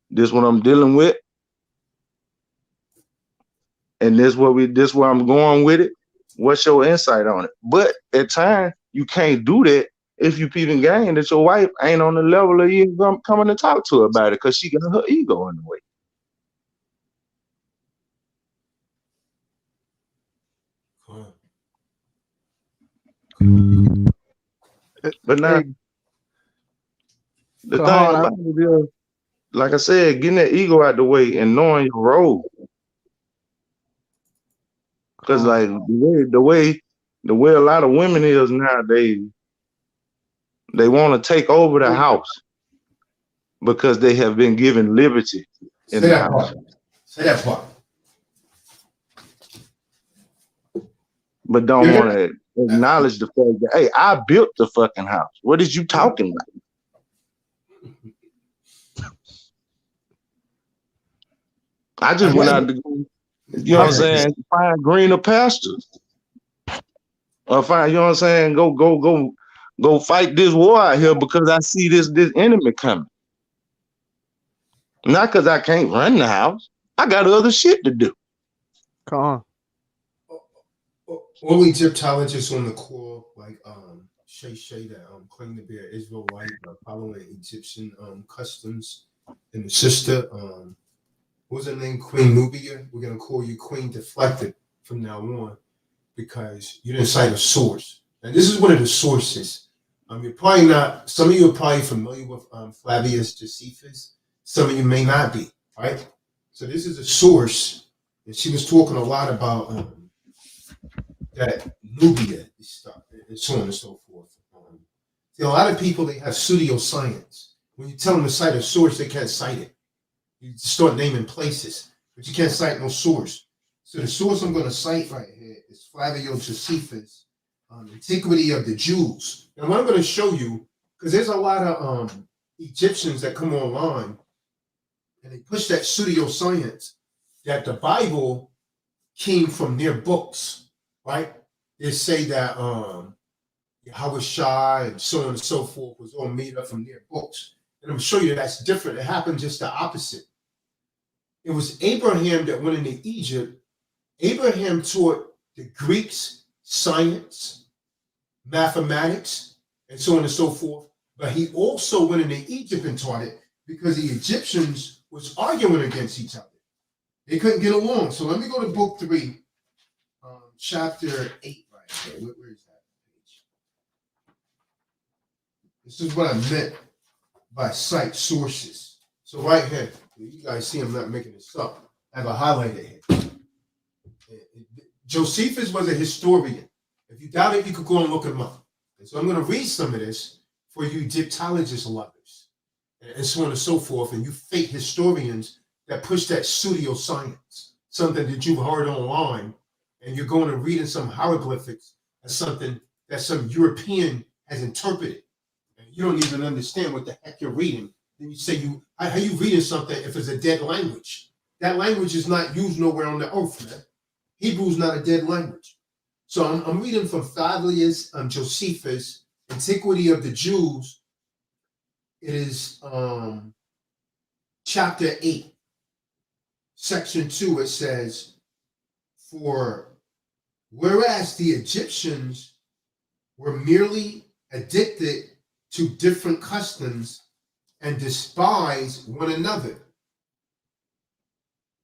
this what I'm dealing with, and this where I'm going with it. What's your insight on it? But at times you can't do that if you peeping game that your wife ain't on the level of you coming to talk to her about it, because she got her ego in the way. But now, the thing about it is, like I said, getting that ego out the way and knowing your role. Because like the way a lot of women is nowadays, they want to take over the house because they have been given liberty in the house.
Say that part.
But don't want to acknowledge the fact that, hey, I built the fucking house. What is you talking about? I just went out to go, you know what I'm saying, find greener pastures. Or find, you know what I'm saying, go fight this war out here because I see this enemy coming. Not because I can't run the house. I got other shit to do.
Come on.
All Egyptologists on the call, like Shay that claim to be an Israelite, following Egyptian customs, and the sister, what was her name, Queen Nubia. We're gonna call you Queen Deflected from now on because you didn't cite a source. And this is one of the sources. You're probably not. Some of you are probably familiar with Flavius Josephus. Some of you may not be. Right. So this is a source, and she was talking a lot about that Nubia stuff, and so on and so forth. See, a lot of people, they have pseudoscience. When you tell them to cite a source, they can't cite it. You start naming places, but you can't cite no source. So the source I'm going to cite right here is Flavius Josephus, Antiquity of the Jews. And what I'm going to show you, because there's a lot of Egyptians that come online, and they push that pseudoscience that the Bible came from their books. Right? They say that Howard Shah and so on and so forth was all made up from their books. And I'm going to show you that's different. It happened just the opposite. It was Abraham that went into Egypt. Abraham taught the Greeks science, mathematics, and so on and so forth. But he also went into Egypt and taught it because the Egyptians was arguing against each other. They couldn't get along. So let me go to book 3. Chapter 8 right here. Where is that page? This is what I meant by cite sources. So right here, you guys see I'm not making this up. I have a highlighter here. Josephus was a historian. If you doubt it, you could go and look him up. And so I'm going to read some of this for you Egyptologist lovers and so on and so forth, and you fake historians that push that pseudoscience, something that you've heard online, and you're going and reading some hieroglyphics or something that some European has interpreted. And you don't even understand what the heck you're reading. Then you say, how you reading something if it's a dead language? That language is not used nowhere on the earth, man. Hebrew is not a dead language. So I'm reading from Flavius Josephus, Antiquity of the Jews. It is chapter 8, section 2. It says, for whereas the Egyptians were merely addicted to different customs and despised one another,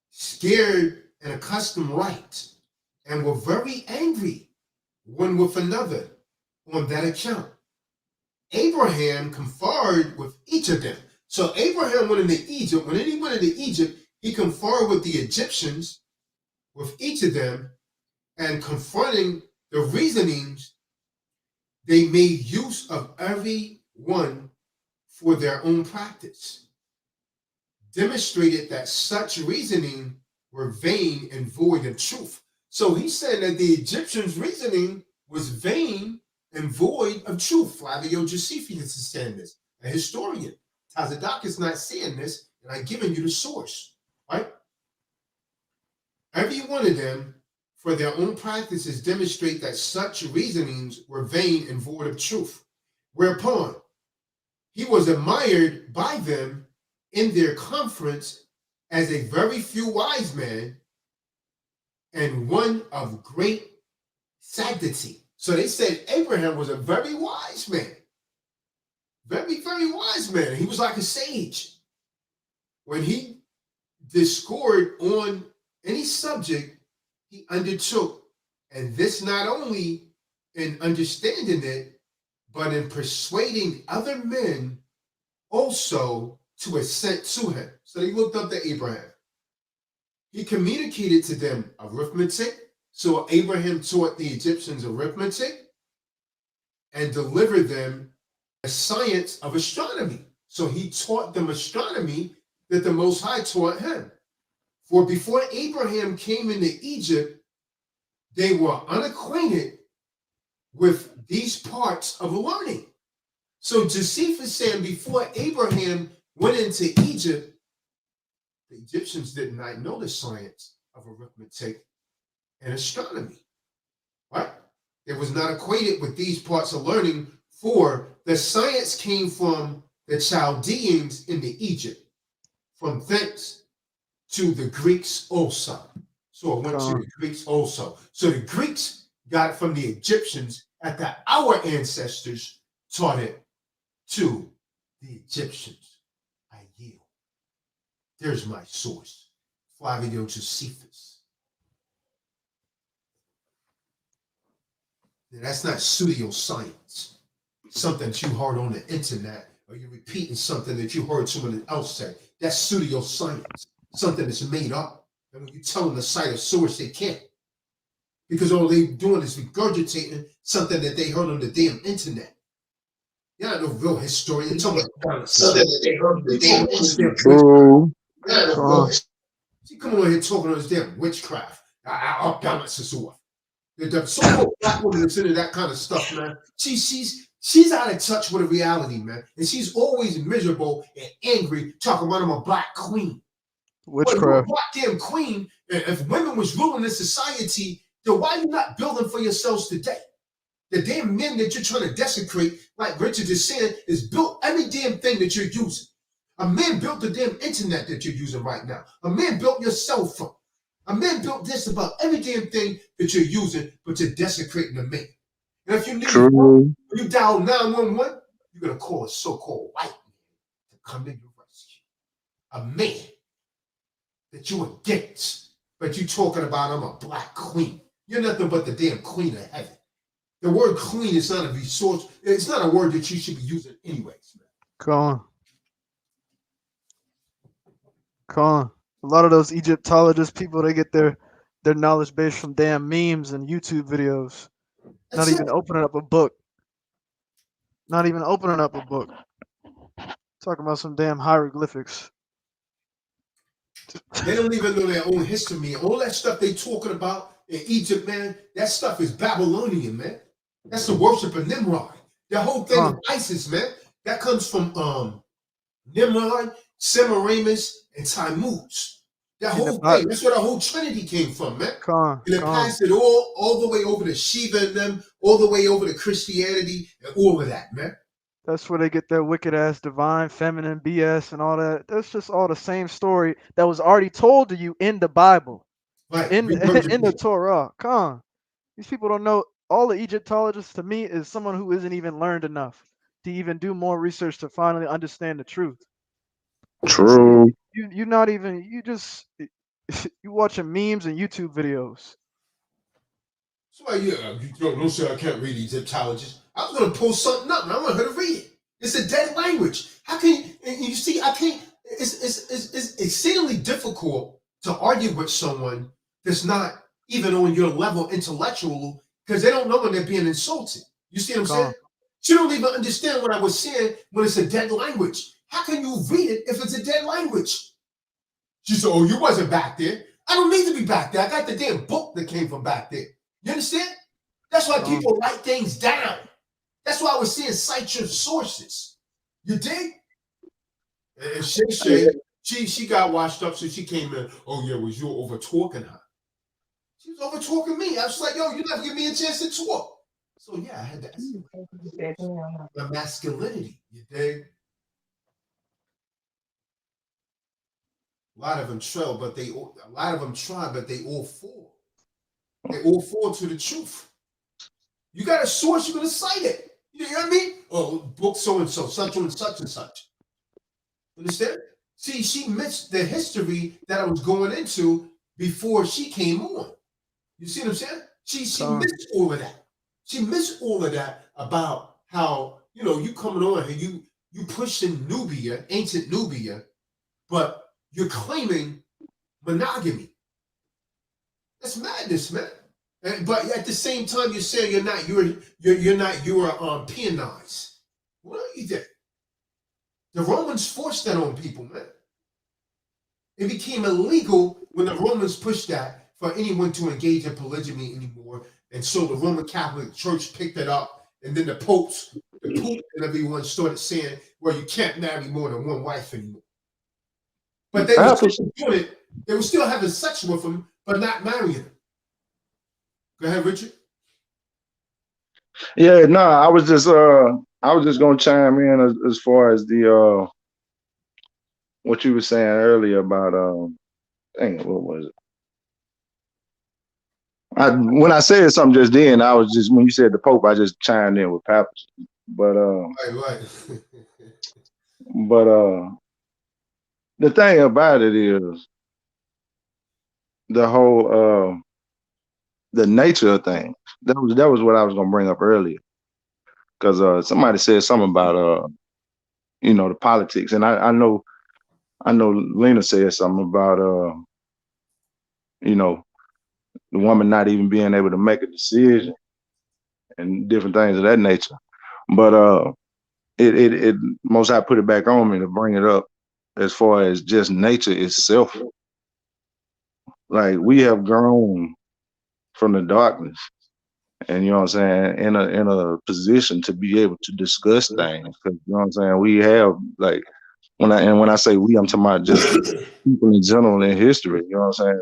scared and accustomed right, and were very angry one with another on that account, Abraham conferred with each of them. So Abraham went into Egypt. When he went into Egypt, he conferred with the Egyptians, with each of them, and confronting the reasonings, they made use of every one for their own practice, demonstrated that such reasoning were vain and void of truth. So he said that the Egyptians' reasoning was vain and void of truth. Flavius Josephus is saying this, a historian. Tazadak is not saying this, and I've given you the source, right? Every one of them, for their own practices, demonstrate that such reasonings were vain and void of truth. Whereupon he was admired by them in their conference as a very few wise man and one of great sanctity. So they said Abraham was a very wise man. Very, very wise man. He was like a sage. When he discoursed on any subject, he undertook, and this not only in understanding it, but in persuading other men also to assent to him. So they looked up to Abraham. He communicated to them arithmetic. So Abraham taught the Egyptians arithmetic and delivered them the science of astronomy. So he taught them astronomy that the Most High taught him. For before Abraham came into Egypt, they were unacquainted with these parts of learning. So Josephus saying before Abraham went into Egypt, the Egyptians did not know the science of arithmetic and astronomy, right? They was not acquainted with these parts of learning, for the science came from the Chaldeans into Egypt, from thence to the Greeks also. So it went to the Greeks also. So the Greeks got it from the Egyptians after our ancestors taught it to the Egyptians. I yield. There's my source. Flavio Josephus. Now, that's not pseudoscience. Something that you heard on the internet, or you're repeating something that you heard someone else say. That's pseudoscience. Something that's made up. And when you tell them to cite a source, they can't. Because all they're doing is regurgitating something that they heard on the damn internet. You're not no real historian. You're talking about something that they heard on the damn internet.
True.
You're not no real historian. See, come on here talking on this damn witchcraft. Our balance is off. The so-called black woman that's into that kind of stuff, man. She's out of touch with the reality, man. And she's always miserable and angry, talking about I'm a black queen. Well, you're a
Witchcraft.
black damn queen. And if women was ruling this society, then why are you not building for yourselves today? The damn men that you're trying to desecrate, like Richard is saying, is built every damn thing that you're using. A man built the damn internet that you're using right now. A man built your cell phone. A man built this about every damn thing that you're using, but you're desecrating the man. And if you need help, when you dial 911, you're going to call a so-called white man to come to your rescue. A man that you're against, but you talking about I'm a black queen. You're nothing but the damn queen of heaven. The word queen is not a resource. It's not a word that you should be using anyways, man.
Colin. A lot of those Egyptologist people, they get their knowledge base from damn memes and YouTube videos. Not even opening up a book. Not even opening up a book. Talking about some damn hieroglyphics.
They don't even know their own history. All that stuff they talking about in Egypt, man, that stuff is Babylonian, man. That's the worship of Nimrod. That whole thing of ISIS, man, that comes from Nimrod, Semiramis, and Tammuz. That whole thing, that's where the whole Trinity came from, man. And it passed it all the way over to Shiva and them, all the way over to Christianity and all of that, man.
That's where they get their wicked ass divine feminine BS and all that. That's just all the same story that was already told to you in the Bible.
Right.
In the Torah. These people don't know. All the Egyptologists to me is someone who isn't even learned enough to even do more research to finally understand the truth.
True.
You're not even, you watching memes and YouTube videos.
So you don't say I can't read Egyptologist. I was gonna pull something up and I want her to read it. It's a dead language. How can you, and you see, I can't, it's exceedingly difficult to argue with someone that's not even on your level intellectual because they don't know when they're being insulted. You see what I'm saying? She don't even understand what I was saying when it's a dead language. How can you read it if it's a dead language? She said, oh, you wasn't back there. I don't need to be back there. I got the damn book that came from back there. You understand? That's why people write things down. That's why I was saying cite your sources. You dig? And she got washed up, so she came in. Oh yeah, was you over talking her? She was over talking me. I was like, yo, you never give me a chance to talk. So yeah, I had to ask the masculinity. You dig? A lot of them try, but they all fall. They all fall to the truth. You got a source, you're gonna cite it. You know what I mean? Oh, book so and so, such and such and such. Understand? See, she missed the history that I was going into before she came on. You see what I'm saying? She missed all of that. She missed all of that about how, you coming on here, you pushing Nubia, ancient Nubia, but you're claiming monogamy. That's madness, man. But at the same time, you're saying you're not Europeanized. What are you doing? The Romans forced that on people, man. It became illegal when the Romans pushed that for anyone to engage in polygamy anymore. And so the Roman Catholic Church picked it up. And then the Pope and everyone started saying, well, you can't marry more than one wife anymore. But they were still doing it. They were still having sex with them, but not marrying them. Go ahead, Richard.
Yeah, no, I was just gonna chime in as far as the what you were saying earlier about what was it? When I said something just then, I was just when you said the Pope, I just chimed in with Pappers. But
Right.
but the thing about it is the whole the nature of things. That was what I was gonna bring up earlier. Because somebody said something about the politics, and I know Lena said something about you know the woman not even being able to make a decision and different things of that nature. But it most I put it back on me to bring it up as far as just nature itself. Like we have grown from the darkness, and you know what I'm saying, in a position to be able to discuss things. Because you know what I'm saying, we have like when I say we, I'm talking about just people in general in history. You know what I'm saying,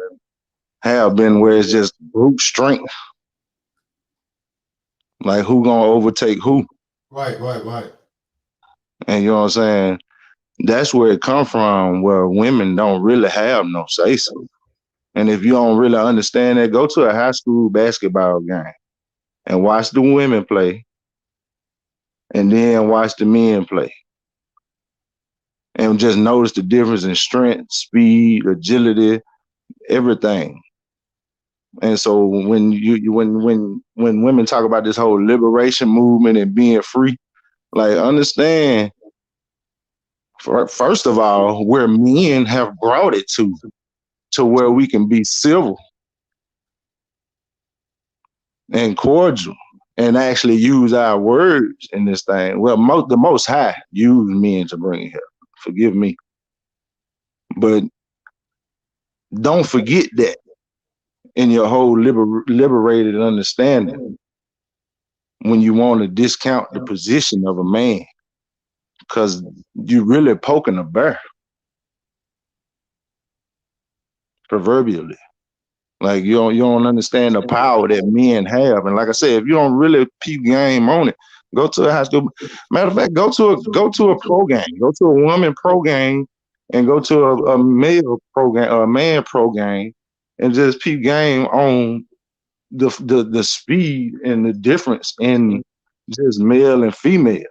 have been where it's just brute strength. Like who gonna overtake who?
Right.
And you know what I'm saying? That's where it come from, where women don't really have no say so. And if you don't really understand that, go to a high school basketball game and watch the women play and then watch the men play. And just notice the difference in strength, speed, agility, everything. And so when women talk about this whole liberation movement and being free, like understand first of all, where men have brought it to where we can be civil and cordial and actually use our words in this thing. Well, the Most High used men to bring it here. Forgive me. But don't forget that in your whole liberated understanding when you want to discount the position of a man, because you're really poking a bear, proverbially. Like you don't understand the power that men have. And like I said, if you don't really peep game on it, go to a high school. Matter of fact, go to a pro game, go to a woman pro game, and go to a male pro game, a man pro game, and just peep game on the speed and the difference in just male and female.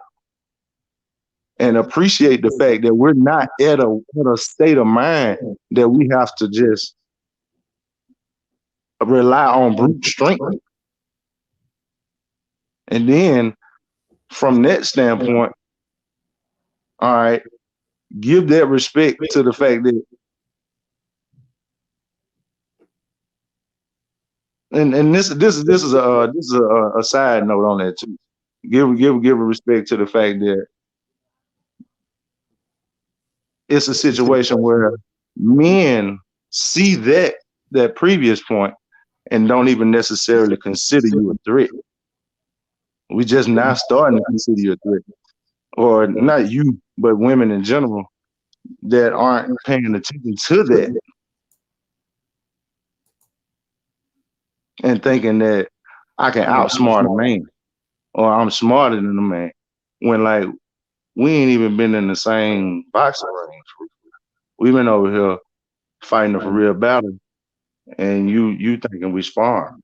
And appreciate the fact that we're not at a state of mind that we have to just rely on brute strength. And then from that standpoint, all right, give that respect to the fact that, and this is a side note on that too. Give a respect to the fact that it's a situation where men see that previous point and don't even necessarily consider you a threat. We just now starting to consider you a threat, or not you, but women in general that aren't paying attention to that and thinking that I can outsmart a man or I'm smarter than a man, when like we ain't even been in the same boxing range. We've been over here fighting a for real battle, and you thinking we sparring.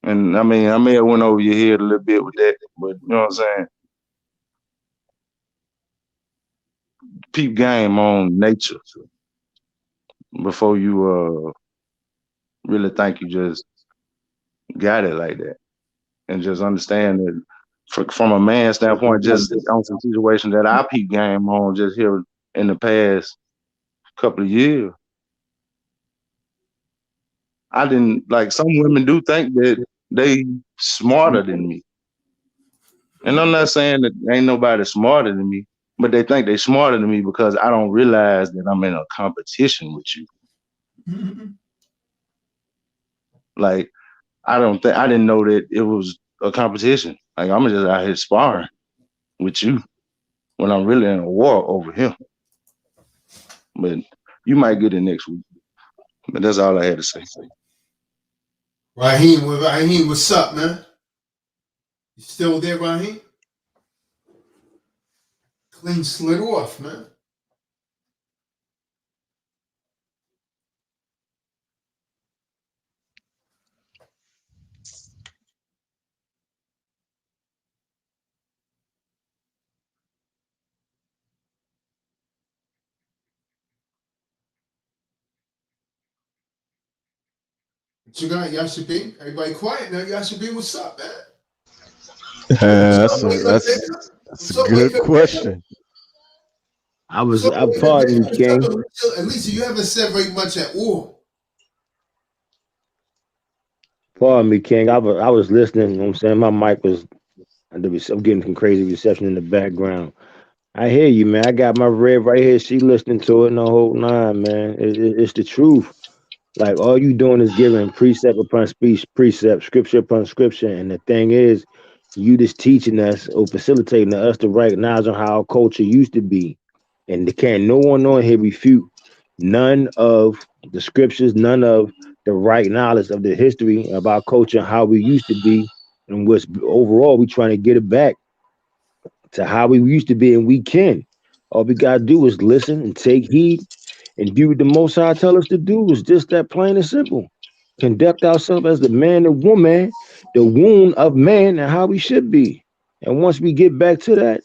And I mean, I may have went over your head a little bit with that, but you know what I'm saying? Peep game on nature before you really think you just got it like that. And just understand that from a man's standpoint, just on some situation that I peep game on just here in the past couple of years. I didn't like some women do think that they smarter than me. And I'm not saying that ain't nobody smarter than me, but they think they smarter than me because I don't realize that I'm in a competition with you. Like I didn't know that it was a competition. Like I'm just out here sparring with you when I'm really in a war over him. But you might get it next week. But that's all I had to say.
Raheem, what's up, man? You still there, Raheem? Clean, slid off, man. What you got, Yashibin? Everybody quiet now. Yashibin, what's up, man?
That's
Wake
a
up,
that's
nigga.
that's a
What's up, wake
good
up, nigga?
question.
What's up, wake up,
pardon
nigga?
me,
What's up,
King.
Alicia? Alicia, you haven't said very much at all.
Pardon me, King. I was listening. You know what I'm saying? My mic was, I'm getting some crazy reception in the background. I hear you, man. I got my red right here. She listening to it in the whole nine, man. It's the truth. Like all you doing is giving precept upon speech, precept, scripture upon scripture. And the thing is, you just teaching us or facilitating us to recognize on how our culture used to be. And can't no one on here refute none of the scriptures, none of the right knowledge of the history of our culture, how we used to be, and what's overall we trying to get it back to how we used to be, and we can. All we gotta do is listen and take heed and do what the Most High tell us to do. Is just that plain and simple. Conduct ourselves as the man and woman, the womb of man, and how we should be. And once we get back to that,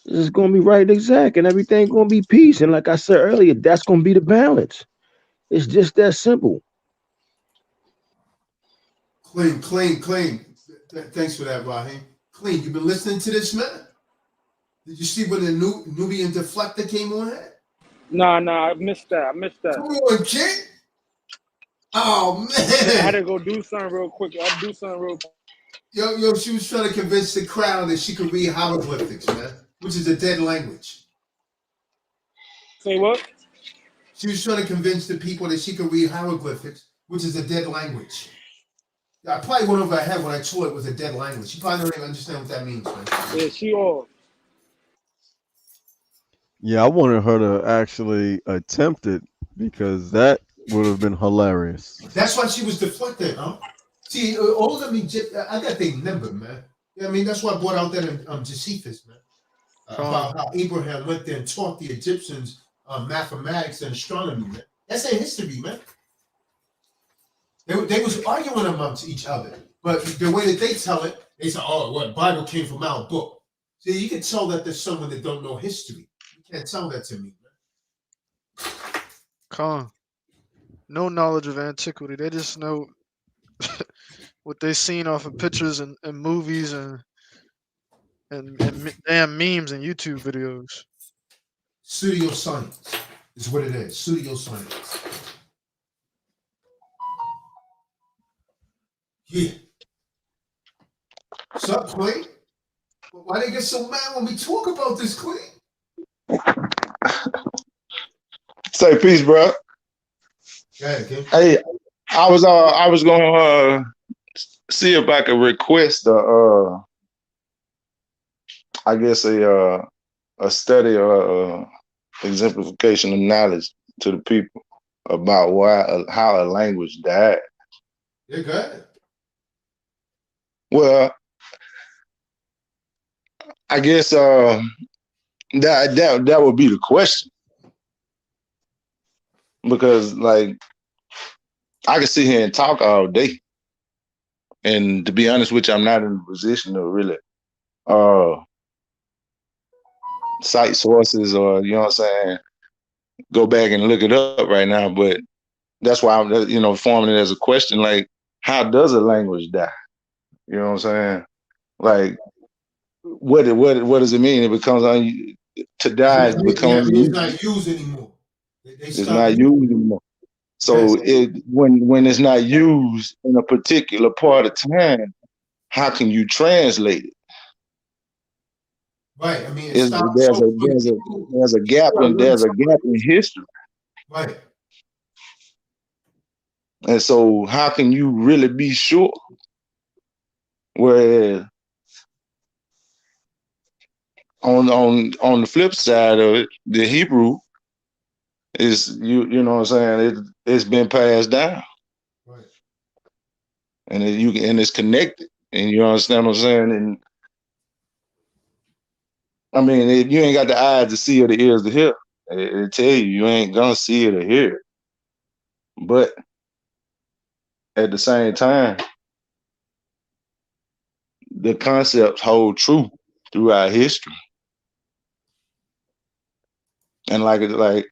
it's gonna be right and exact, and everything gonna be peace. And like I said earlier, that's gonna be the balance. It's just that simple.
Clean, clean, clean. Thanks for that, Raheem. Clean. You been listening to this, man? Did you see when the Nubian deflector came on here?
Nah, I missed that. I missed that.
Come on, kid. Oh
I had
man.
to go do something real quick. I had to do something real quick.
Yo, she was trying to convince the crowd that she could read hieroglyphics, man, which is a dead language.
Say what?
She was trying to convince the people that she could read hieroglyphics, which is a dead language. I probably went over her head when I told it was a dead language. She probably don't even understand what that means, man.
Yeah, she all.
Yeah, I wanted her to actually attempt it because that would have been hilarious.
That's why she was deflected, huh? See, all of them Egypt, I got their number, man. Yeah, I mean, that's why I brought out that in Josephus, man. About how Abraham went there and taught the Egyptians mathematics and astronomy, man. That's their history, man. They was arguing amongst each other, but the way that they tell it, they say, "Oh, what Bible came from our book." See, you can tell that there's someone that don't know history. You can't tell that to me, man.
Con. No knowledge of antiquity. They just know what they seen off of pictures and movies and damn memes and YouTube videos.
Studio science is what it is. Studio science. Yeah. What's up, Clay? Why they get so mad when we talk about this, Clay?
Say peace, bro.
Yeah, okay.
Hey, I was gonna see if I could request I guess a study or exemplification of knowledge to the people about how a language died.
Yeah, go ahead.
Well, I guess that would be the question, because like I could sit here and talk all day, and to be honest with you, I'm not in a position to really cite sources or you know what I'm saying, go back and look it up right now. But that's why I'm forming it as a question, like how does a language die? You know what I'm saying? Like what does it mean? It becomes to die is to become
That means
unused.
not used anymore. They
It's
stop
not
using
used
it.
anymore. So when it's not used in a particular part of time, how can you translate it?
Right. I mean, it
There's
stops.
there's a gap in history.
Right.
And so how can you really be sure? Whereas on the flip side of it, the Hebrew is you know what I'm saying, it's been passed down.
Right.
And it's connected. And you understand what I'm saying? And I mean, you ain't got the eyes to see or the ears to hear. It tell you ain't gonna see it or hear it. But at the same time, the concepts hold true throughout history. And like I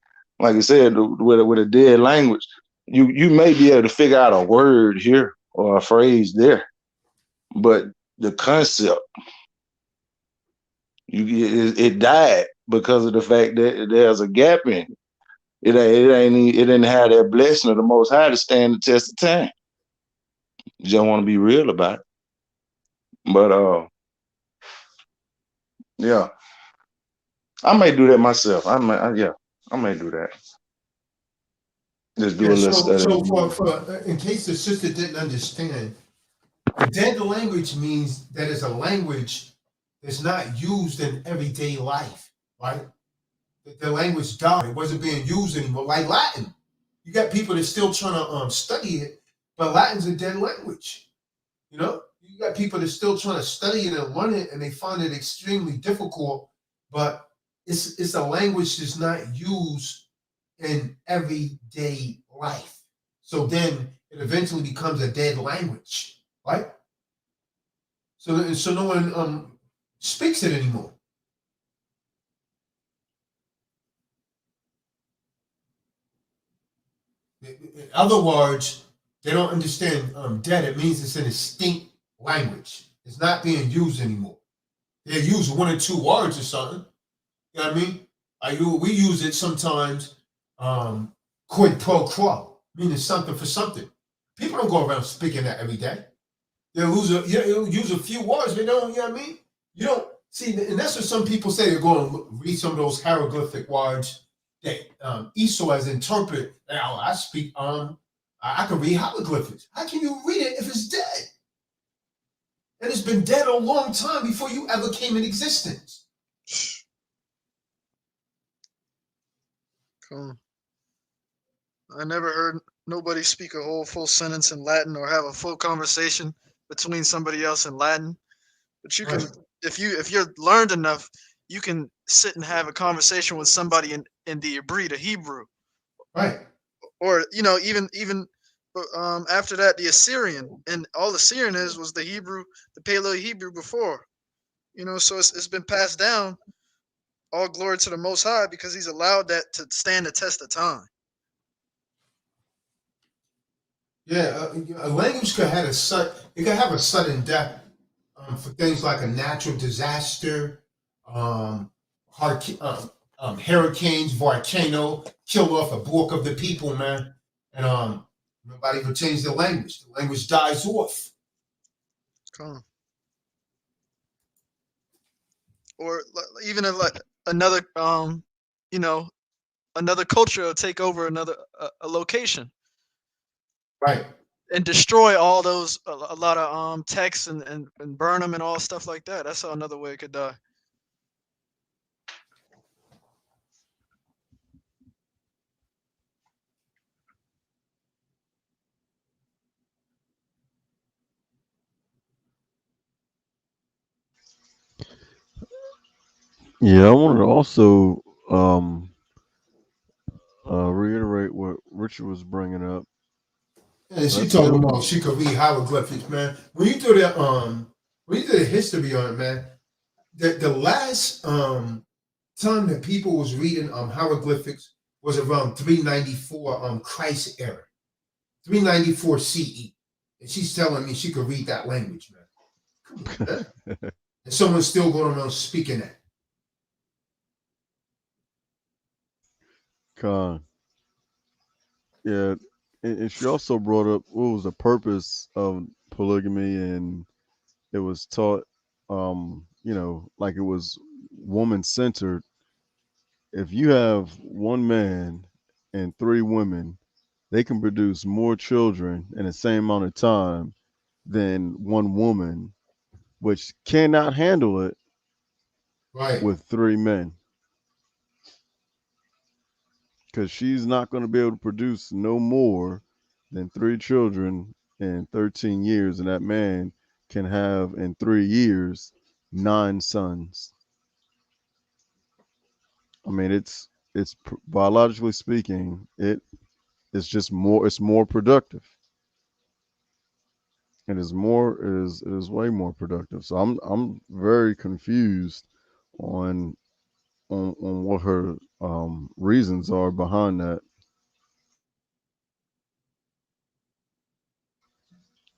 said, with a dead language, you may be able to figure out a word here or a phrase there, but the concept it died because of the fact that there's a gap in it. It didn't have that blessing of the Most High to stand the test of time. You just want to be real about it. But yeah, I may do that myself. I may do that. Just do
Yeah,
a little
so
study.
for in case the sister didn't understand, a dead language means that it's a language that's not used in everyday life, right? The language died; it wasn't being used anymore. Like Latin, you got people that still trying to study it, but Latin's a dead language. You know, you got people that still trying to study it and learn it, and they find it extremely difficult. But it's a language that's not used in everyday life. So then it eventually becomes a dead language, right? So no one speaks it anymore. In other words, they don't understand dead. It means it's an extinct language. It's not being used anymore. They use one or two words or something. You know what I mean? We use it sometimes, quid pro quo, meaning something for something. People don't go around speaking that every day. They'll use a few words, but don't, you know what I mean? You don't see, and that's what some people say. They're going to read some of those hieroglyphic words that Esau has interpreted. Now, I speak, I can read hieroglyphics. How can you read it if it's dead? And it's been dead a long time before you ever came in existence.
Cool. I never heard nobody speak a whole full sentence in Latin or have a full conversation between somebody else in Latin. But you can,
Right.
if you're learned enough, you can sit and have a conversation with somebody in the Hebrew, the Hebrew,
Right.
or even after that the Assyrian, and all Assyrian was the Hebrew, the Paleo Hebrew before. So it's been passed down. All glory to the Most High because He's allowed that to stand the test of time.
Yeah, a language could have it could have a sudden death for things like a natural disaster, um, hurricanes, volcano, kill off a bulk of the people, man, and nobody can change the language. The language dies off.
Come. Or even if like another you know another culture will take over another a location
Right.
and destroy all those a lot of texts and burn them and all stuff like that. That's another way it could die.
Yeah, I wanted to also reiterate what Richard was bringing up.
And she
That's
talking
still
about she could read hieroglyphics, man. When you do the history on it, man, the last time that people was reading hieroglyphics was around 394 Christ era, 394 CE. And she's telling me she could read that language, man. Come on, man. And someone's still going around speaking that.
Con. Yeah, and she also brought up what was the purpose of polygamy, and it was taught, like it was woman centered. If you have one man and three women, they can produce more children in the same amount of time than one woman, which cannot handle it
Right.
with three men, because she's not going to be able to produce no more than three children in 13 years, and that man can have in 3 years 9 sons. I mean, it's biologically speaking, it's more productive. It is way more productive. So I'm very confused on on what her reasons are behind that.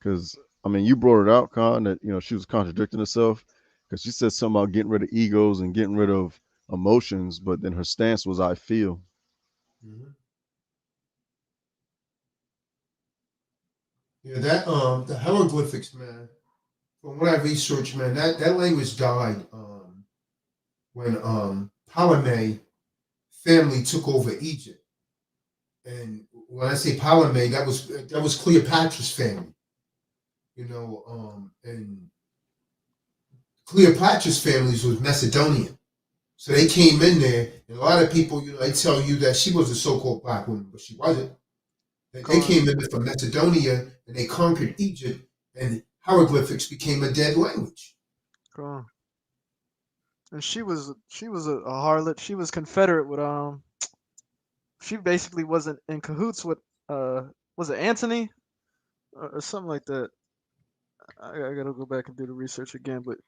Because I mean, you brought it out, Con, that she was contradicting herself because she said something about getting rid of egos and getting rid of emotions, but then her stance was "I feel."
Mhm. Yeah, that the hieroglyphics, man. From what I researched, man, that language died when Ptolemy family took over Egypt. And when I say Ptolemy, that was Cleopatra's family, and Cleopatra's families was Macedonian. So they came in there, and a lot of people, they tell you that she was a so-called black woman, but she wasn't. They
Con,
came in from Macedonia and they conquered Egypt, and hieroglyphics became a dead language.
con. And she was a harlot. She was confederate with she basically wasn't in cahoots with was it Antony or something like that. I gotta go back and do the research again, but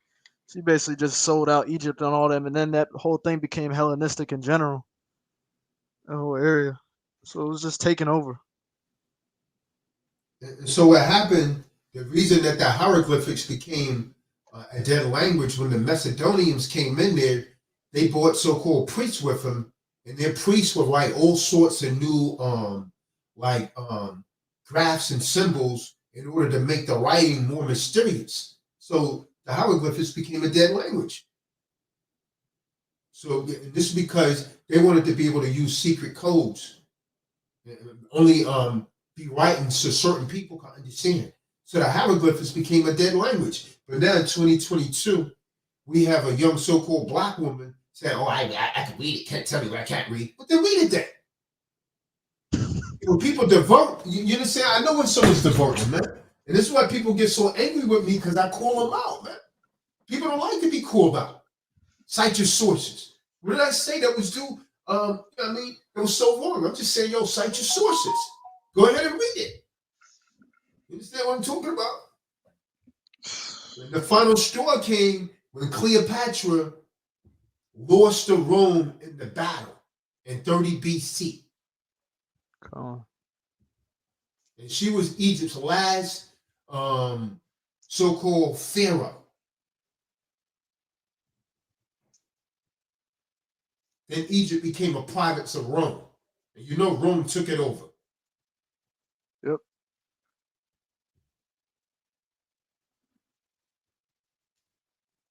she basically just sold out Egypt and all them, and then that whole thing became Hellenistic in general, the whole area. So it was just taken over.
And so what happened, the reason that the hieroglyphics became a dead language when the Macedonians came in there, they brought so-called priests with them, and their priests would write all sorts of new like graphs and symbols in order to make the writing more mysterious. So the hieroglyphics became a dead language. So this is because they wanted to be able to use secret codes. Only be writing so certain people can understand. So the hieroglyphics became a dead language. But now in 2022, we have a young so-called black woman saying, "Oh, I can read it. Can't tell me what I can't read." But then read it then. When people divert, you understand? I know when someone's diverting, man. And this is why people get so angry with me because I call them out, man. People don't like to be called out. Cite your sources. What did I say that was due? It was so wrong. I'm just saying, yo, cite your sources. Go ahead and read it. You understand what I'm talking about? The final straw came when Cleopatra lost to Rome in the battle in 30 BC.
Con.
And she was Egypt's last so-called pharaoh. Then Egypt became a province of Rome. And Rome took it over.
Yep.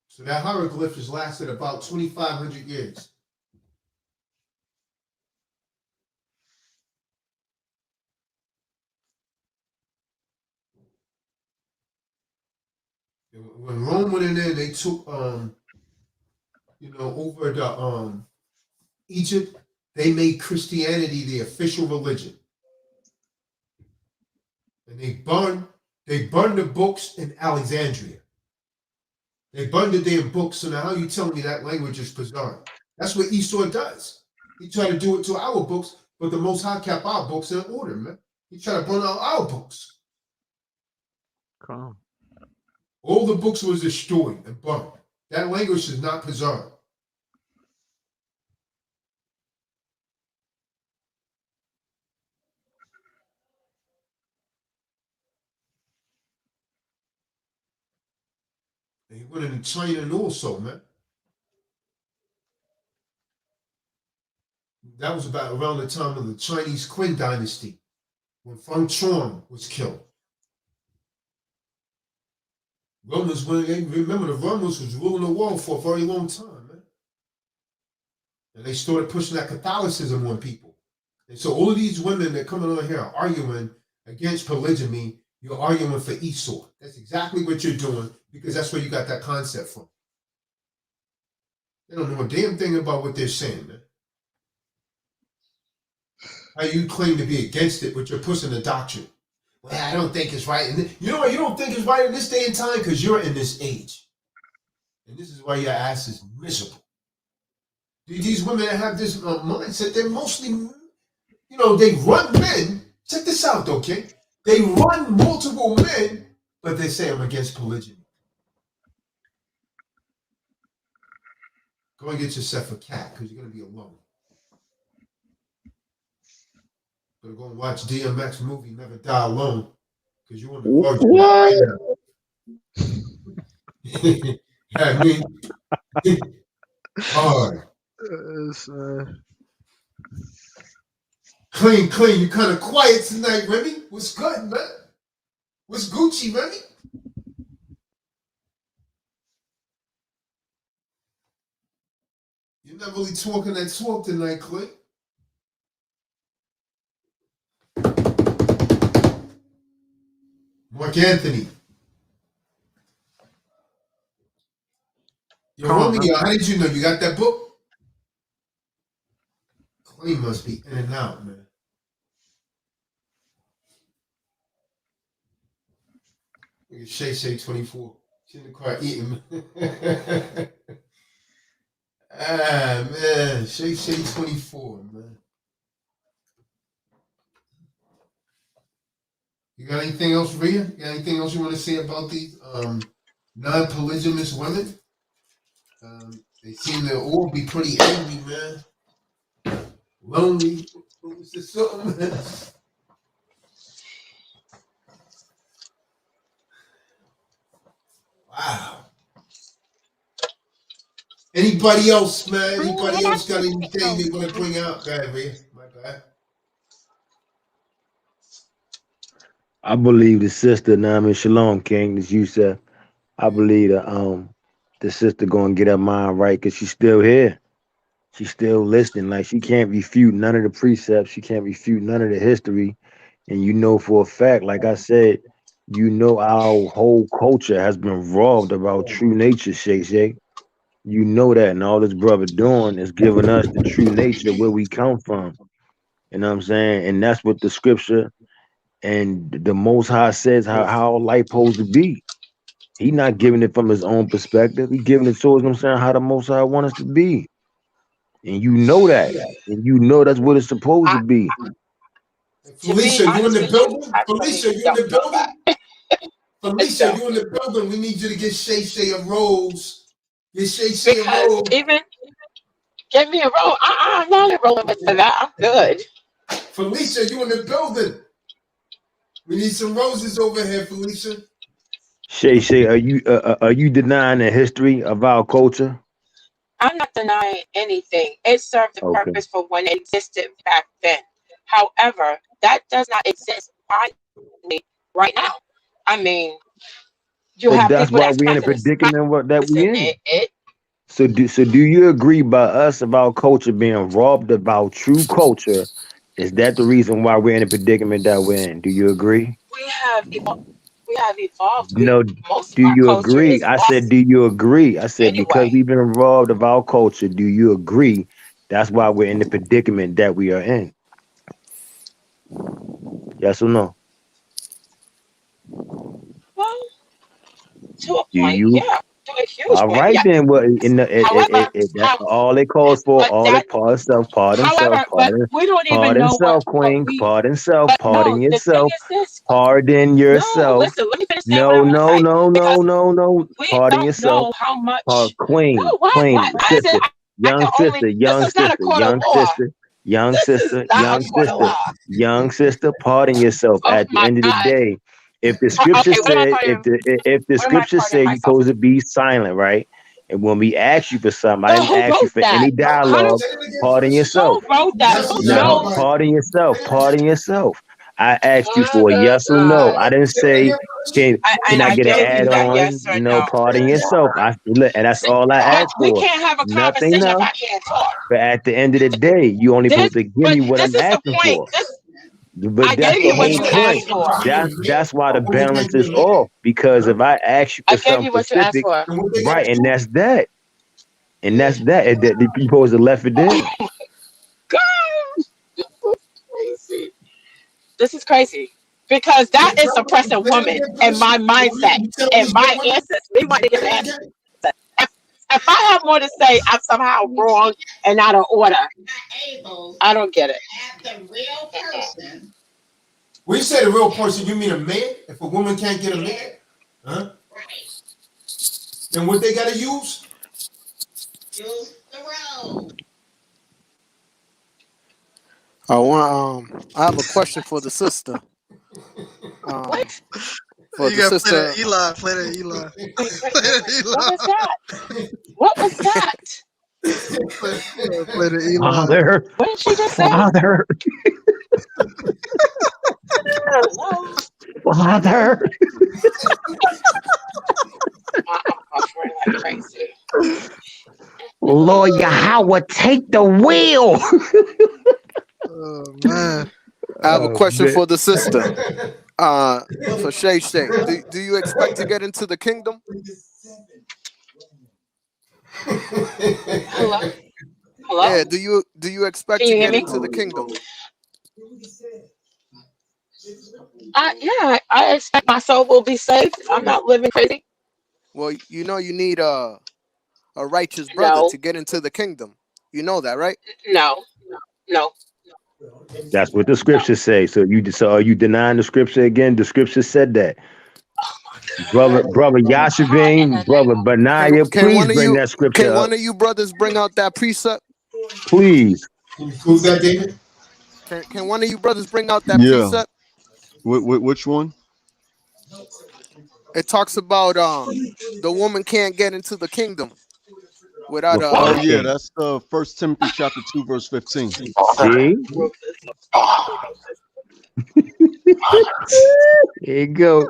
So that hieroglyph has lasted about 2,500 years. When Rome went in there, they took over the Egypt. They made Christianity the official religion, and they burned the books in Alexandria. They burned the damn books. So now, how you telling me that language is preserved? That's what Esau does. He tried to do it to our books, but the Most High kept our books in order, man. He tried to burn out our books.
Con.
All the books was destroyed and burned. That language is not preserved. And he went into China and also, man. That was about around the time of the Chinese Qing dynasty, when Feng Chuan was killed. Remember the Romans was ruling the world for a very long time, man. And they started pushing that Catholicism on people. And so all of these women that coming on here are arguing against polygamy, you're arguing for Esau. That's exactly what you're doing because that's where you got that concept from. They don't know a damn thing about what they're saying, man. How you claim to be against it, but you're pushing the doctrine. Well, I don't think it's right. And you know what? You don't think it's right in this day and time because you're in this age. And this is why your ass is miserable. These women that have this mindset, they're mostly, they run men. Check this out, okay? They run multiple men, but they say I'm against polygyny. Go and get yourself a cat because you're going to be alone. Better go and watch DMX movie, Never Die Alone. Because you on the virgin right now. I mean, hard. Clean. You kind of quiet tonight, Remy. What's good, man? What's Gucci, Remy? You're not really talking that talk tonight, Clay. Mark Anthony. Yo, homie, how did you know? You got that book? Clay must be in and out, man. Look at Shay 24. She's in the car eating. Ah, man. Shay 24, man. You got anything else, Rhea? You got anything else you want to say about these non-polygamous women? They seem to all be pretty angry, man. Lonely. What's this something, man? Wow. Anybody else, man? Anybody else got anything they want to bring out? Bad, Rhea. My bad.
I believe the sister, Nami Shalom King, as you said, I believe the sister gonna get her mind right because she's still here. She's still listening. Like she can't refute none of the precepts. She can't refute none of the history. And you know for a fact, like I said, you know our whole culture has been robbed of our true nature, Shay. You know that, and all this brother doing is giving us the true nature where we come from. You know what I'm saying? And that's what the scripture and the Most High says how life supposed to be. He not giving it from his own perspective. He giving it to us, I'm saying, how the Most High want us to be. And you know that. And you know that's what it's supposed to be.
Felicia, you in the building? Felicia, you in the building? Felicia, you in the building? We need you to get Shay a rose. Get Shay a rose.
Even give me a roll. I'm not rolling with that. I'm good.
Felicia, you in the building? We need some roses over here, Felicia.
Shay, are you denying the history of our culture?
I'm not denying anything. It served the purpose for when it existed back then. However, that does not exist right now. I mean, you have
that's
people
why
that's
we're in a predicament that we're in. So do you agree by us of our culture being robbed of our true culture? Is that the reason why we're in a predicament that we're in? Do you agree?
We have evolved.
No,
Most of
do
our
you
culture
agree?
is
I
lost
said, do you agree? I said, because
anyway.
we've been robbed of our culture, do you agree? That's why we're in the predicament that we are in. Yes or no?
Well, to a
Do
point,
you?
yeah. To a huge
All
point,
right,
yeah.
then. Well, in
However,
that's all it calls for.
but
All
that,
it pardon self,
however, but we don't even
pardon
know
self,
what
queen,
we.
pardon self,
But no,
pardon
the thing
yourself,
is this.
pardon
No,
yourself.
listen. Let me finish saying what I
No,
want to
no,
say
no, no,
because
no, no.
we
Pardon
don't
yourself.
know how much.
Queen,
No, what? Why is it?
sister,
I can
young
only.
sister,
This
young
is not a
sister,
court of
young
law.
sister, young
This is
sister,
not a
young
court of
sister,
law.
young sister. Pardon yourself.
Oh
At the
my
end of the
God.
day, if the scripture
Okay, what am I
said,
pardoning?
if the
What am I
scripture
pardoning
said you're
myself?
supposed to be silent, right? And when we asked you for something, I
So
didn't
who
ask you
wrote
for
that?
any dialogue. Pardon yourself.
Who wrote that? Who
No,
chose?
pardon yourself. Pardon yourself. I asked you
Oh
for a
my
yes or no.
God.
I didn't say can I
I
get an
gave you
add
that
on?
yes or
No,
no.
pardon yourself. And that's all I
But
asked
we
for.
can't have a
Nothing
conversation if
else.
I can't talk.
But at the end of the day, you only supposed to give
But
me what
this
I'm
is the
asking
point.
for. But
I
that's
gave
the
you what
whole
you
point.
asked for.
That's why the balance is off. Because if I ask you
I
for
gave
something
you what you asked
specific,
for.
right, and that's that. And that's that. That the people supposed to left it in.
Gosh, this is crazy. This is crazy. Because that is suppressing woman and my mindset and my answers. Me wanting to give an answer. If I have more to say, I'm somehow wrong and out of order. I don't get it.
When you say the real person, you mean a man? If a woman can't get a man? Huh? Then what they gotta use?
I have a question for the sister.
For
You
the
gotta play that
sister,
Eli. Play that Eli.
Wait, what was that? What was that?
Play the Eli.
Father,
What did she just say?
Father,
Hello?
Father.
I'm buffering like crazy.
Lawyer Howard, take the wheel.
Oh man.
I have a question
Man.
for the sister. For Shay Shay, do you expect to get into the kingdom?
Hello? Hello?
Yeah, do you expect
Can
to
you hear
get
me?
into the kingdom?
Yeah, I expect my soul will be safe. I'm not living crazy.
Well, you need a righteous brother
No,
to get into the kingdom. You know that, right?
no, no.
That's what the scriptures say. So are you denying the scripture again? The scripture said that. Brother
How in the
Yashavin,
name
brother
of
Benaiah,
Can
please
one of
bring
you
that scripture
can
up.
one of you brothers bring out that precept?
Please.
Can you prove that, David?
Can one of you brothers bring out that
Yeah.
precept?
Which one?
It talks about the woman can't get into the kingdom without
Before
Oh
the
why?
yeah,
king.
that's 1 Timothy chapter 2 verse 15.
See? Here you go.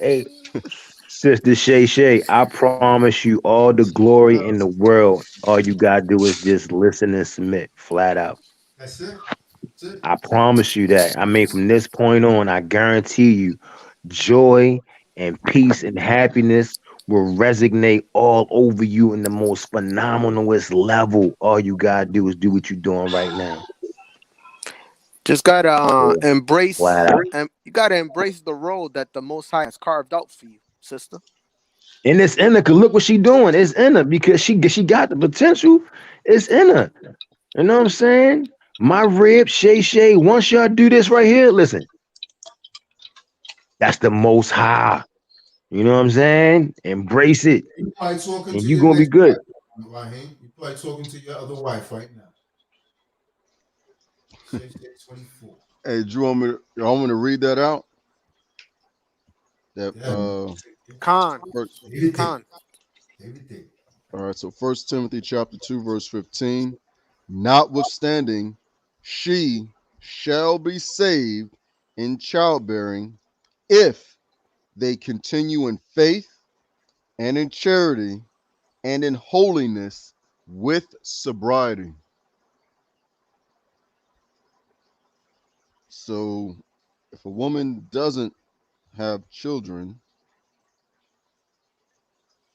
Hey, Sister Shay Shay, I promise you all the glory in the world. All you gotta do is just listen and submit, flat out.
That's it. That's it.
I promise you that. I mean, from this point on, I guarantee you, joy and peace and happiness will resonate all over you in the most phenomenalist level. All you gotta do is do what you're doing right now.
Just gotta
Yeah, flat
embrace,
out.
and you gotta embrace the road that the Most High has carved out for you, sister.
And it's in her, cause look what she doing. It's in her because she got the potential. It's in her. You know what I'm saying? My rib, Shay Shay. Once y'all do this right here, listen, that's the most high. You know what I'm saying? Embrace it,
You probably talking
and
to
you
your
gonna be
next
good.
wife, Raheem. You probably talking to your other wife right now. Shay 24.
Hey, Drew, y'all want me to read that out? That
Yeah,
Khan,
David,
Khan.
David.
all right, so 1 Timothy chapter 2 verse 15. Notwithstanding, she shall be saved in childbearing if they continue in faith and in charity and in holiness with sobriety. So if a woman doesn't have children,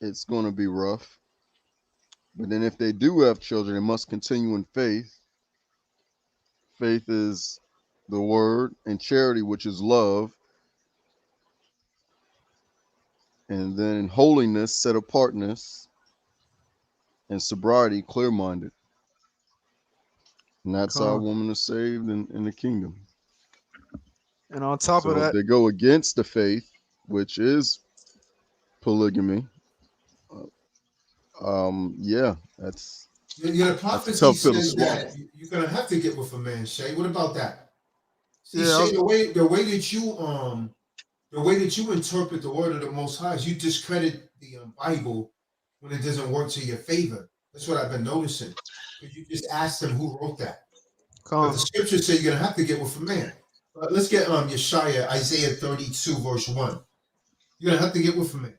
it's going to be rough. But then if they do have children, they must continue in faith. Faith is the word, and charity, which is love, and then holiness, set apartness, and sobriety, clear minded. And that's how a
Con.
woman is saved in the kingdom.
And on top of
So if
that,
they go against the faith, which is polygamy, yeah,
The
that's a
prophecy
tough pill to
says
swallow.
that you're gonna have to get with a man, Shay. What about that? See,
yeah, I
Shay,
was,
the way that you interpret the word of the Most High is you discredit the Bible when it doesn't work to your favor. That's what I've been noticing. Because you just asked them who wrote that. But
con.
the scriptures say you're gonna have to get with a man. Let's get Yeshaya, Isaiah 32, verse 1. You're gonna have to get with a man.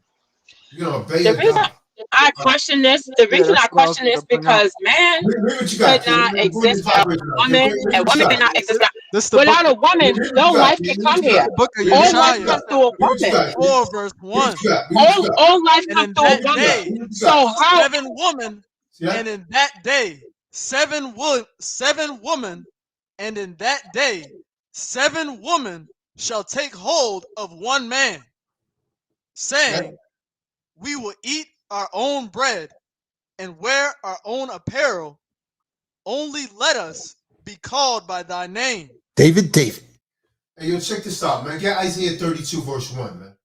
You're gonna obey
The
a
reason
God.
I question this, the
Yeah,
reason
that's
I
what I was
question
gonna
this
bring out.
because man
Read what you
could
got, King.
not
Bring
exist
this
without
vibration
a
out. King,
woman,
read
and
what you
woman
got.
could not exist
This the book
without a woman.
Read what you
No
got,
life
King.
can
Read what
come
you
here.
got.
the book of
Read
All
what
life
you
Yeshaya,
got.
comes through a
Read what you
woman.
got, King.
4 verse
Read what
1.
you got. Read what you got.
All life
And
comes
in
through a
that
Read what you
woman.
got.
day,
Read what you got.
So how
7 women,
See
and
that?
in that day, 7 women, and in that day, 7 women shall take hold of one man,
Right?
saying, we will eat our own bread and wear our own apparel. Only let us be called by thy name.
David. Hey, yo, check this out, man. Get Isaiah 32, verse 1, man.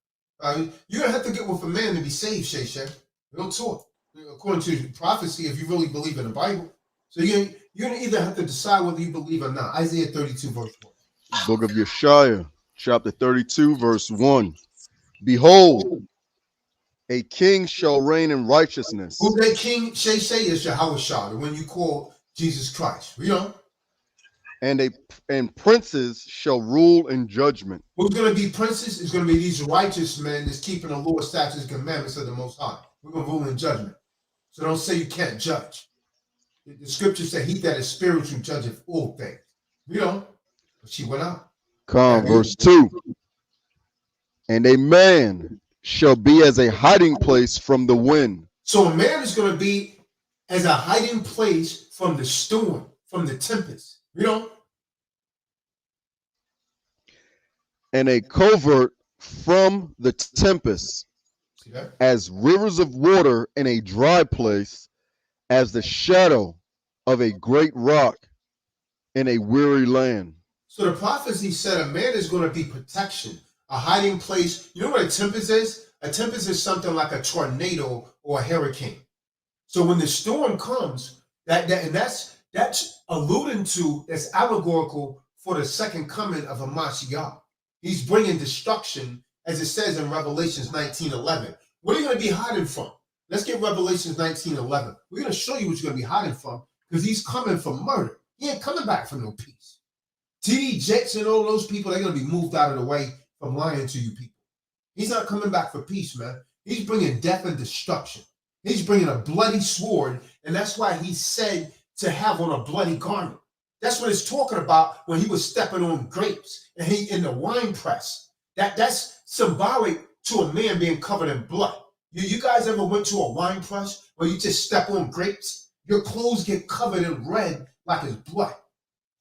You're going to have to get with a man to be saved, Shay. Real talk. According to prophecy, if you really believe in the Bible. So you're going to either have to decide whether you believe or not. Isaiah 32, verse 1.
Book of Yeshaya, chapter 32, verse 1. Behold, a king shall reign in righteousness.
Who that king, Shay, is Yahweh Shah, the one you call Jesus Christ. You know?
And princes shall rule in judgment.
Who's going to be princes? It's going to be these righteous men that's keeping the law, statutes, commandments of the Most High. We're going to rule in judgment. So don't say you can't judge. The scriptures say he that is spiritual judgeth all things. You know? But she went out.
Verse 2. And a man shall be as a hiding place from the wind.
So a man is going to be as a hiding place from the storm, from the tempest. You know?
And a covert from the tempest, as rivers of water in a dry place, as the shadow of a great rock in a weary land.
So the prophecy said a man is going to be protection, a hiding place. You know what a tempest is? A tempest is something like a tornado or a hurricane. So when the storm comes, that's alluding to, that's allegorical for the second coming of a Mashiach. He's bringing destruction, as it says in Revelations 19:11. What are you going to be hiding from? Let's get Revelations 19:11. We're going to show you what you're going to be hiding from, because he's coming for murder. He ain't coming back for no peace. T.D. Jakes and all those people, they're going to be moved out of the way from lying to you people. He's not coming back for peace, man. He's bringing death and destruction. He's bringing a bloody sword, and that's why he said to have on a bloody garment. That's what it's talking about when he was stepping on grapes and he in the wine press. That's symbolic to a man being covered in blood. You guys ever went to a wine press where you just step on grapes? Your clothes get covered in red like it's blood.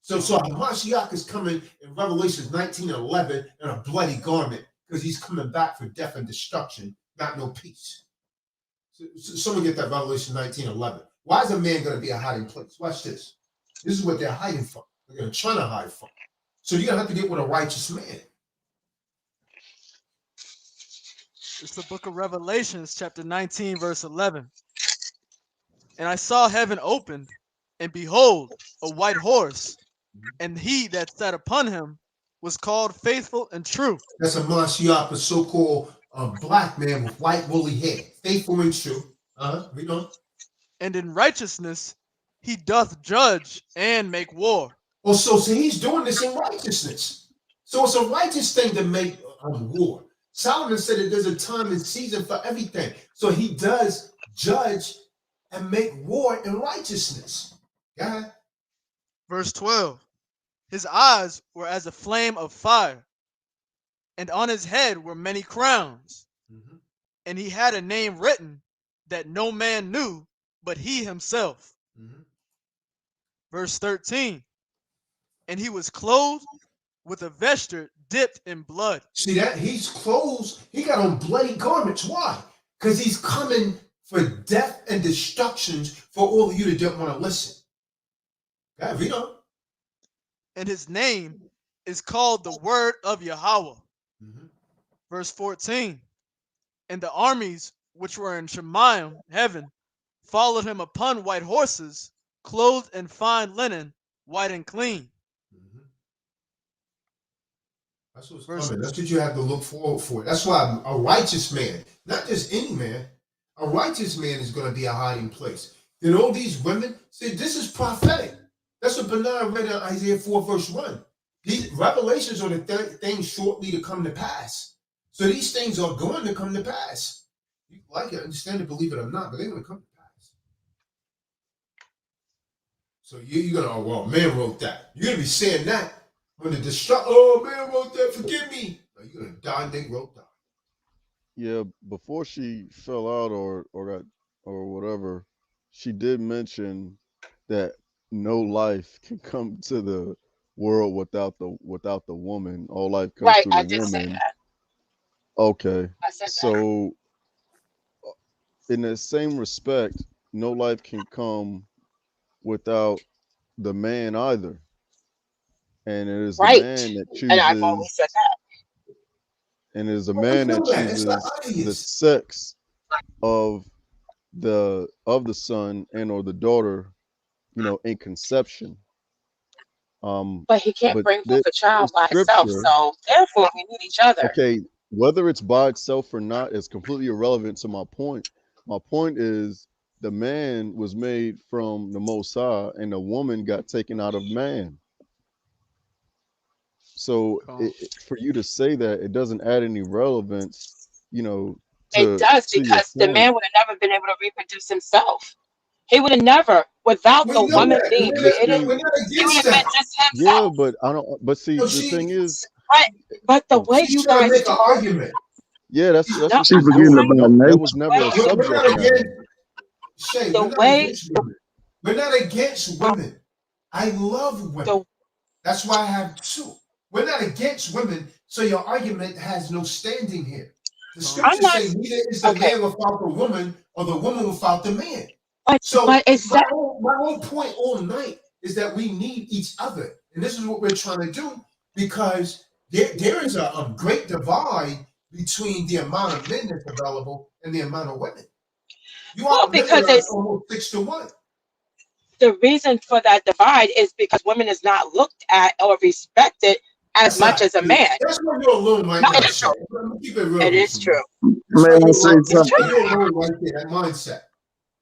So Hamashiach is coming in Revelations 19:11 in a bloody garment, because he's coming back for death and destruction, not no peace. So someone get that Revelation 19:11. Why is a man going to be a hiding place? Watch this. This is what they're hiding from. They're going to try to hide from. So you're going to have to get with a righteous man.
It's the book of Revelations, chapter 19, verse 11. And I saw heaven opened, and behold, a white horse, and he that sat upon him was called Faithful and True.
That's a Mashiach, a so-called black man with white woolly hair. Faithful and true. Read on.
And in righteousness he doth judge and make war.
Oh, so he's doing this in righteousness. So it's a righteous thing to make war. Solomon said that there's a time and season for everything. So he does judge and make war in righteousness. Yeah.
Verse 12. His eyes were as a flame of fire, and on his head were many crowns. And he had a name written that no man knew but he himself. Verse 13. And he was clothed with a vesture dipped in blood.
See that? He's clothes. He got on bloody garments. Why? Because he's coming for death and destructions for all of you that don't want to listen. Yeah, read on.
And his name is called the Word of Yahweh. Verse 14. And the armies which were in Shemayim, heaven, followed him upon white horses, clothed in fine linen, white and clean.
That's what's coming. That's what you have to look forward for. That's why a righteous man, not just any man, a righteous man is going to be a hiding place. Then all these women, see, this is prophetic. That's what Bernard read in Isaiah 4, verse 1. These revelations are the things shortly to come to pass. So these things are going to come to pass. You like it, understand it, believe it or not, but they're going to come to pass. So you're going to, oh, well, man wrote that. You're going to be saying that when the oh, man wrote that, forgive me. No, you're going to die and they wrote that.
Yeah, before she fell out or got or whatever, she did mention that no life can come to the world without the woman. All life comes
Right,
through
I
the
did say
woman.
that.
Okay.
I said that.
So in the same respect, no life can come without the man either. and it is the
Right.
man that
And I've always
chooses,
said that.
and it is the
Well, we
man that
know that. It's not
chooses the
obvious.
sex of the son and or the daughter, in conception.
But he can't
But
bring forth a child
there's
by himself.
scripture.
So therefore we need each other.
Okay, whether it's by itself or not is completely irrelevant to my point. My point is the man was made from the Most High, and the woman got taken out of man. So for you to say that, it doesn't add any relevance,
It
to
does,
your
because the
point.
man would have never been able to reproduce himself. He would have never, without
We
the
know
woman
that.
being
But
created,
see,
We're not
he would
against
have been
that.
just
yeah,
himself.
but I don't. But see,
No,
the thing is,
But the way
okay,
she's
you
trying to
guys
make an
talk,
argument.
yeah, that's
no,
what
She
she's
I'm
forgetting
saying
doing.
about
That
nature.
was
the
never a
way,
We're
subject
not
matter.
against Shay.
the
We're not
way,
against women. We're not against women. I love women.
the
That's why I have two. We're not against women, so your argument has no standing here. The
I'm
scriptures
not
say neither is the
okay.
man without the woman or the woman without the man.
But
So
it's
my
that
whole point all night is that we need each other. And this is what we're trying to do, because there is a great divide between the amount of men that's available and the amount of women. You
well
outnumber
because
us
it's
almost 6-1.
the reason for that divide is because women is not looked at or respected as
That's
much
not.
as a man.
That's where you're alone right
No,
now,
it is
Shay.
true.
Let me keep it real
It
with
is
you, man.
true.
That's
May
why
I
you're
say
alone.
It's
That's
something?
why
true.
you're alone right there. That mindset.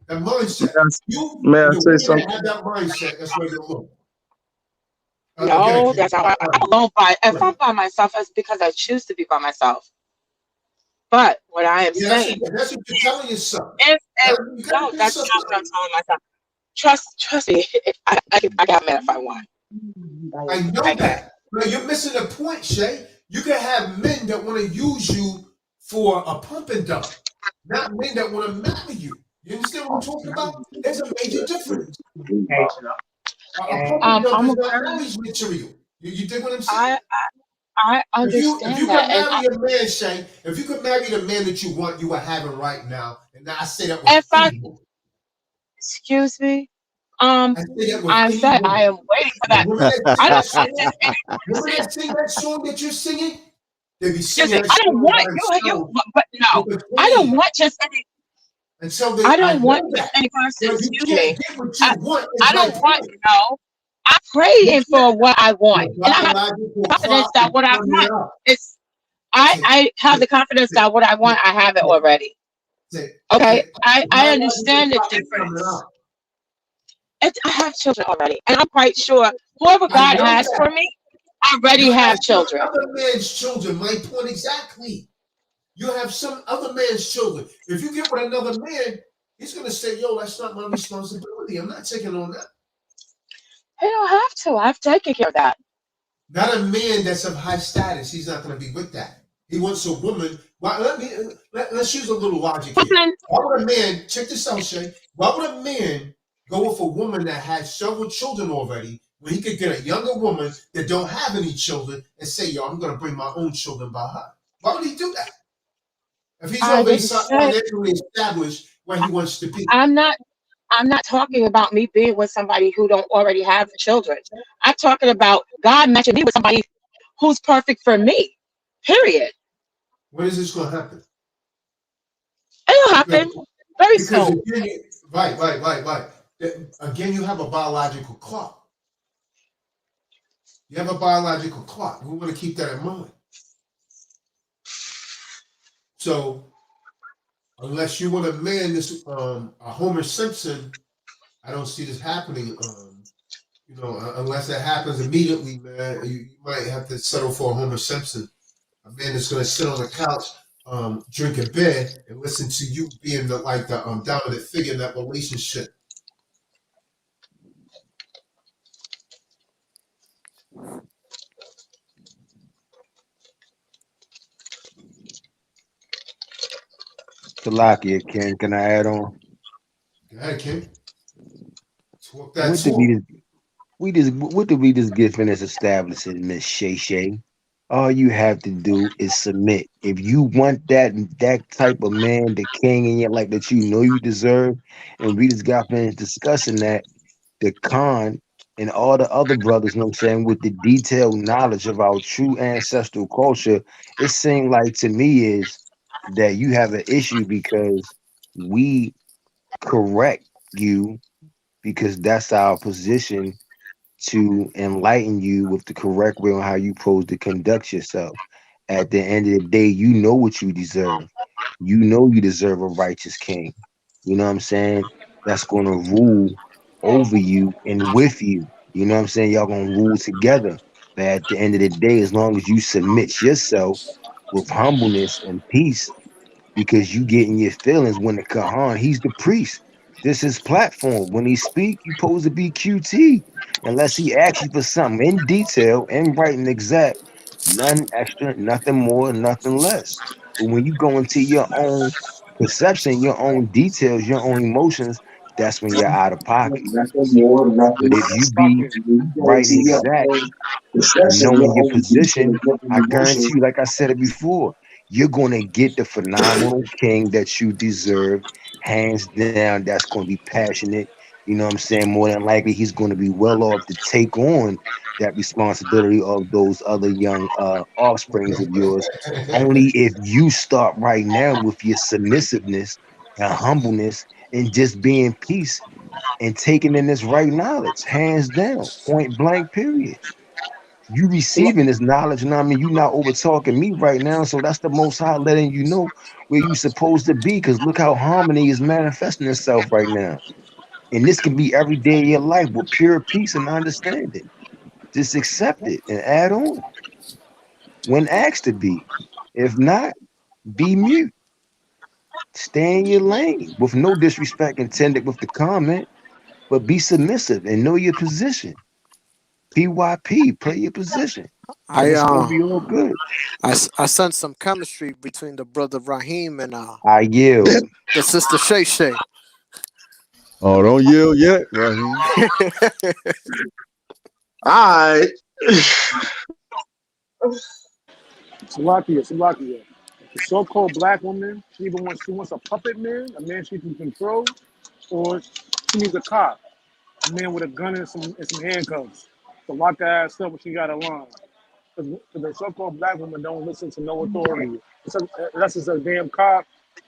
That mindset. You
May I
and the
say
women that
something?
have that mindset. That's where you're alone. Go ahead,
No,
King.
that's how I'm alone by
Go
if
ahead.
I'm by myself, it's because I choose to be by myself. But what I am
Yeah,
saying,
that's what you're telling yourself.
if
You gotta
no,
give
that's
yourself
not what I'm
credit.
telling myself. Trust me, I got mad if I want.
I
I
know
can.
that. But you're missing the point, Shay. You can have men that want to use you for a pump and dump, not men that want to marry you. You understand what I'm talking about? There's a major difference. A pump and dump
I'm
is
a
not
very
always material. You dig what I'm saying?
I
If you
understand
could
that, and
marry a man, Shay, if you could marry the man that you want, you are having right now, and I say that with
if I
any woman.
excuse me,
I say that with
I
any
said I
woman.
am waiting for
The
that.
women that
I
sing that
don't want
song,
just any
women
person.
that sing that song that you're singing, they be
Excuse
singing
me,
that
I don't
song
want
by
you,
themselves
but no,
with a
I don't
cane.
want just any.
And so
I
I
don't want
know
just
that.
any person.
But you
Excuse
can't
me.
get what you
I
want is
I
my
don't want
point.
no. I'm
You
praying
can't.
for what I want,
The
and I have
biological
confidence
clock
that
is
what I
coming
want
up.
is.
Tick,
I have
tick,
the confidence
tick,
that what I want,
tick,
I have it
tick,
already.
tick,
Okay,
tick. The
I
biological
understand the
clock is coming
difference.
up.
I have children already, and I'm quite sure whoever
I
God
know
has for
that.
me, I
You
already
have
have
some
children.
other man's children. My point exactly. You have some other man's children. If you get with another man, he's gonna say, "Yo, that's not my responsibility. I'm not taking on that."
I don't have to. I've taken care of that.
Not a man that's of high status. He's not gonna be with that. He wants a woman. Why, let's use a little logic here.
Women,
Why would a man check this out, Shay? Why would a man go with a woman that has several children already when he could get a younger woman that don't have any children and say, "Yo, I'm gonna bring my own children by her"? Why would he do that? If he's
I
already
didn't say.
financially established where he wants to be.
I'm not. I'm not talking about me being with somebody who don't already have children. I'm talking about God matching me with somebody who's perfect for me. Period.
When is this going to happen?
It'll
Because,
happen very
because
soon.
again, right. Again, you have a biological clock. You have a biological clock. We want to keep that in mind. So, unless you want to man this, a Homer Simpson, I don't see this happening. Unless that happens immediately, man, you might have to settle for a Homer Simpson. A man that's going to sit on the couch, drink a beer, and listen to you being the dominant figure in that relationship.
Salakia, can I add on?
Go ahead, King. Talk that
What did
talk.
we just get finished establishing, Miss Shay Shay? All you have to do is submit. If you want that type of man, the king in your life that you know you deserve, and we just got finished discussing that, the con And all the other brothers, you know what I'm saying, with the detailed knowledge of our true ancestral culture, it seemed like to me is that you have an issue because we correct you because that's our position to enlighten you with the correct way on how you supposed to conduct yourself. At the end of the day, you know what you deserve. You know you deserve a righteous king. You know what I'm saying? That's gonna rule over you and with you. You know what I'm saying? Y'all gonna rule together. But at the end of the day, as long as you submit yourself with humbleness and peace, because you get in your feelings when the Kahan, he's the priest. This is platform. When he speak, you supposed to be QT. Unless he asks you for something in detail and writing exact, nothing extra, nothing more, nothing less. But when you go into your own perception, your own details, your own emotions, that's when you're out of pocket.
Nothing more, nothing
But if you
less.
be
You go
right
to
and
your
exact,
own perception,
knowing
your
your
own details,
position,
your
I
emotions.
guarantee you, like I said it before, you're going to get the phenomenal king that you deserve, hands down. That's going to be passionate. You know what I'm saying? More than likely, he's going to be well off to take on that responsibility of those other young offsprings of yours. Only if you start right now with your submissiveness and humbleness and just being peace and taking in this right knowledge, hands down, point blank, period. You receiving this knowledge, and I mean, you not over talking me right now, so that's the Most High letting you know where you supposed to be. Because look how harmony is manifesting itself right now, and this can be every day of your life with pure peace and understanding. Just accept it and add on when asked to be. If not, be mute. Stay in your lane with no disrespect intended with the comment, but be submissive and know your position. PYP, play your position, and
I
it's gonna be all good.
I sense some chemistry between the brother Raheem and
I yield.
the sister Shay Shay.
Oh, don't yell yet, Raheem.
All right.
Salakia. The so-called black woman, she wants a puppet man, a man she can control, or she needs a cop, a man with a gun and some handcuffs to lock her ass up when she got a line. Because the so-called black woman don't listen to no authority. Unless it's a damn cop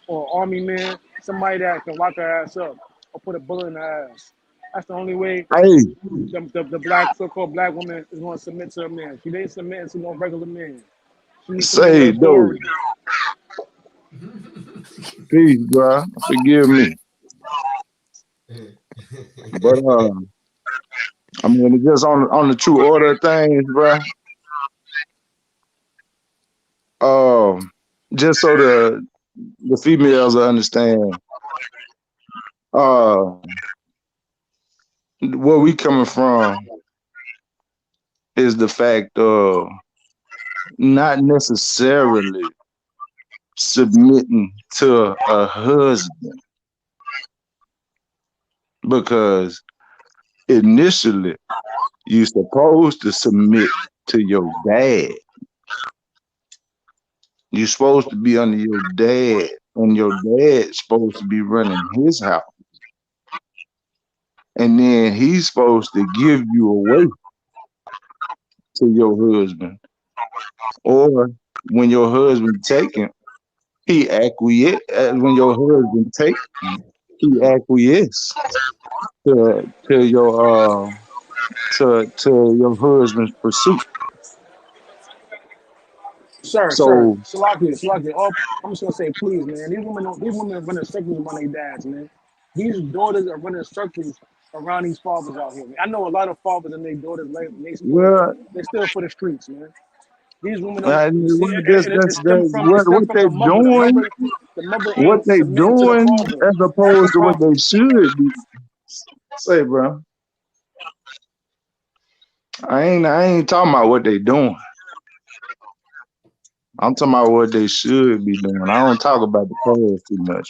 or army man, somebody that can lock her ass up or put a bullet in her ass. That's the only way
Hey,
the black so-called black woman is going to submit to a man. She ain't submitting to no regular man. She needs some nigga
say though,
authority.
peace, bro. Forgive me, but I mean, just on the true order of things, bro. Um, just so the females will understand, uh, where we coming from is the fact of not necessarily submitting to a husband because initially you supposed to submit to your dad. You're supposed to be under your dad, and your dad's supposed to be running his house. And then he's supposed to give you away to your husband. Or when your husband taken, he acquiesce. When your husband take, he acquiesce to your to your husband's pursuit.
Sir,
So
Salakia. All, I'm just gonna say, please, man. These women are running circles around their dads, man. These daughters are running circles around these fathers out here. Man. I know a lot of fathers and their daughters, like,
well,
they still for the streets, man. These women don't see,
well,
and it
what
stem from
they
the mother.
doing,
The mother
what
ain't
they
submitting to the
doing,
father.
as
That's the
opposed to what
problem.
they should be. Say, bro, I ain't talking about what they doing. I'm talking about what they should be doing. I don't talk about the past too much,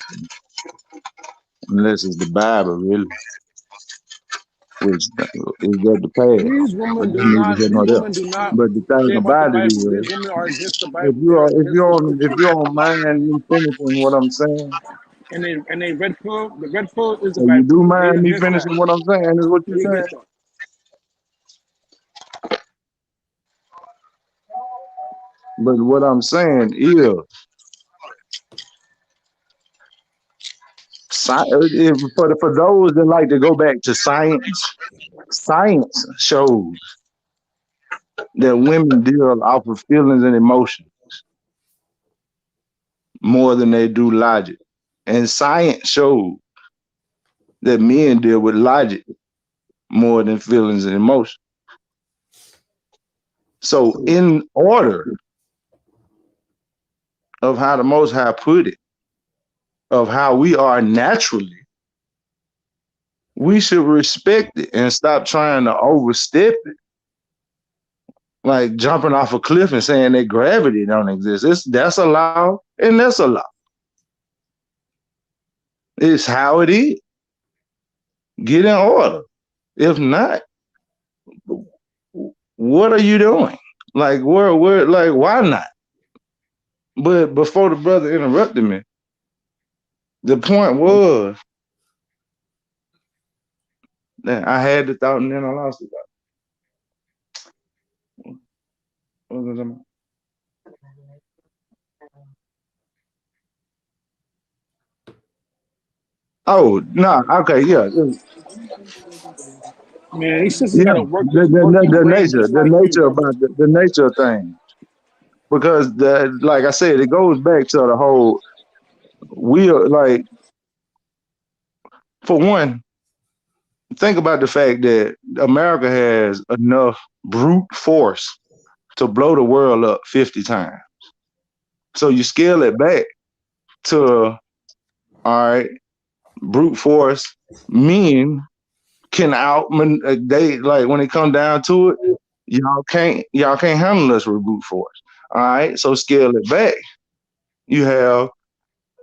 unless it's the Bible, really, which is that the past.
These
But
women
that
do
neither
not.
here
These
nor there.
women do not
But the thing
care about the
about it
Bible.
is,
These women are against the
if
Bible.
you
They're
are,
against the
if
scriptures.
you don't mind me finishing what I'm saying,
And they red pill. The red pill is the
so you
Bible.
do
They
mind me
against that.
finishing what I'm saying, is what you're
They
saying.
against that.
But what I'm saying is, for those that like to go back to science, science shows that women deal off of feelings and emotions more than they do logic. And science shows that men deal with logic more than feelings and emotions. So in order of how the Most High put it, of how we are naturally, we should respect it and stop trying to overstep it. Like jumping off a cliff and saying that gravity don't exist. That's a law and that's a law. It's how it is. Get in order. If not, what are you doing? Like like why not? But before the brother interrupted me, the point was that I had the thought and then I lost the thought. What was it about? Oh no, okay, yeah.
Man, these sisters
Yeah,
gotta work these
the
waves
nature,
just like you.
the nature of things. Because like I said, it goes back to the whole we are like, for one, think about the fact that America has enough brute force to blow the world up 50 times. So you scale it back to, all right, brute force, men can they like when it come down to it, y'all can't handle us with brute force. All right, so scale it back. You have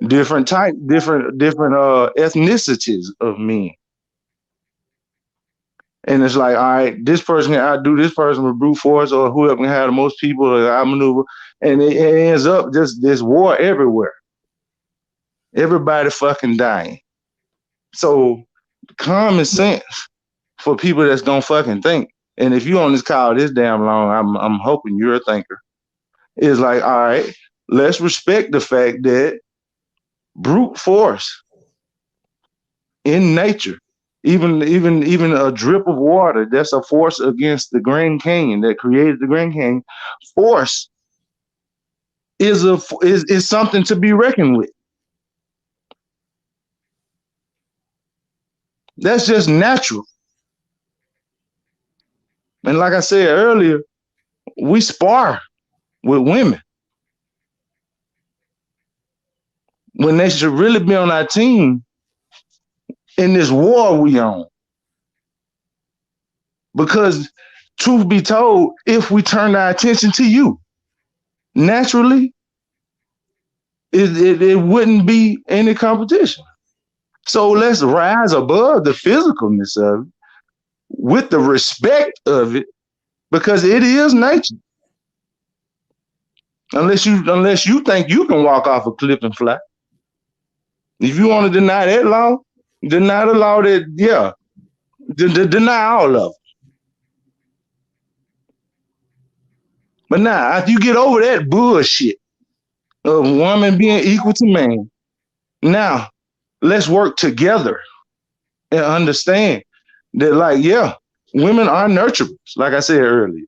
different ethnicities of men. And it's like, all right, this person can outdo this person with brute force, or whoever can have the most people or outmaneuver, and it ends up just this war everywhere. Everybody fucking dying. So common sense for people that's gonna fucking think. And if you on this call this damn long, I'm hoping you're a thinker. It's like, all right, let's respect the fact that brute force in nature, even a drip of water, that's a force against the Grand Canyon that created the Grand Canyon. Force is something to be reckoned with. That's just natural. And like I said earlier, we spar with women when they should really be on our team in this war we on. Because truth be told, if we turn our attention to you, naturally, it wouldn't be any competition. So let's rise above the physicalness of it with the respect of it, because it is nature. Unless you think you can walk off a cliff and fly. If you want to deny that law, deny the law that, yeah, deny all of it. But now, after you get over that bullshit of woman being equal to man, now let's work together and understand that, like, yeah, women are nurturers, like I said earlier.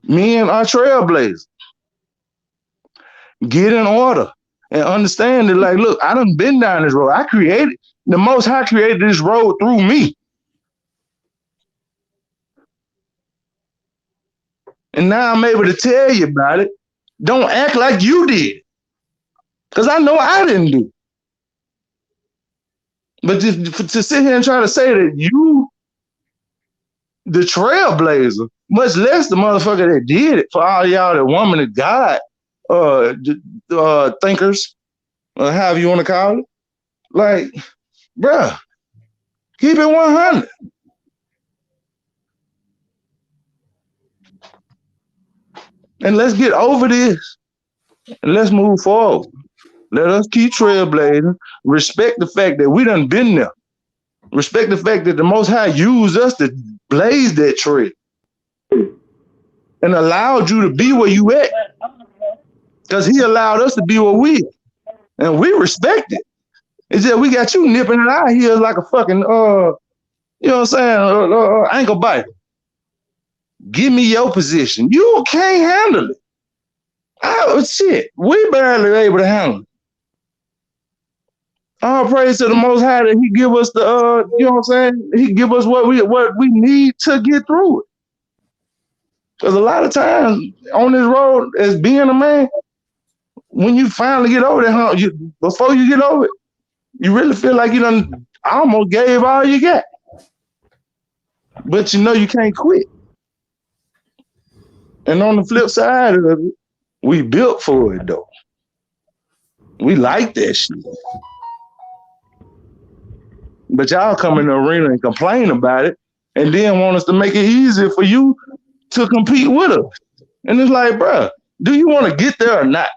Men are trailblazers. Get in order and understand that, like, look, I done been down this road. The Most High created this road through me. And now I'm able to tell you about it. Don't act like you did. Because I know I didn't do it. But to sit here and try to say that you, the trailblazer, much less the motherfucker that did it, for all y'all that woman of God, thinkers, or however you want to call it, like, bruh, keep it 100. And let's get over this and let's move forward. Let us keep trailblazing. Respect the fact that we done been there. Respect the fact that the Most High used us to blaze that trail. and allowed you to be where you at. Because he allowed us to be where we at. And we respect it. It's just we got you nipping at our heels like a fucking you know what I'm saying, ankle biter. Give me your position. You can't handle it. Shit, we barely able to handle it. All praise to the Most High that He give us the you know what I'm saying. He give us what we need to get through it. Because a lot of times on this road as being a man, when you finally get over that, before you get over it, you really feel like you done almost gave all you got. But you know you can't quit. And on the flip side of it, we built for it though. We like that shit. But y'all come in the arena and complain about it and then want us to make it easier for you to compete with us. And it's like, bruh, do you want to get there or not?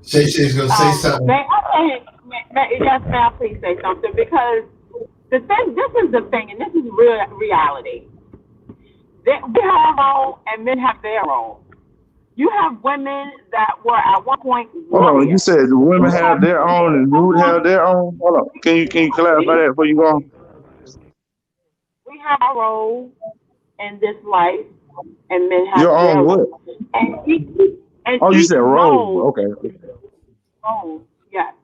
Shay's gonna say something.
Yes, ma'am, please say something, because this is the thing, and this is reality. We have our own, and men have their own. You have women that were at one point.
Hold on, you said the women have their own and you have their own. Hold on, can you clarify that before you go on?
We have our role in this life, and men have
your
their
own what?
And
you said role. Okay.
Role, yes.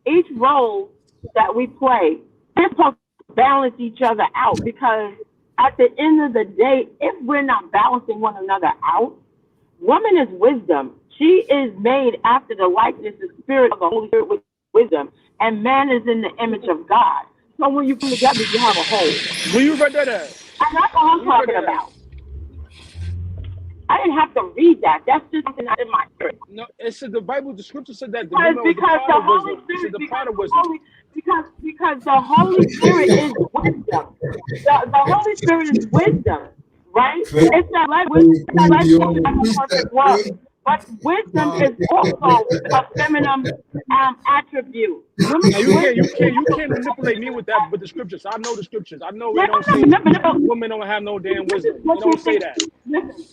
Each role that we play, we're supposed to balance each other out, because at the end of the day, if we're not balancing one another out, woman is wisdom. She is made after the likeness and spirit of the Holy Spirit with wisdom, and man is in the image of God. So when you come together, you have a whole.
Where you read that at?
And that's what I'm talking about. I didn't have to read that. That's just something that's in my spirit.
No, it said the Bible, the scripture said that the
because
woman was the Holy Spirit,
because the Holy Spirit is wisdom. The Holy Spirit is wisdom, right? It's not like perfect world, but wisdom is also a feminine attribute.
Now you can't manipulate me with that, with the scriptures. I know the scriptures. I know they don't say women don't have no damn wisdom. They don't say that.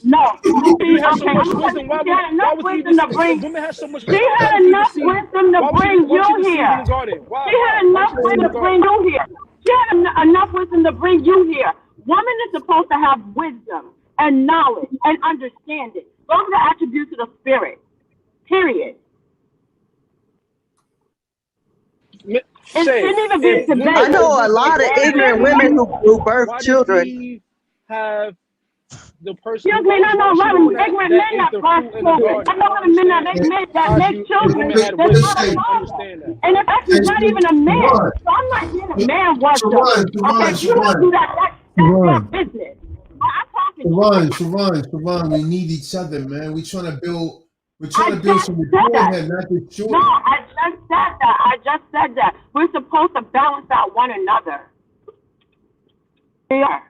No.
If you have so much wisdom, why would you deceive? Women have so much wisdom.
She had enough wisdom to bring you here. She had enough wisdom to bring you here. She had enough wisdom to bring you here. Woman is supposed to have wisdom and knowledge and understanding. Those are the attributes of the spirit. Period.
I know a lot of ignorant women who birth children.
Have the person?
Excuse me, no, ignorant men that birth children. I know a lot of men that make children. That's not a man. And it's actually not even a man. So I'm not saying a man was okay, you don't do that. That's your business.
Sharon, we need each other, man. We're trying to build some rapport here, not the short.
No, I just said that. We're supposed to balance out one another. We are.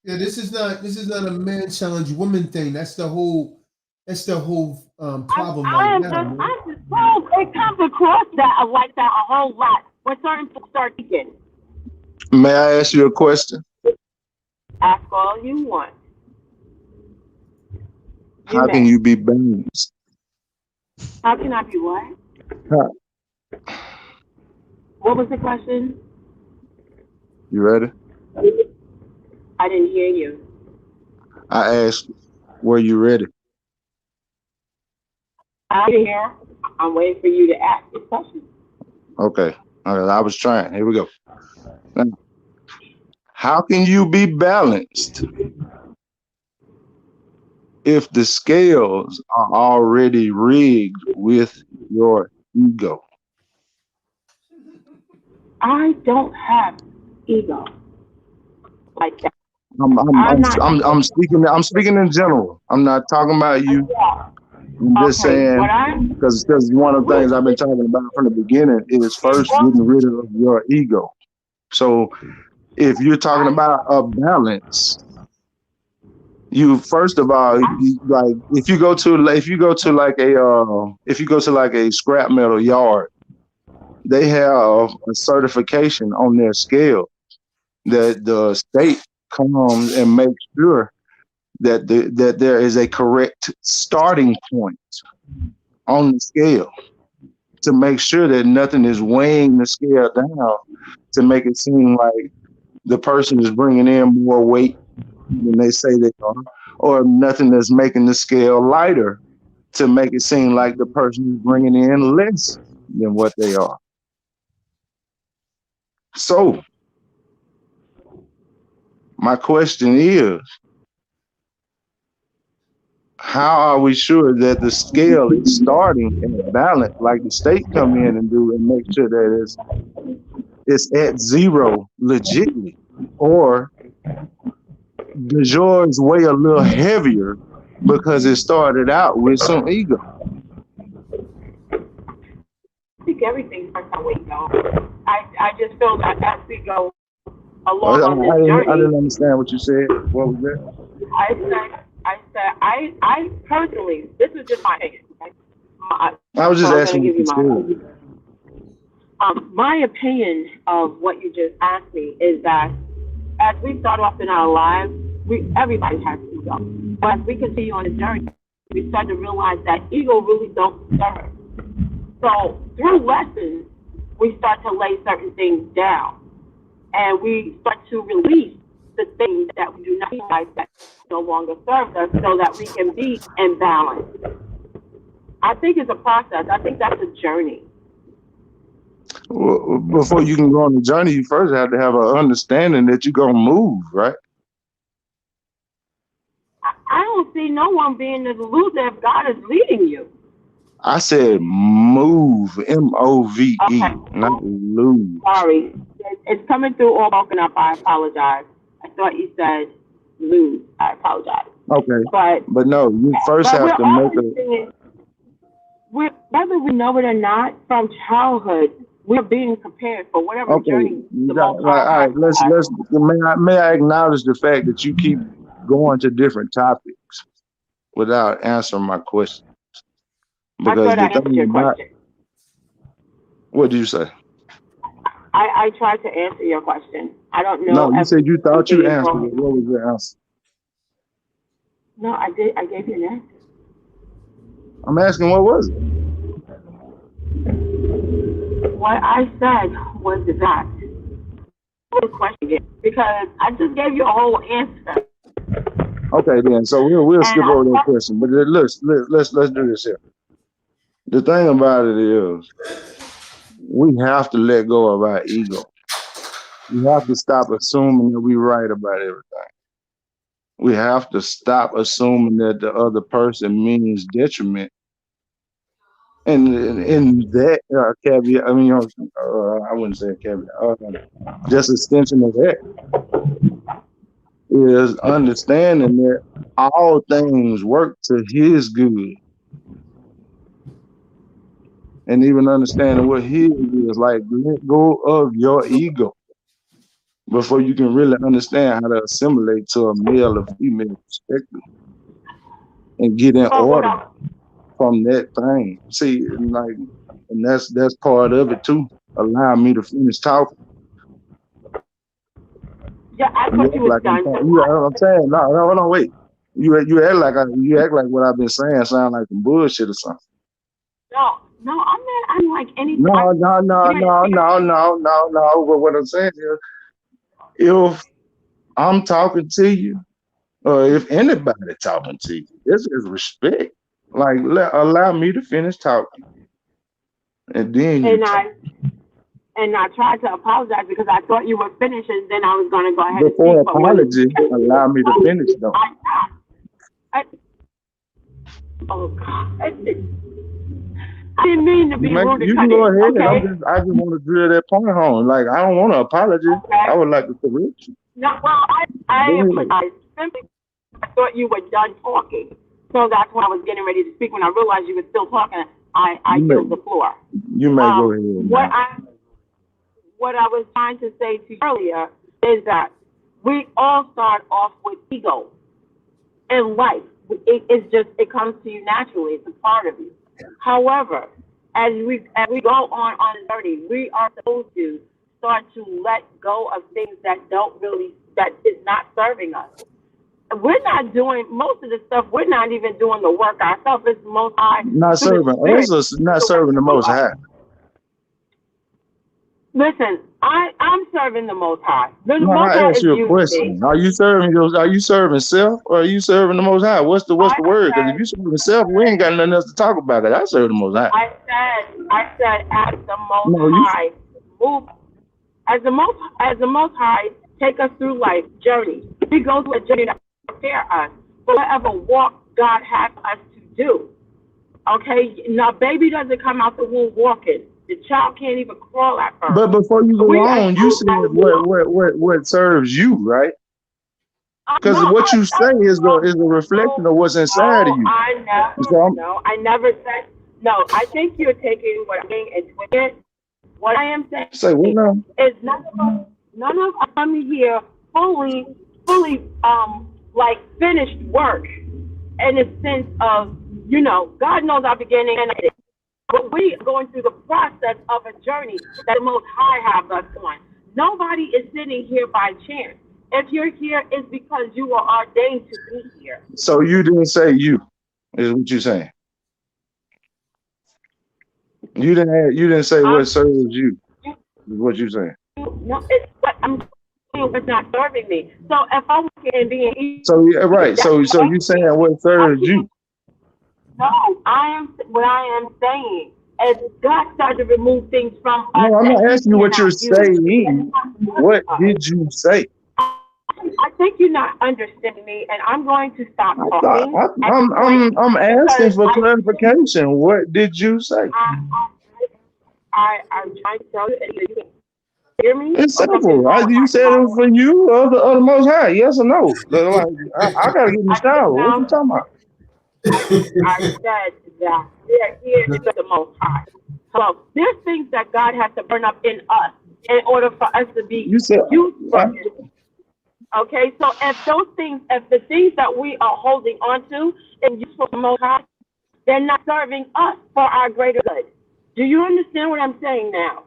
Yeah, this is not a man challenge woman thing. That's the whole problem right now.
It comes across that like that a whole lot when certain people start speaking.
May I ask you a question?
Ask all you want.
How can you be balanced?
How can I be what? What was the question?
You ready?
I didn't hear you.
I asked, were you ready?
I'm here. I'm waiting for you to ask the question.
Okay. All right. I was trying. Here we go. Now, how can you be balanced if the scales are already rigged with your ego?
I don't have ego like that.
I'm speaking in general. I'm not talking about you. I'm just saying, because one of the things I've been talking about from the beginning is first getting rid of your ego. So if you're talking about a balance, you first of all, like if you go to like a scrap metal yard, they have a certification on their scale that the state comes and makes sure that there is a correct starting point on the scale to make sure that nothing is weighing the scale down to make it seem like the person is bringing in more weight than they say they are, or nothing that's making the scale lighter to make it seem like the person is bringing in less than what they are. So my question is, how are we sure that the scale is starting at balance, like the state come in and do, and make sure that it's at zero legitly? Or does yours weigh a little heavier because it started out with some ego?
I think everything starts out with ego. I just feel that as we go
Well,
along on this
I didn't
journey,
understand what you said. What was that?
I personally, this is just my opinion. Okay?
I was
So
just
I'm going
asking
to
what
give
you
you
said.
my opinion of what you just asked me is that as we start off in our lives, everybody has ego. But as we continue on the journey, we start to realize that ego really don't serve. So through lessons, we start to lay certain things down, and we start to release the things that we do not realize that no longer serve us, so that we can be in balance. I think it's a process. I think that's a journey.
Well, before you can go on the journey, you first have to have an understanding that you're gonna move, right?
I don't see no one being the loser if God is leading you.
I said move, MOVE,
Okay.
not lose.
Sorry. It's coming through all broken up. I apologize. I thought you said lose. I apologize.
Okay,
But
no, you first have
we're
to
all
make a.
listening. Whether we know it or not, from childhood, we're being prepared for whatever
Okay,
journey the
right,
Most
all
High
right.
has for us.
May I acknowledge the fact that you keep going to different topics without answering my question?
I
Because
thought I
the
answered
thing
your
about
question.
what did you say?
I tried to answer your question. I don't
No,
know
you
if
said you thought
something
you
is
answered it.
wrong.
What was your answer?
No, I did. I gave you an answer.
I'm asking, what was it?
What I said was that. The question again, because I just gave you a whole answer.
Okay, then. So we'll skip over that
And
question. But let's do this here. The thing about it is, we have to let go of our ego. We have to stop assuming that we're right about everything. We have to stop assuming that the other person means detriment. And in that caveat, I mean, I wouldn't say a caveat. Just extension of that is understanding that all things work to his good. And even understanding what his is, like, let go of your ego before you can really understand how to assimilate to a male or female perspective and get in order from that thing. See, and that's part of it too. Allow me to finish talking.
yeah, I
You
thought you
act
was
like
done.
I'm saying, no, hold on, wait. You act like what I've been saying sound like some bullshit or something.
No, I'm not. I'm like anything.
No. But what I'm saying is, if I'm talking to you, or if anybody talking to you, this is respect. Like, allow me to finish talking, and then you talk.
And I tried to apologize because I thought you were finished, and then I was going to go ahead and
Before
speak. But when
apology, allow me to finish though.
Oh God, I didn't mean to be rude to
You
cut
can go
in.
ahead.
Okay.
I just want to drill that point home. Like, I don't want an apology.
Okay.
I would like to correct you.
No, well, I apologize. Simply, I thought you were done talking, so that's when I was getting ready to speak. When I realized you were still talking, I yielded the floor.
You may go ahead.
What I was trying to say to you earlier is that we all start off with ego in life. It comes to you naturally. It's a part of you. However, as we go on the journey, we are supposed to start to let go of things that is not serving us. we're not doing most of the stuff. We're not even doing the work ourselves. It's the Most High
Not
through the
serving
Spirit
us or not
the work
serving the
through
Most
us.
High?
Listen, I'm serving the Most High. The
No,
Most
I
High
asked
is
you a
using me.
question. Are you serving self or are you serving the Most High? What's the
I
word? Because if
said,
you serving self, we ain't got nothing else to talk about. It. I serve the Most High.
I said, as the Most
No, you.
High move, as the Most High take us through life journey. We go through a journey to prepare us for whatever walk God has us to do. Okay, now baby doesn't come out the womb walking. The child can't even crawl at first.
But before you
So
go
we are
on, you said what serves you, right? Because
no,
what you say is a reflection of what's inside of you. So
I never said no. I think you're taking what I'm saying and twisting it. What I am saying
say what now?
is none of us here fully like finished work in the sense of, God knows our beginning and end. But we are going through the process of a journey that the Most High have us on. Nobody is sitting here by chance. If you're here, it's because you are ordained to be here.
So you didn't say you, is what you're saying. You didn't say what serves you, is what you're saying.
No, I'm saying it's not serving me. So if I'm here and being
So yeah, right. So you saying what serves you.
No, what I am saying is God started to remove things from us
No, I'm
that
not
He
asking you what you're
cannot use.
saying. What did you say?
I think you're not understanding me, and I'm going to stop talking.
I'm asking for clarification. What did you say?
I'm trying to tell you, and you can hear me.
It's
Or something's
simple.
wrong with
You
my
said it was for you or the Most High. Yes or no? Like, I gotta get in the shower. What you talking about?
I said that we're here to the Most High. So there's things that God has to burn up in us in order for us to be used for Him. Okay, so if the things that we are holding on to and used for the Most High, they're not serving us for our greater good. Do you understand what I'm saying now?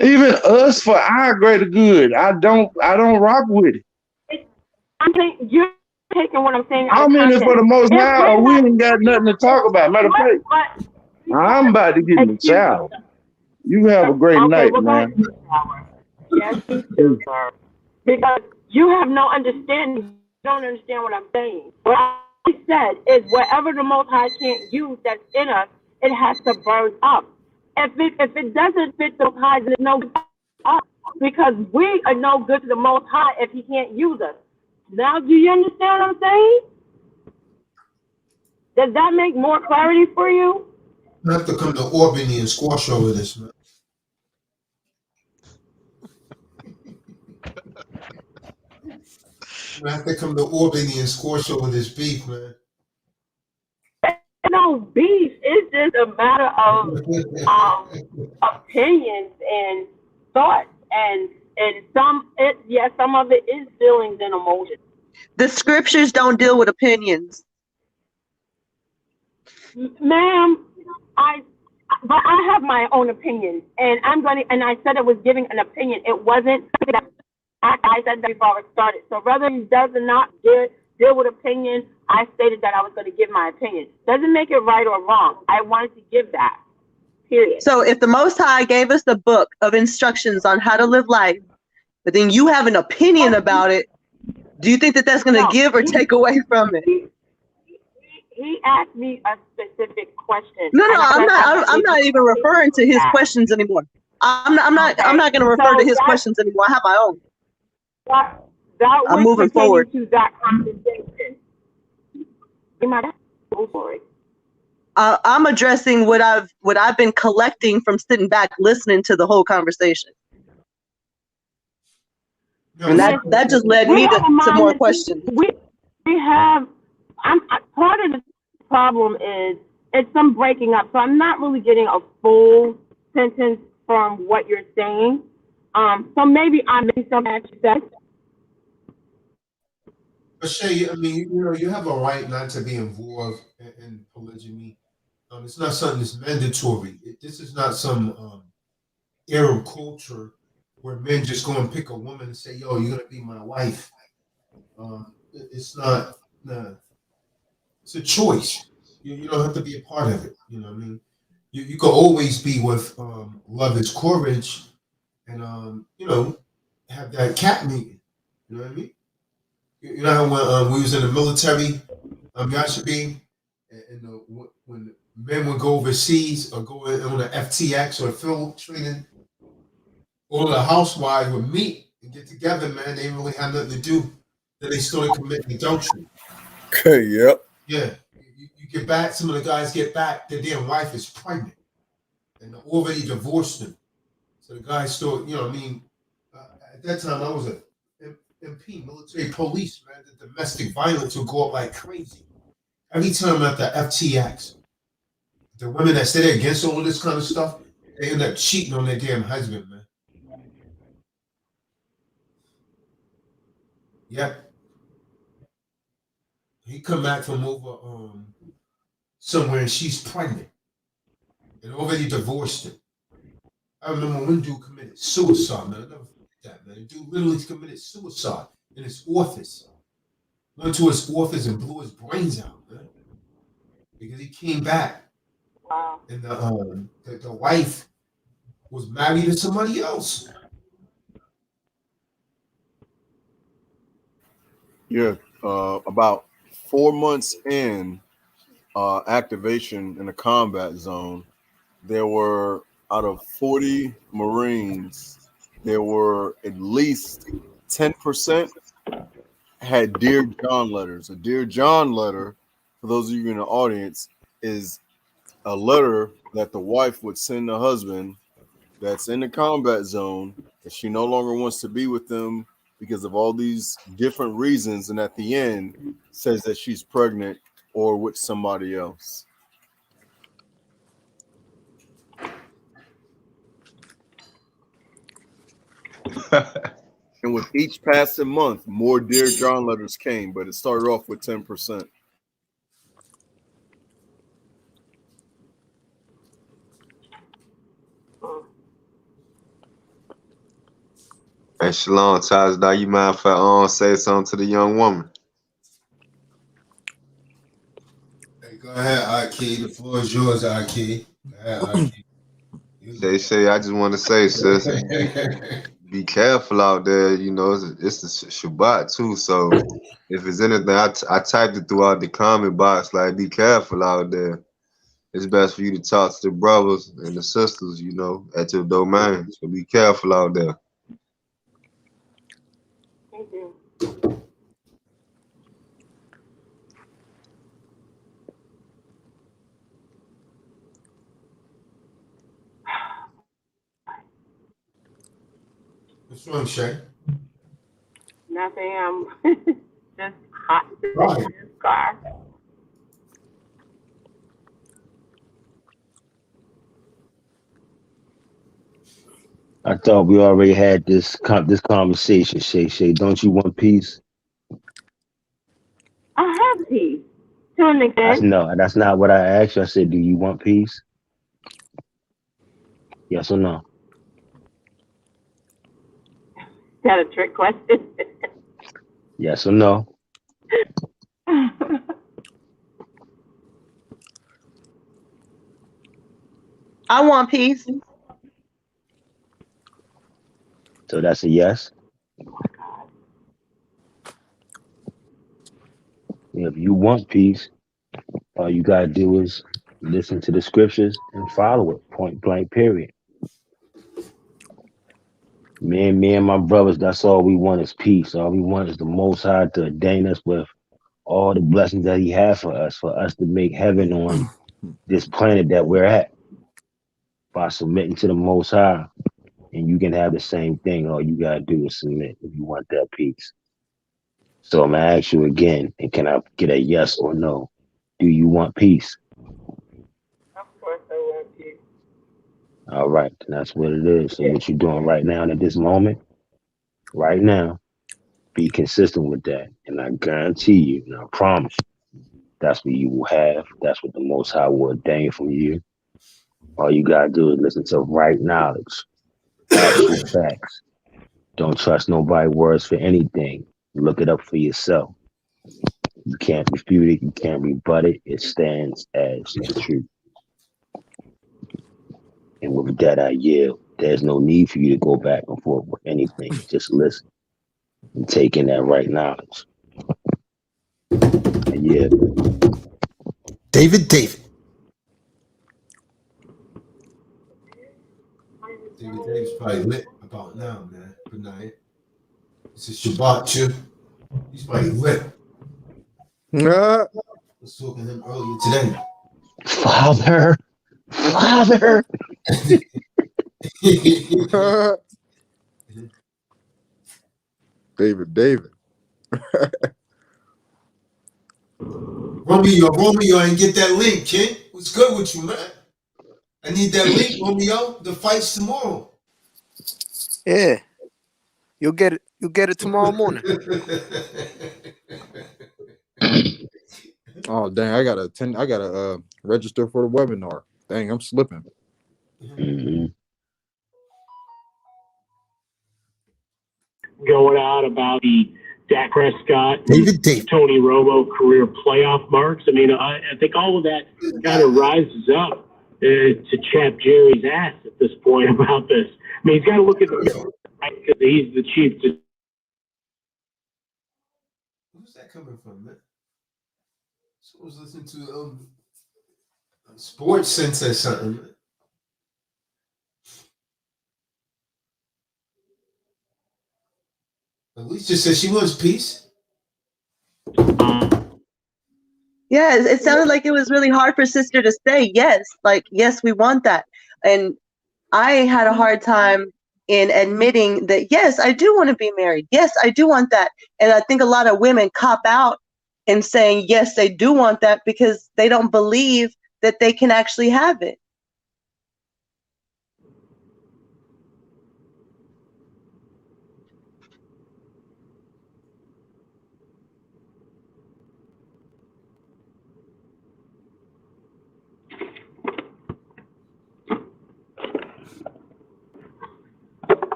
Even us for our greater good. I don't rock with it.
I'm saying you're taking what I'm saying out of
I'm in it
context.
for the Most High, or we ain't got nothing to talk about. Matter of fact, I'm about to get in the shower. You have a great night, man.
To the shower. Yes, you do, sir. Because you have no understanding. You don't understand what I'm saying. What I said is whatever the Most High can't use that's in us, it has to burn up. If it doesn't fit the Most High, then it's no good to us. Because we are no good to the Most High if He can't use us. Now, do you understand what I'm saying? Does that make more clarity for you?
I have to come to Albany and squash over this, man. I have to come to Albany and squash over this beef, man.
No beef. It's just a matter of opinions and thoughts, and some of it is feelings and emotions.
The scriptures don't deal with opinions.
Ma'am, but I have my own opinion, and and I said I was giving an opinion. It wasn't. I said that before it started. So whether he does or not deal with opinion, I stated that I was going to give my opinion. Doesn't make it right or wrong. I wanted to give that. Period.
So if the Most High gave us the book of instructions on how to live life, but then you have an opinion about it, do you think that that's going to give or take away from it?
He asked me a specific question.
No, I'm not even referring to his questions anymore. I'm not going to refer to his questions anymore. I have my own. I'm moving forward.
To that conversation.
I'm addressing what I've been collecting from sitting back listening to the whole conversation, and that just led me to more questions.
We have. Part of the problem is it's some breaking up, so I'm not really getting a full sentence from what you're saying. So maybe I missed something that you said.
But Shay, I mean, you have a right not to be involved in polygamy. It's not something that's mandatory. This is not some Arab culture where men just go and pick a woman and say, "Yo, you're gonna be my wife." It's not. Nah, it's a choice. You don't have to be a part of it. You know what I mean? You can always be with love is courage, and have that cat meeting. You know what I mean? You know how when we was in the military, Yashabi, and when men would go overseas or go on the FTX or field training, all the housewives would meet and get together, man. They didn't really have nothing to do. Then they started committing adultery.
Okay, yep.
Yeah. You get back, some of the guys get back, their damn wife is pregnant and already divorced them. So the guys still, you know what I mean? At that time, I was a MP, military police, man. The domestic violence would go up like crazy. Every time at the FTX, the women that stay there against all of this kind of stuff, they end up cheating on their damn husband, man. Yep. He come back from over somewhere and she's pregnant and already divorced him. I remember one dude committed suicide, man. I never forget that, man. The dude literally committed suicide in his office. Went to his office and blew his brains out, man. Because he came back
Wow.
and the wife was married to somebody else.
Yeah, about 4 months in activation in the combat zone, there were out of 40 Marines, there were at least 10% had Dear John letters. A Dear John letter, for those of you in the audience, is a letter that the wife would send the husband that's in the combat zone that she no longer wants to be with them because of all these different reasons, and at the end says that she's pregnant or with somebody else. And with each passing month, more Dear John letters came, but it started off with 10%.
Hey, Shalom, Tajda, you mind if I say something to the young woman?
Hey, go ahead, Aki. The floor is yours, Aki. Go ahead, Aki.
They say, I just want to say, sis, be careful out there. You know, it's the Shabbat too. So if it's anything, I typed it throughout the comment box. Like, be careful out there. It's best for you to talk to the brothers and the sisters, you know, at your domain. So be careful out there.
Thank you.
What's wrong, Shay?
Nothing. I'm just hot
Right.
in this car.
I thought we already had this conversation, Shay. Shay, don't you want peace?
I have peace to an extent.
That's not what I asked you. I said, do you want peace? Yes or no?
Is that a trick question?
Yes or no?
I want peace.
So that's a yes. If you want peace, all you gotta do is listen to the scriptures and follow it. Point blank. Period. Me and my brothers, that's all we want is peace. All we want is the Most High to ordain us with all the blessings that He has for us to make heaven on this planet that we're at by submitting to the Most High. And you can have the same thing. All you gotta do is submit if you want that peace. So I'm gonna ask you again, and can I get a yes or no? Do you want peace?
Of course I want peace.
All right, that's what it is. So what you're doing right now and at this moment, right now, be consistent with that. And I guarantee you, and I promise you, that's what you will have. That's what the Most High will ordain from you. All you gotta do is listen to right knowledge, actual facts. Don't trust nobody's words for anything. Look it up for yourself. You can't refute it. You can't rebut it. It stands as the truth. And with that, I yield. There's no need for you to go back and forth with anything. Just listen and take in that right knowledge. And yeah,
David. David's probably lit about now, man. Good night. It's a Shabbat too. He's probably lit. I was talking to him earlier today.
Father.
David.
Romeo, and get that link, kid. What's good with you, man? I need that link, Romeo. The fight's tomorrow.
Yeah, you'll get it. You'll get it tomorrow morning.
Oh dang, I gotta register for the webinar. Dang, I'm slipping.
Mm-hmm.
Going out about the Dak Prescott,
David.
Tony Romo career playoff marks. I mean, I think all of that kind of rises up to chap Jerry's ass at this point about this. I mean, he's got to look at the right because he's the chief.
Who's that coming from, man? Someone's listening to Sports Sense or something, man. Alicia says she wants peace.
Yeah, it sounded like it was really hard for sister to say yes. Like, yes, we want that. And I had a hard time in admitting that, yes, I do want to be married. Yes, I do want that. And I think a lot of women cop out in saying, yes, they do want that because they don't believe that they can actually have it.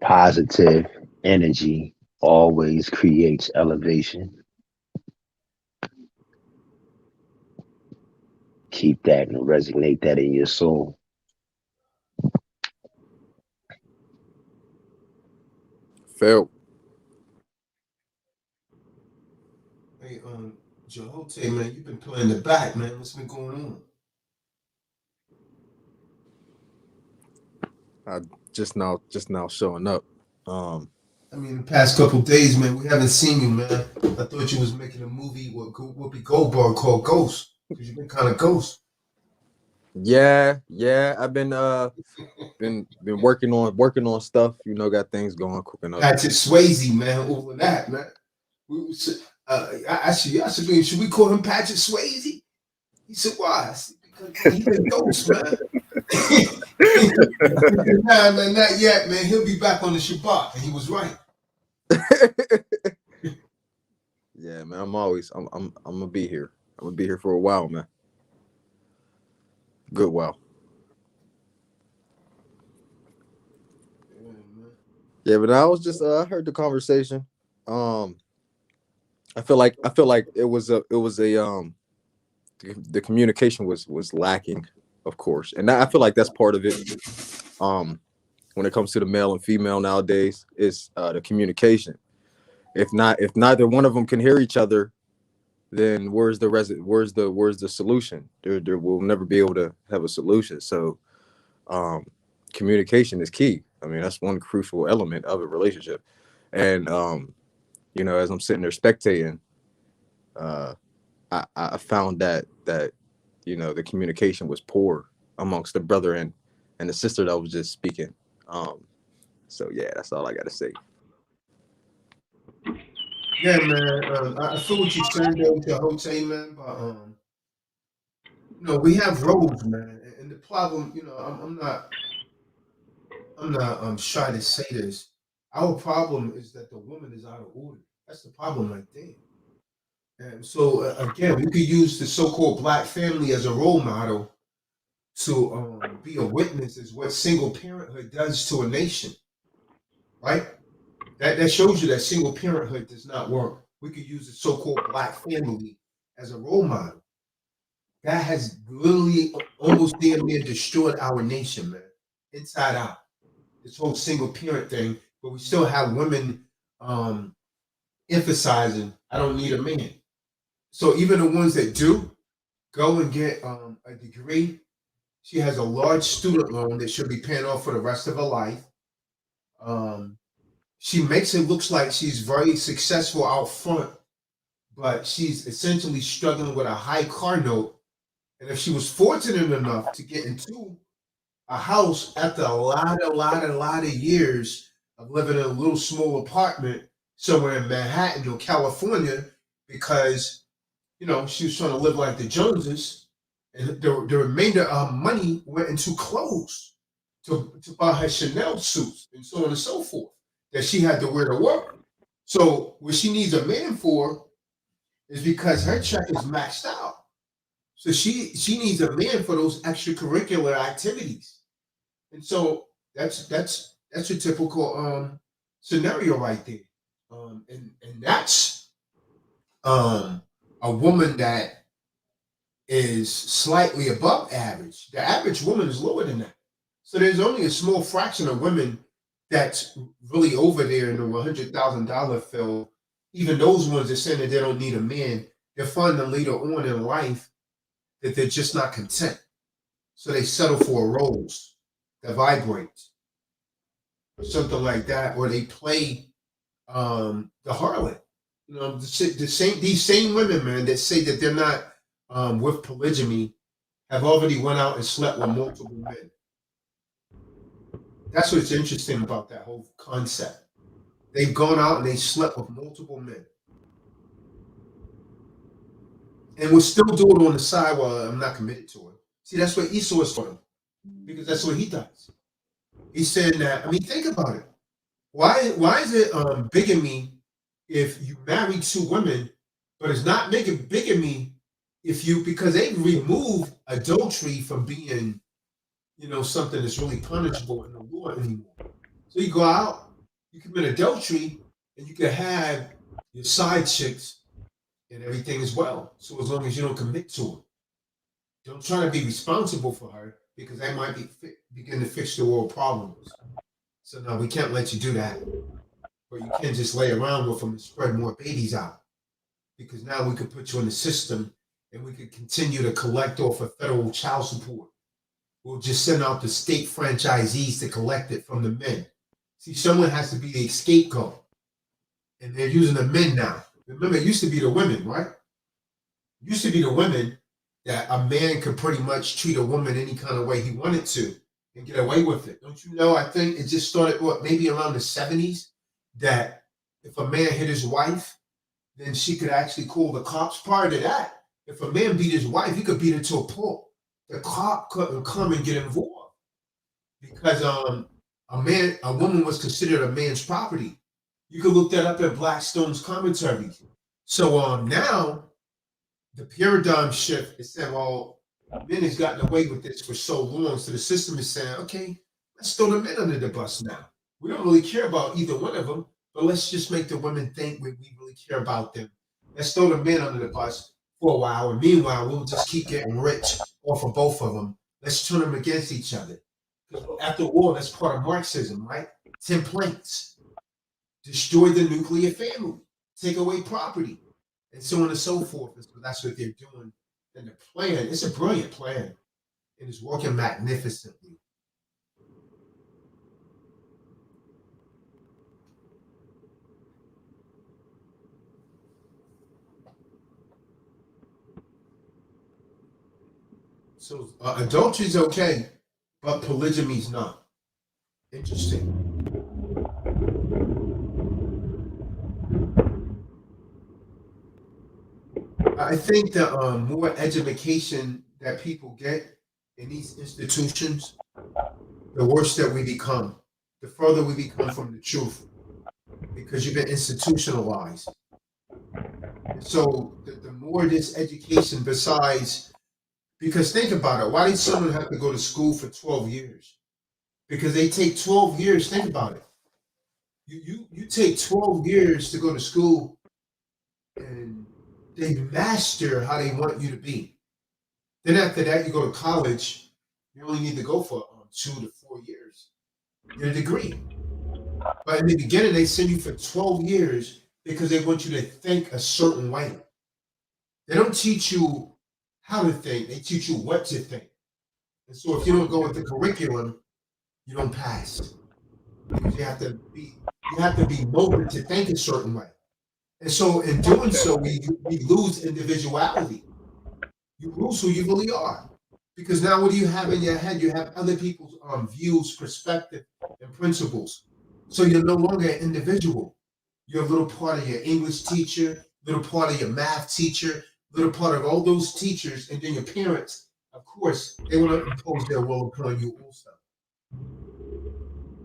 Positive energy always creates elevation. Keep that and resonate that in your soul.
Felt.
Hey, Jehote, man, you've been playing the back, man. What's been going on?
I just now showing up.
I mean, the past couple days, man, we haven't seen you, man. I thought you was making a movie with Whoopi Goldberg called Ghost, because you've been kind of ghost.
Yeah. I've been working on stuff. You know, got things going, cooking up.
Patrick Swayze, man, all of that, man. Should we call him Patrick Swayze? He said, why? I said, because he's a ghost, man. Nah, man, not yet, man. He'll be back on the Shabbat, and he was right.
Yeah, man. I'm gonna be here. I'm gonna be here for a while, man. Good while. Yeah, but I was just I heard the conversation. I feel like it was a the communication was lacking, of course, and I feel like that's part of it. When it comes to the male and female nowadays, is the communication. If neither one of them can hear each other, then where's the solution? There will never be able to have a solution. So communication is key. I mean, that's one crucial element of a relationship. And you know, as I'm sitting there spectating, I found that you know, the communication was poor amongst the brother and the sister that was just speaking. So yeah, that's all I gotta say.
Yeah, man. I feel what you're saying there with your hotel, man. But you know, we have roles, man, and the problem, you know, I'm not shy to say this. Our problem is that the woman is out of order. That's the problem right there. And so again, we could use the so-called black family as a role model to be a witness as what single parenthood does to a nation. right? That shows you that single parenthood does not work. We could use the so-called black family as a role model. That has literally almost damn near destroyed our nation, man, inside out. This whole single parent thing, but we still have women um, emphasizing, I don't need a man. So even the ones that do go and get a degree, she has a large student loan that she'll be paying off for the rest of her life. Um, she makes it looks like she's very successful out front, but she's essentially struggling with a high car note. And if she was fortunate enough to get into a house after a lot of years of living in a little small apartment somewhere in Manhattan or California, because she was trying to live like the Joneses, and the remainder of her money went into clothes to buy her Chanel suits and so on and so forth that she had to wear to work. So what she needs a man for is because her check is maxed out. So she needs a man for those extracurricular activities. And so that's a typical scenario right there. And that's a woman that is slightly above average. The average woman is lower than that. So there's only a small fraction of women that's really over there in the $100,000 field. Even those ones that say that they don't need a man, they're finding later on in life that they're just not content. So they settle for roles that vibrate or something like that, or they play the harlot. These same women, man, that say that they're not with polygamy have already went out and slept with multiple men. That's what's interesting about that whole concept. They've gone out and they slept with multiple men. And will still do it on the side while I'm not committed to it. See, that's what Esau is for him. Because that's what he does. He's saying that, think about it. Why is it bigamy if you marry two women, but it's not making bigamy because they remove adultery from being, something that's really punishable in the law anymore. So you go out, you commit adultery, and you can have your side chicks and everything as well. So as long as you don't commit to it, don't try to be responsible for her because that might begin to fix the world problems. So no, we can't let you do that. But you can't just lay around with them and spread more babies out, because now we could put you in the system and we could continue to collect off of federal child support. We'll just send out the state franchisees to collect it from the men. See, someone has to be the scapegoat, and they're using the men now. Remember, it used to be the women, right? It used to be the women that a man could pretty much treat a woman any kind of way he wanted to and get away with it. Don't you know? I think it just started, maybe around the 70s, that if a man hit his wife, then she could actually call the cops. Prior to that, if a man beat his wife, he could beat her to a pulp. The cop couldn't come and get involved because a woman was considered a man's property. You can look that up in Blackstone's commentary. So now the paradigm shift is saying, well, men has gotten away with this for so long, so the system is saying, okay, let's throw the men under the bus now. We don't really care about either one of them, but let's just make the women think we really care about them. Let's throw the men under the bus for a while, and meanwhile, we'll just keep getting rich off of both of them. Let's turn them against each other. After all, that's part of Marxism, right? 10 planks. Destroy the nuclear family. Take away property. And so on and so forth. And so that's what they're doing. And the plan, it's a brilliant plan. And it's working magnificently. So adultery is okay, but polygamy is not. Interesting. I think the more education that people get in these institutions, the worse that we become, the further we become from the truth, because you've been institutionalized. So the more this education, because think about it, why did someone have to go to school for 12 years? Because they take 12 years, think about it. You take 12 years to go to school, and they master how they want you to be. Then after that, you go to college. You only need to go for 2 to 4 years. Your degree. But in the beginning, they send you for 12 years because they want you to think a certain way. They don't teach you how to think, they teach you what to think. And so if you don't go with the curriculum, you don't pass. Because you have to be molded to think a certain way. And so in doing so, we lose individuality. You lose who you really are. Because now what do you have in your head? You have other people's views, perspective, and principles. So you're no longer an individual. You're a little part of your English teacher, little part of your math teacher, little part of all those teachers, and then your parents, of course, they want to impose their will upon you also.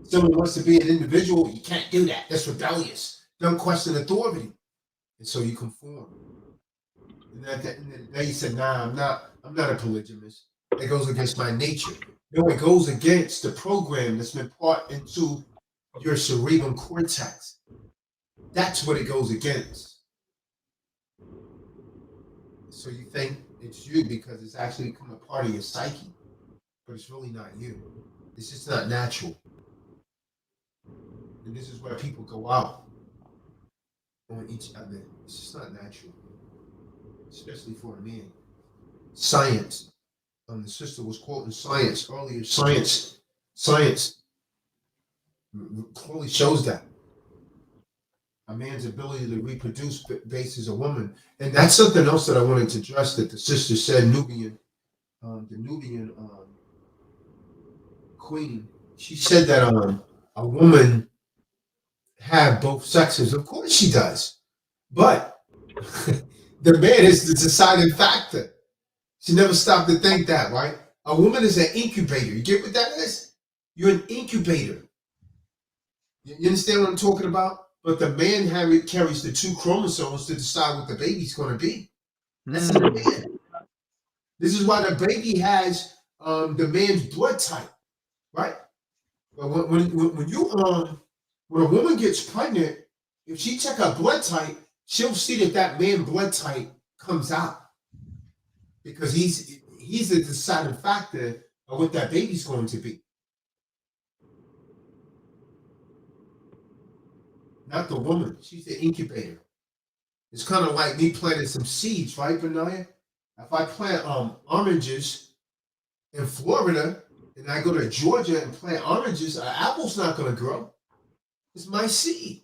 Someone wants to be an individual, you can't do that. That's rebellious. Don't question authority. And so you conform. And then you said, nah, I'm not a polygamist. It goes against my nature. No, it goes against the program that's been put into your cerebral cortex. That's what it goes against. So you think it's you because it's actually become a part of your psyche, but it's really not you. It's just not natural. And this is where people go out on each other. It's just not natural, especially for a man. Science. The sister was quoting science earlier. Science clearly shows that a man's ability to reproduce bases a woman, and that's something else that I wanted to address. That the sister said, the Nubian queen. She said that a woman have both sexes. Of course she does, but the man is the deciding factor. She never stopped to think that, right? A woman is an incubator. You get what that is? You're an incubator. You understand what I'm talking about? But the man carries the 2 chromosomes to decide what the baby's going to be. That's in the man. This is why the baby has the man's blood type, right? But when a woman gets pregnant, if she check her blood type, she'll see that man blood type comes out because he's the deciding factor of what that baby's going to be. Not the woman. She's the incubator. It's kind of like me planting some seeds, right, Benaya? If I plant oranges in Florida and I go to Georgia and plant oranges, an apple's not going to grow. It's my seed.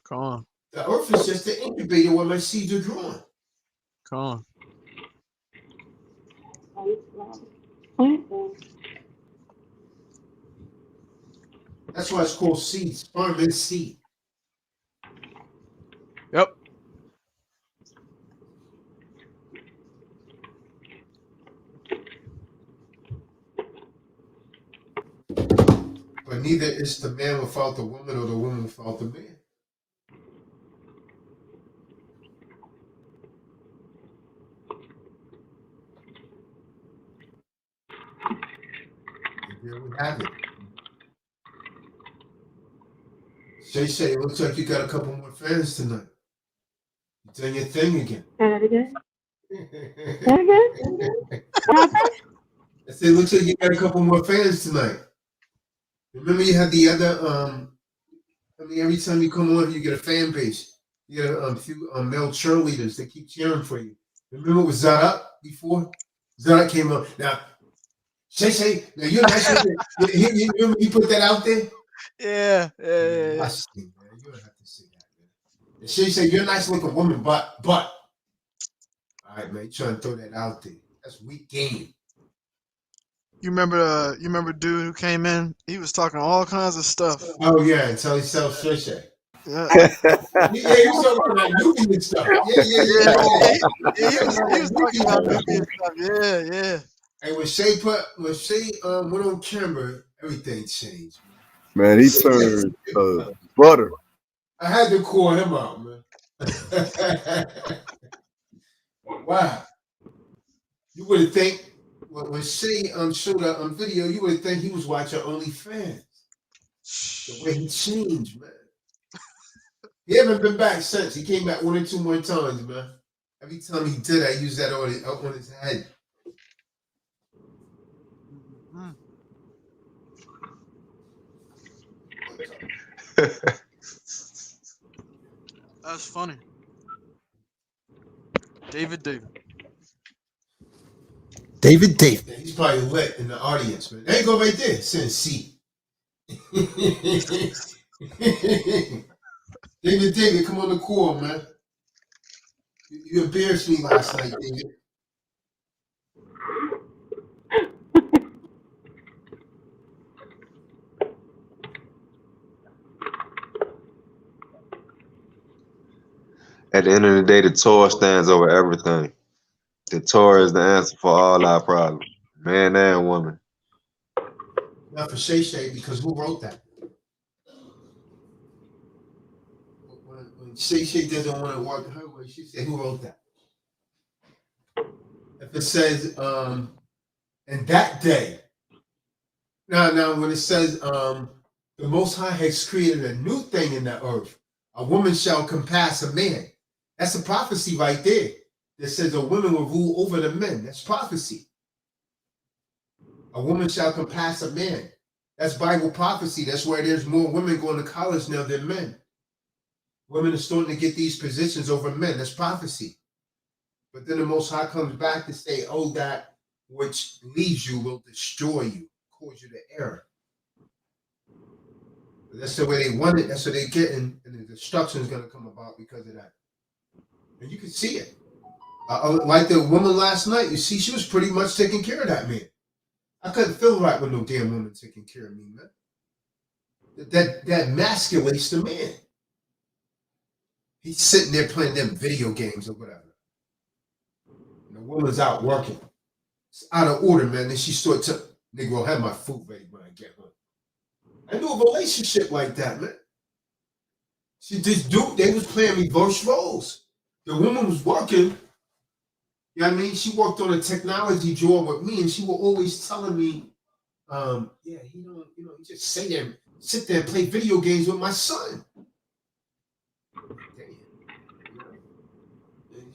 Come on.
The earth is just the incubator where my seeds are growing.
Come on.
That's why it's called seed. Sperm is seed.
Yep.
But neither is the man without the woman or the woman without the man. And there we have it. Shay, it looks like you got a couple more fans tonight. You done your thing again.
Say that again.
I said, looks like you got a couple more fans tonight. Remember you had the other, every time you come on, you get a fan base. You get a few male cheerleaders that keep cheering for you. Remember it was Zara before? Zara came up. Now, Shay, now you're nice with it. You remember you put that out there?
Yeah.
Nasty, man. You don't have to say that, man. And Shay, you're a nice looking woman, but. All right, man, you trying to throw that out there. That's weak game.
You remember dude who came in? He was talking all kinds of stuff.
Oh yeah, until he sells Shay.
Yeah.
Yeah, he was talking about Nubian stuff. Yeah.
He was talking about Nubian stuff. Yeah.
And when Shay went on camera, everything changed.
Man, he turned butter.
I had to call him out, man. Wow. You would think when Shay showed up on video, you would think he was watching OnlyFans. The way he changed, man. He haven't been back since. He came back 1 or 2 more times, man. Every time he did, I used that on his head.
Mm. That's funny. David.
David. He's probably lit in the audience, man. There you go right there. Saying C. David, come on the call, man. You embarrassed me last night, David.
At the end of the day, the Torah stands over everything. The Torah is the answer for all our problems, man and woman.
Not for Shay, because who wrote that? When Shay doesn't want to walk her way, she said, who wrote that? If it says, in that day, now when it says, the Most High has created a new thing in the earth, a woman shall compass a man. That's a prophecy right there that says a woman will rule over the men. That's prophecy. A woman shall compass a man. That's Bible prophecy. That's why there's more women going to college now than men. Women are starting to get these positions over men. That's prophecy. But then the Most High comes back to say, oh, that which leaves you will destroy you, cause you to err. But that's the way they want it. That's what they're getting. And the destruction is going to come about because of that. And you can see it. Like the woman last night, you see, she was pretty much taking care of that man. I couldn't feel right with no damn woman taking care of me, man. That emasculates the man. He's sitting there playing them video games or whatever. And the woman's out working. It's out of order, man. Then she started to, nigga, I'll have my food ready when I get home. I knew a relationship like that, man. They was playing reverse roles. The woman was working. You know what I mean? She worked on a technology job with me, and she was always telling me, yeah, he don't, he just sit there and play video games with my son. Damn.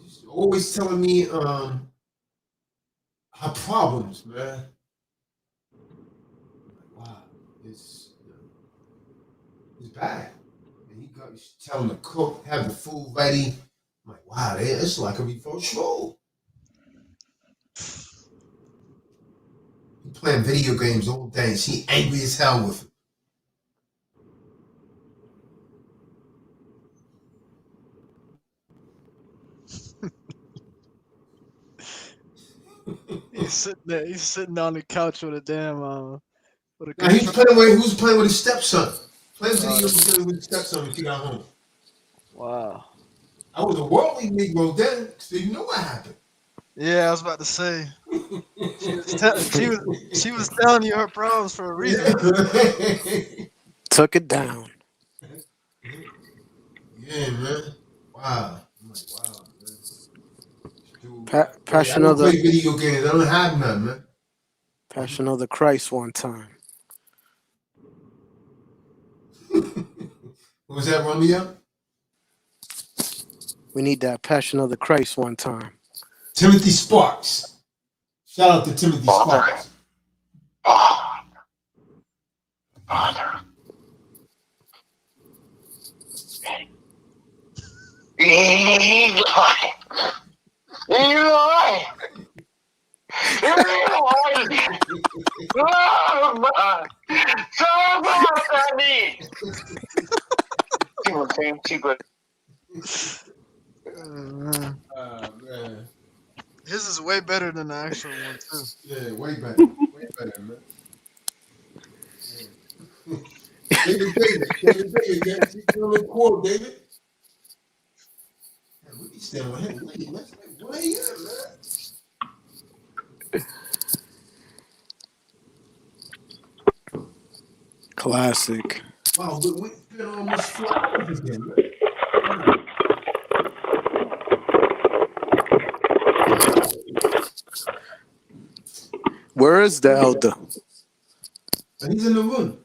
She's always telling me her problems, man. Wow, it's bad. And he got telling the cook, have the food ready. I'm like, wow, it's like a reverse role. He playing video games all day. She angry as hell with him.
He's sitting there. He's sitting on the couch with a damn with a
Now he was playing with his stepson. Playing video games with his stepson when she got home.
Wow.
I was a worldly Negro then, so you know what happened.
Yeah, I was about to say. She was telling you her problems for a reason.
Took it down.
Yeah, man. Wow. I'm like, wow, man. Dude,
Passion
I don't
of the
play video games. I don't have none, man.
Passion of the Christ one time.
What was that, Romeo?
We need that Passion of the Christ one time.
Timothy Sparks. Shout out to Timothy Sparks.
Father. Eli.
Man.
His is way better than the actual one too.
Yeah, way better. Way better, man. Yeah. David, keep on the quote, David. Man, we be staying with him. Where he at, man?
Classic.
Wow, we've been almost 4 hours again, man.
Where is the elder?
And he's in the room.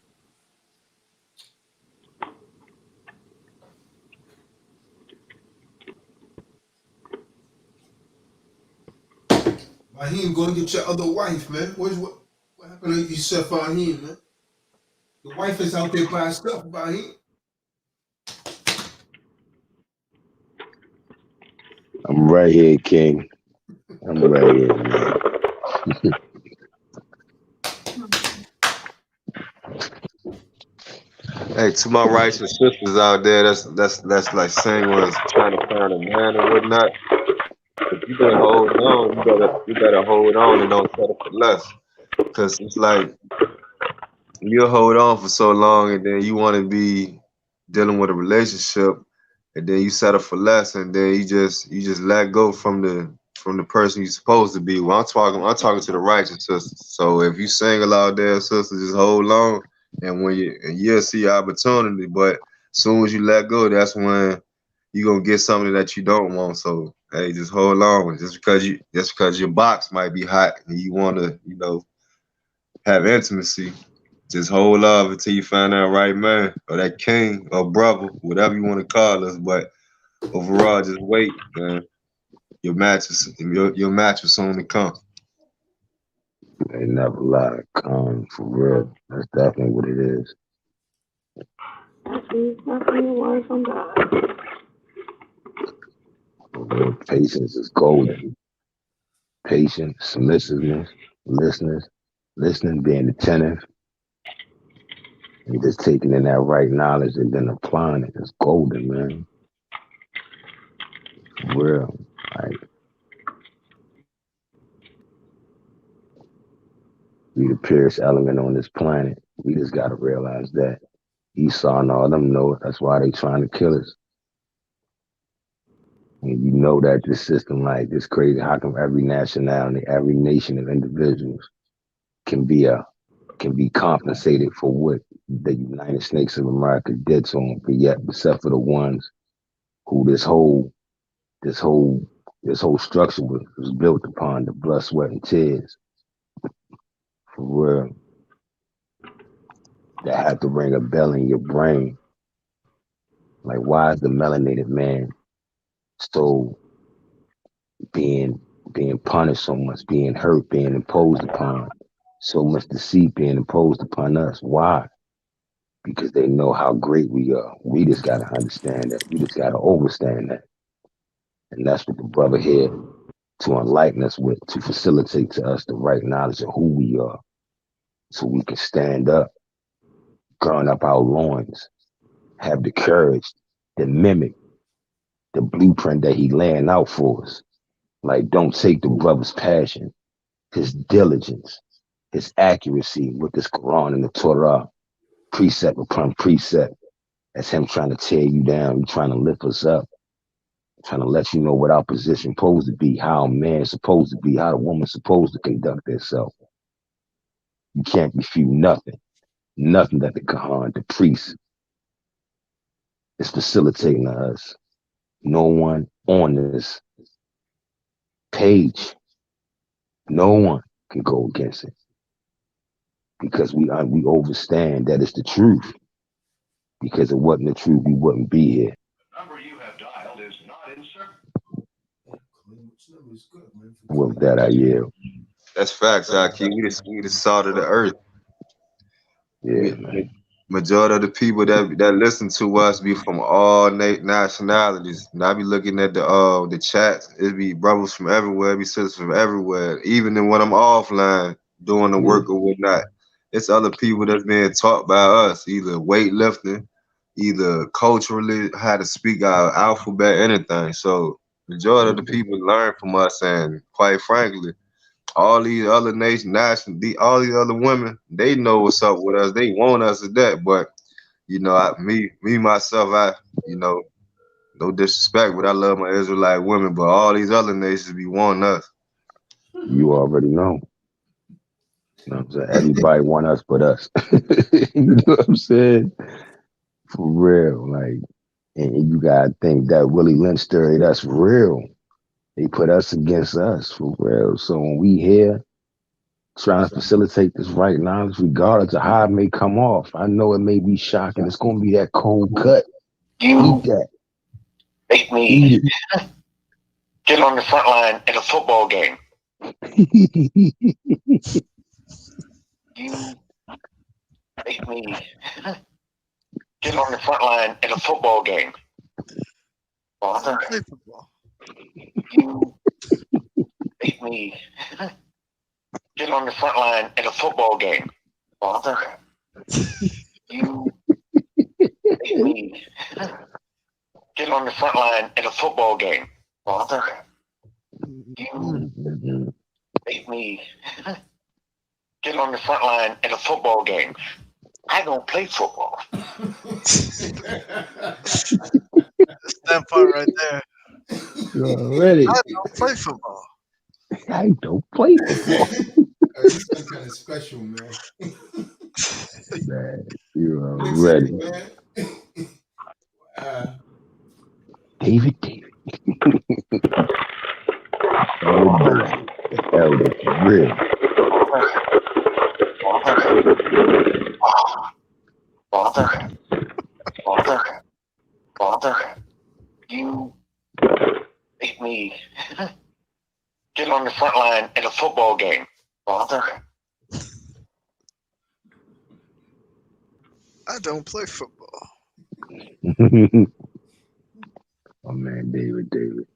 Fahim, go and get your other wife, man. What happened to you said Fahim, man? The wife is out there by herself, Fahim.
I'm right here, King. I'm right here, man.
Hey, to my righteous sisters out there, that's like single trying to find a man or whatnot. If you been holding on, you better hold on and don't settle for less. Cause it's like you'll hold on for so long and then you want to be dealing with a relationship and then you settle for less and then you just let go from the person you're supposed to be. Well, I'm talking to the righteous sisters. So if you single out there, sister, just hold on and you'll see your opportunity. But as soon as you let go, that's when you're gonna get something that you don't want. So hey, just hold on. Just because your box might be hot and you wanna, have intimacy. Just hold love until you find that right man or that king or brother, whatever you want to call us. But overall, just wait, man. Your match is soon to come.
They never lie. For real. That's definitely what it is.
Nothing a word from God.
For real. Patience is golden. Patience, submissiveness, listening, being attentive, and just taking in that right knowledge and then applying it. It's golden, man. For real. Like, we the purest element on this planet. We just gotta realize that. Esau and all them know it. That's why they trying to kill us. And you know that this system, like this crazy, how come every nationality, every nation of individuals can be compensated for what the United States of America did to them, but yet, except for the ones who this whole structure was built upon the blood, sweat, and tears. For real. That had to ring a bell in your brain. Like, why is the melanated man so being punished so much, being hurt, being imposed upon, so much deceit being imposed upon us? Why? Because they know how great we are. We just gotta understand that. We just gotta overstand that. And that's what the brother here to enlighten us with, to facilitate to us the right knowledge of who we are, so we can stand up, gird up our loins, have the courage to mimic the blueprint that he laying out for us. Like, don't take the brother's passion, his diligence, his accuracy with this Quran and the Torah, precept upon precept, as him trying to tear you down, trying to lift us up, trying to let you know what our position supposed to be, how a man's supposed to be, how a woman's supposed to conduct herself. You can't refute nothing that the Quran, the priest, is facilitating to us. No one on this page, no one can go against it, because we overstand that it's the truth. Because it wasn't the truth, we wouldn't be here.
Number you have dialed is not in
With that, I yield.
That's facts, Aki. We the salt of the earth.
Yeah, man.
Majority of the people that listen to us be from all nationalities. And I be looking at the chats. It be brothers from everywhere. It be sisters from everywhere. Even when I'm offline doing the work or whatnot, it's other people that's being taught by us, either weightlifting, either culturally, how to speak our alphabet, anything. So majority of the people learn from us, and quite frankly, all these other all these other women, they know what's up with us. They want us to that, but myself, no disrespect, but I love my Israelite women. But all these other nations be wanting us.
You already know. You know what I'm saying? Everybody want us but us. You know what I'm saying? For real, like, and you gotta think that Willie Lynch story, that's real. They put us against us, for real. So when we here trying to facilitate this right knowledge, regardless of how it may come off, I know it may be shocking. It's gonna be that cold cut. Eat that.
Make me
Eat it.
get on the front line in a football game. You make me get on the front line in a football game. Father, you make me get on the front line in a football game. Father, you make me get on the front line in a football game. Father, you make me get on the front line in a football game. I don't play football.
That's that part right there.
Already.
I don't play football.
I don't play football.
This is kind of special, man.
Man, you already. David. Elder, real.
Father, you make me get on the front line in a football game. Father,
I don't play football.
Oh man, David.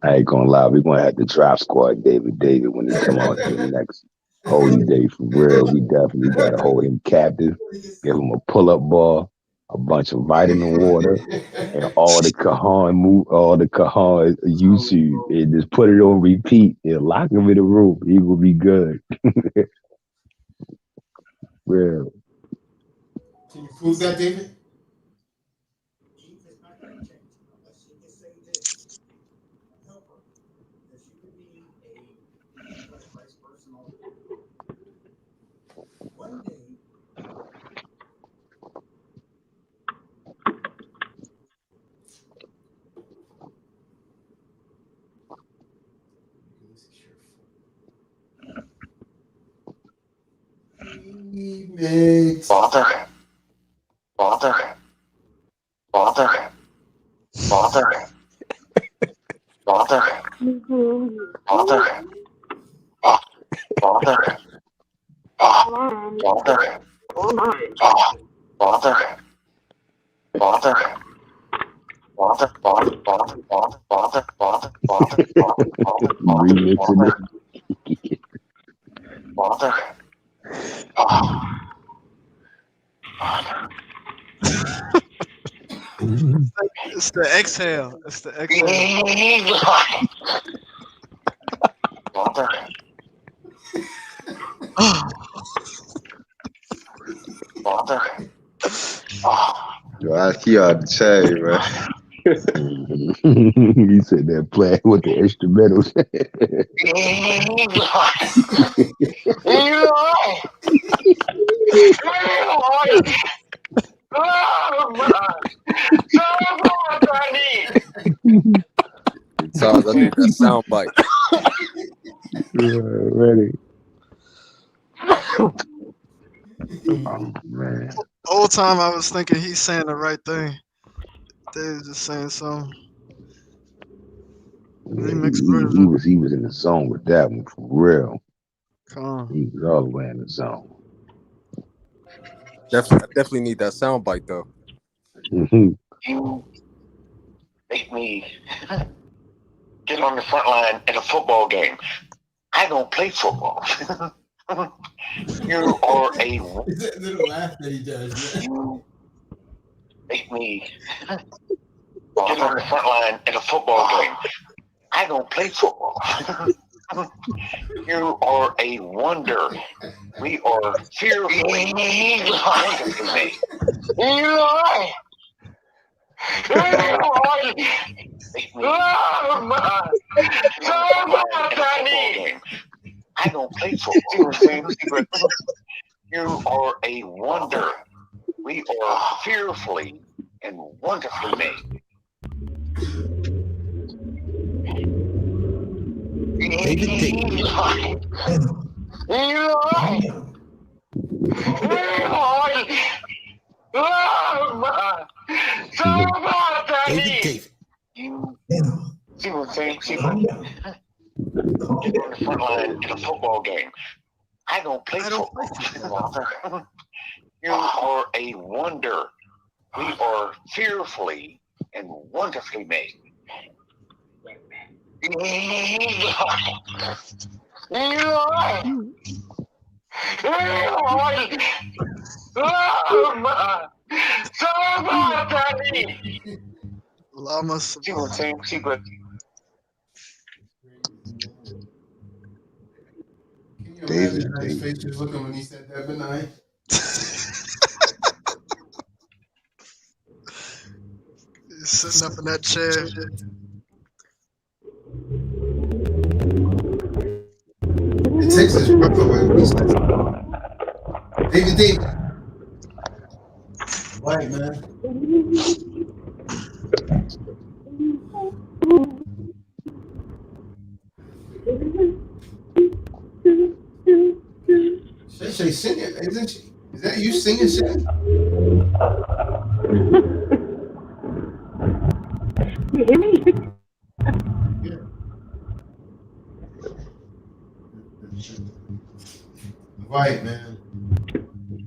I ain't gonna lie, we're gonna have to drop squad David when he come out to the next holy day for real. We definitely gotta hold him captive, give him a pull-up ball, a bunch of vitamin water, and all the Kahan YouTube, and just put it on repeat and lock him in the room. He will be good. Real.
Can you prove that, David? Maid.
Father,
Remixing it.
It's the exhale. It's the exhale.
Yo, I see y'all the chain, man.
He said that playing with the instrumentals.
Sometimes I need that sound bite.
Ready. Oh man.
Whole time I was thinking he's saying the right thing. Dave's just saying something. Remix version.
He was in the zone with that one for real.
Come on.
He was all the way in the zone.
I definitely need that sound bite though.
You make me get on the front line in a football game. I don't play football. You are a
little laugh that he does.
You make me get on the front line in a football game. I don't play football. You are a wonder. We are fearfully made. I don't play football. You are a wonder. We are fearfully and wonderfully made. Get on the front line in a football game. I don't play football. You are a wonder. We are fearfully and wonderfully made.
Llama.
Can you imagine how his face was looking when he said that, Benai?
He's sitting up in that chair.
It takes his breath away when he says David. Right, man. Shay singing, isn't she? Is that you singing, Shay?
You hear me?
Yeah. Right, man.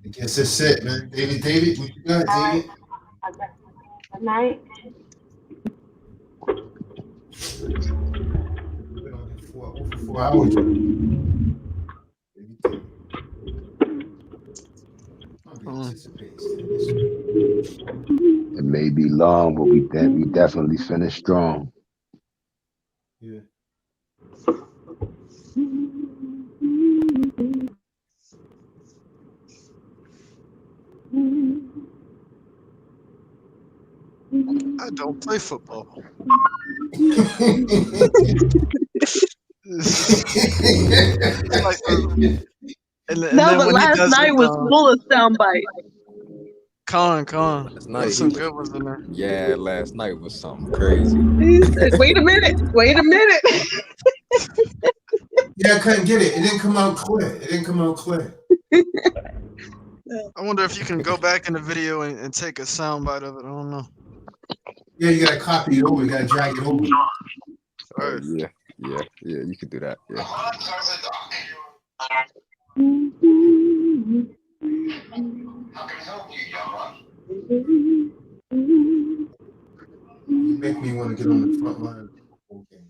I guess that's it, man. David, what you got, David?
Good night.
Been on here for over 4 hours.
It may be long, but we definitely finished strong.
Yeah.
I don't play football. And
No,
then
but
when he
last
does
night
it,
was full of sound bites.
Con.
Last night,
There's some good ones in there.
yeah, last night was something crazy.
He said, wait a minute.
Yeah, I couldn't get it. It didn't come out clear.
I wonder if you can go back in the video and take a sound bite of it. I don't know.
Yeah, you gotta copy it over. You gotta drag it over.
Oh, yeah, you could do that. Yeah.
You make me want to get on the front line. Okay.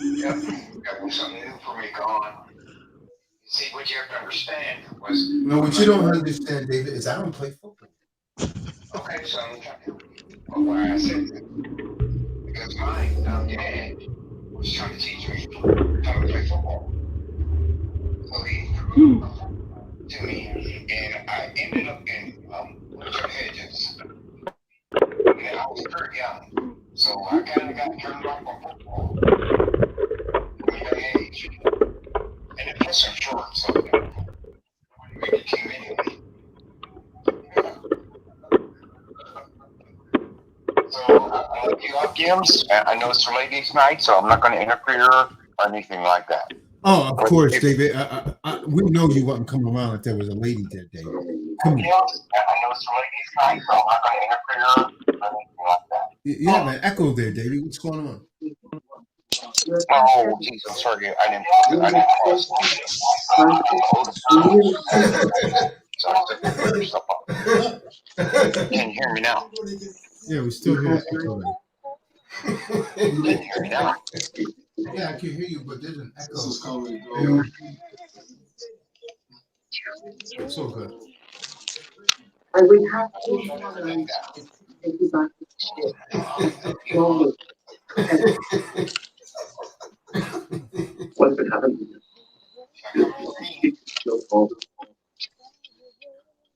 Yep, got something new for me, Colin. See, what you have to understand was...
No, what you don't understand, David, is I don't play football.
Okay, so well, why I said that? Because my dad was trying to teach me how to play football. So he threw it to me, and I ended up in Richard Hedges. And I was very young, so I kind of got turned off on football at a young age. And it wasn't short, so it came anyway. So I like you up, Gims. I know it's a ladies' night, so I'm not going to interfere or anything like that.
Oh, of course, David. We know you wouldn't come around if there was a lady there, David. Come on.
I know it's a ladies' night, so I'm not going to interfere or anything like that.
You have an echo there, David. What's going on?
Oh, geez, I'm sorry. I didn't cross. So I have to put your stuff up. Can you hear me now?
Yeah, we still hear echo there.
Can you hear me now?
Yeah, I can hear you, but there's an echo. It's so good.
We have to take you back to what's been happening?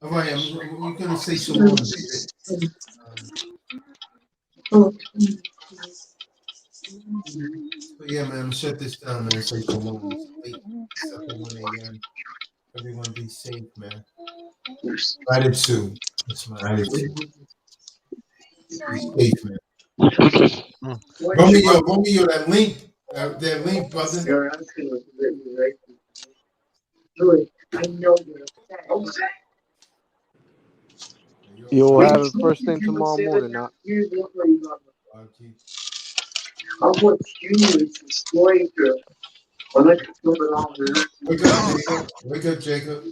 All right, we're going to say so long, David. But yeah, man, shut this down, man. Say so long. It's late. It's up at 1 a.m. Everyone be safe, man. Gratitude. That's my attitude. Be safe, man. Romeo, that link. That link, brother.
You're asking what you right. Louis, I know you're upset.
You'll have it first thing tomorrow morning. Now.
Okay. I want humans destroying the electrical. Wake up, Jacob. Wake up, Jacob.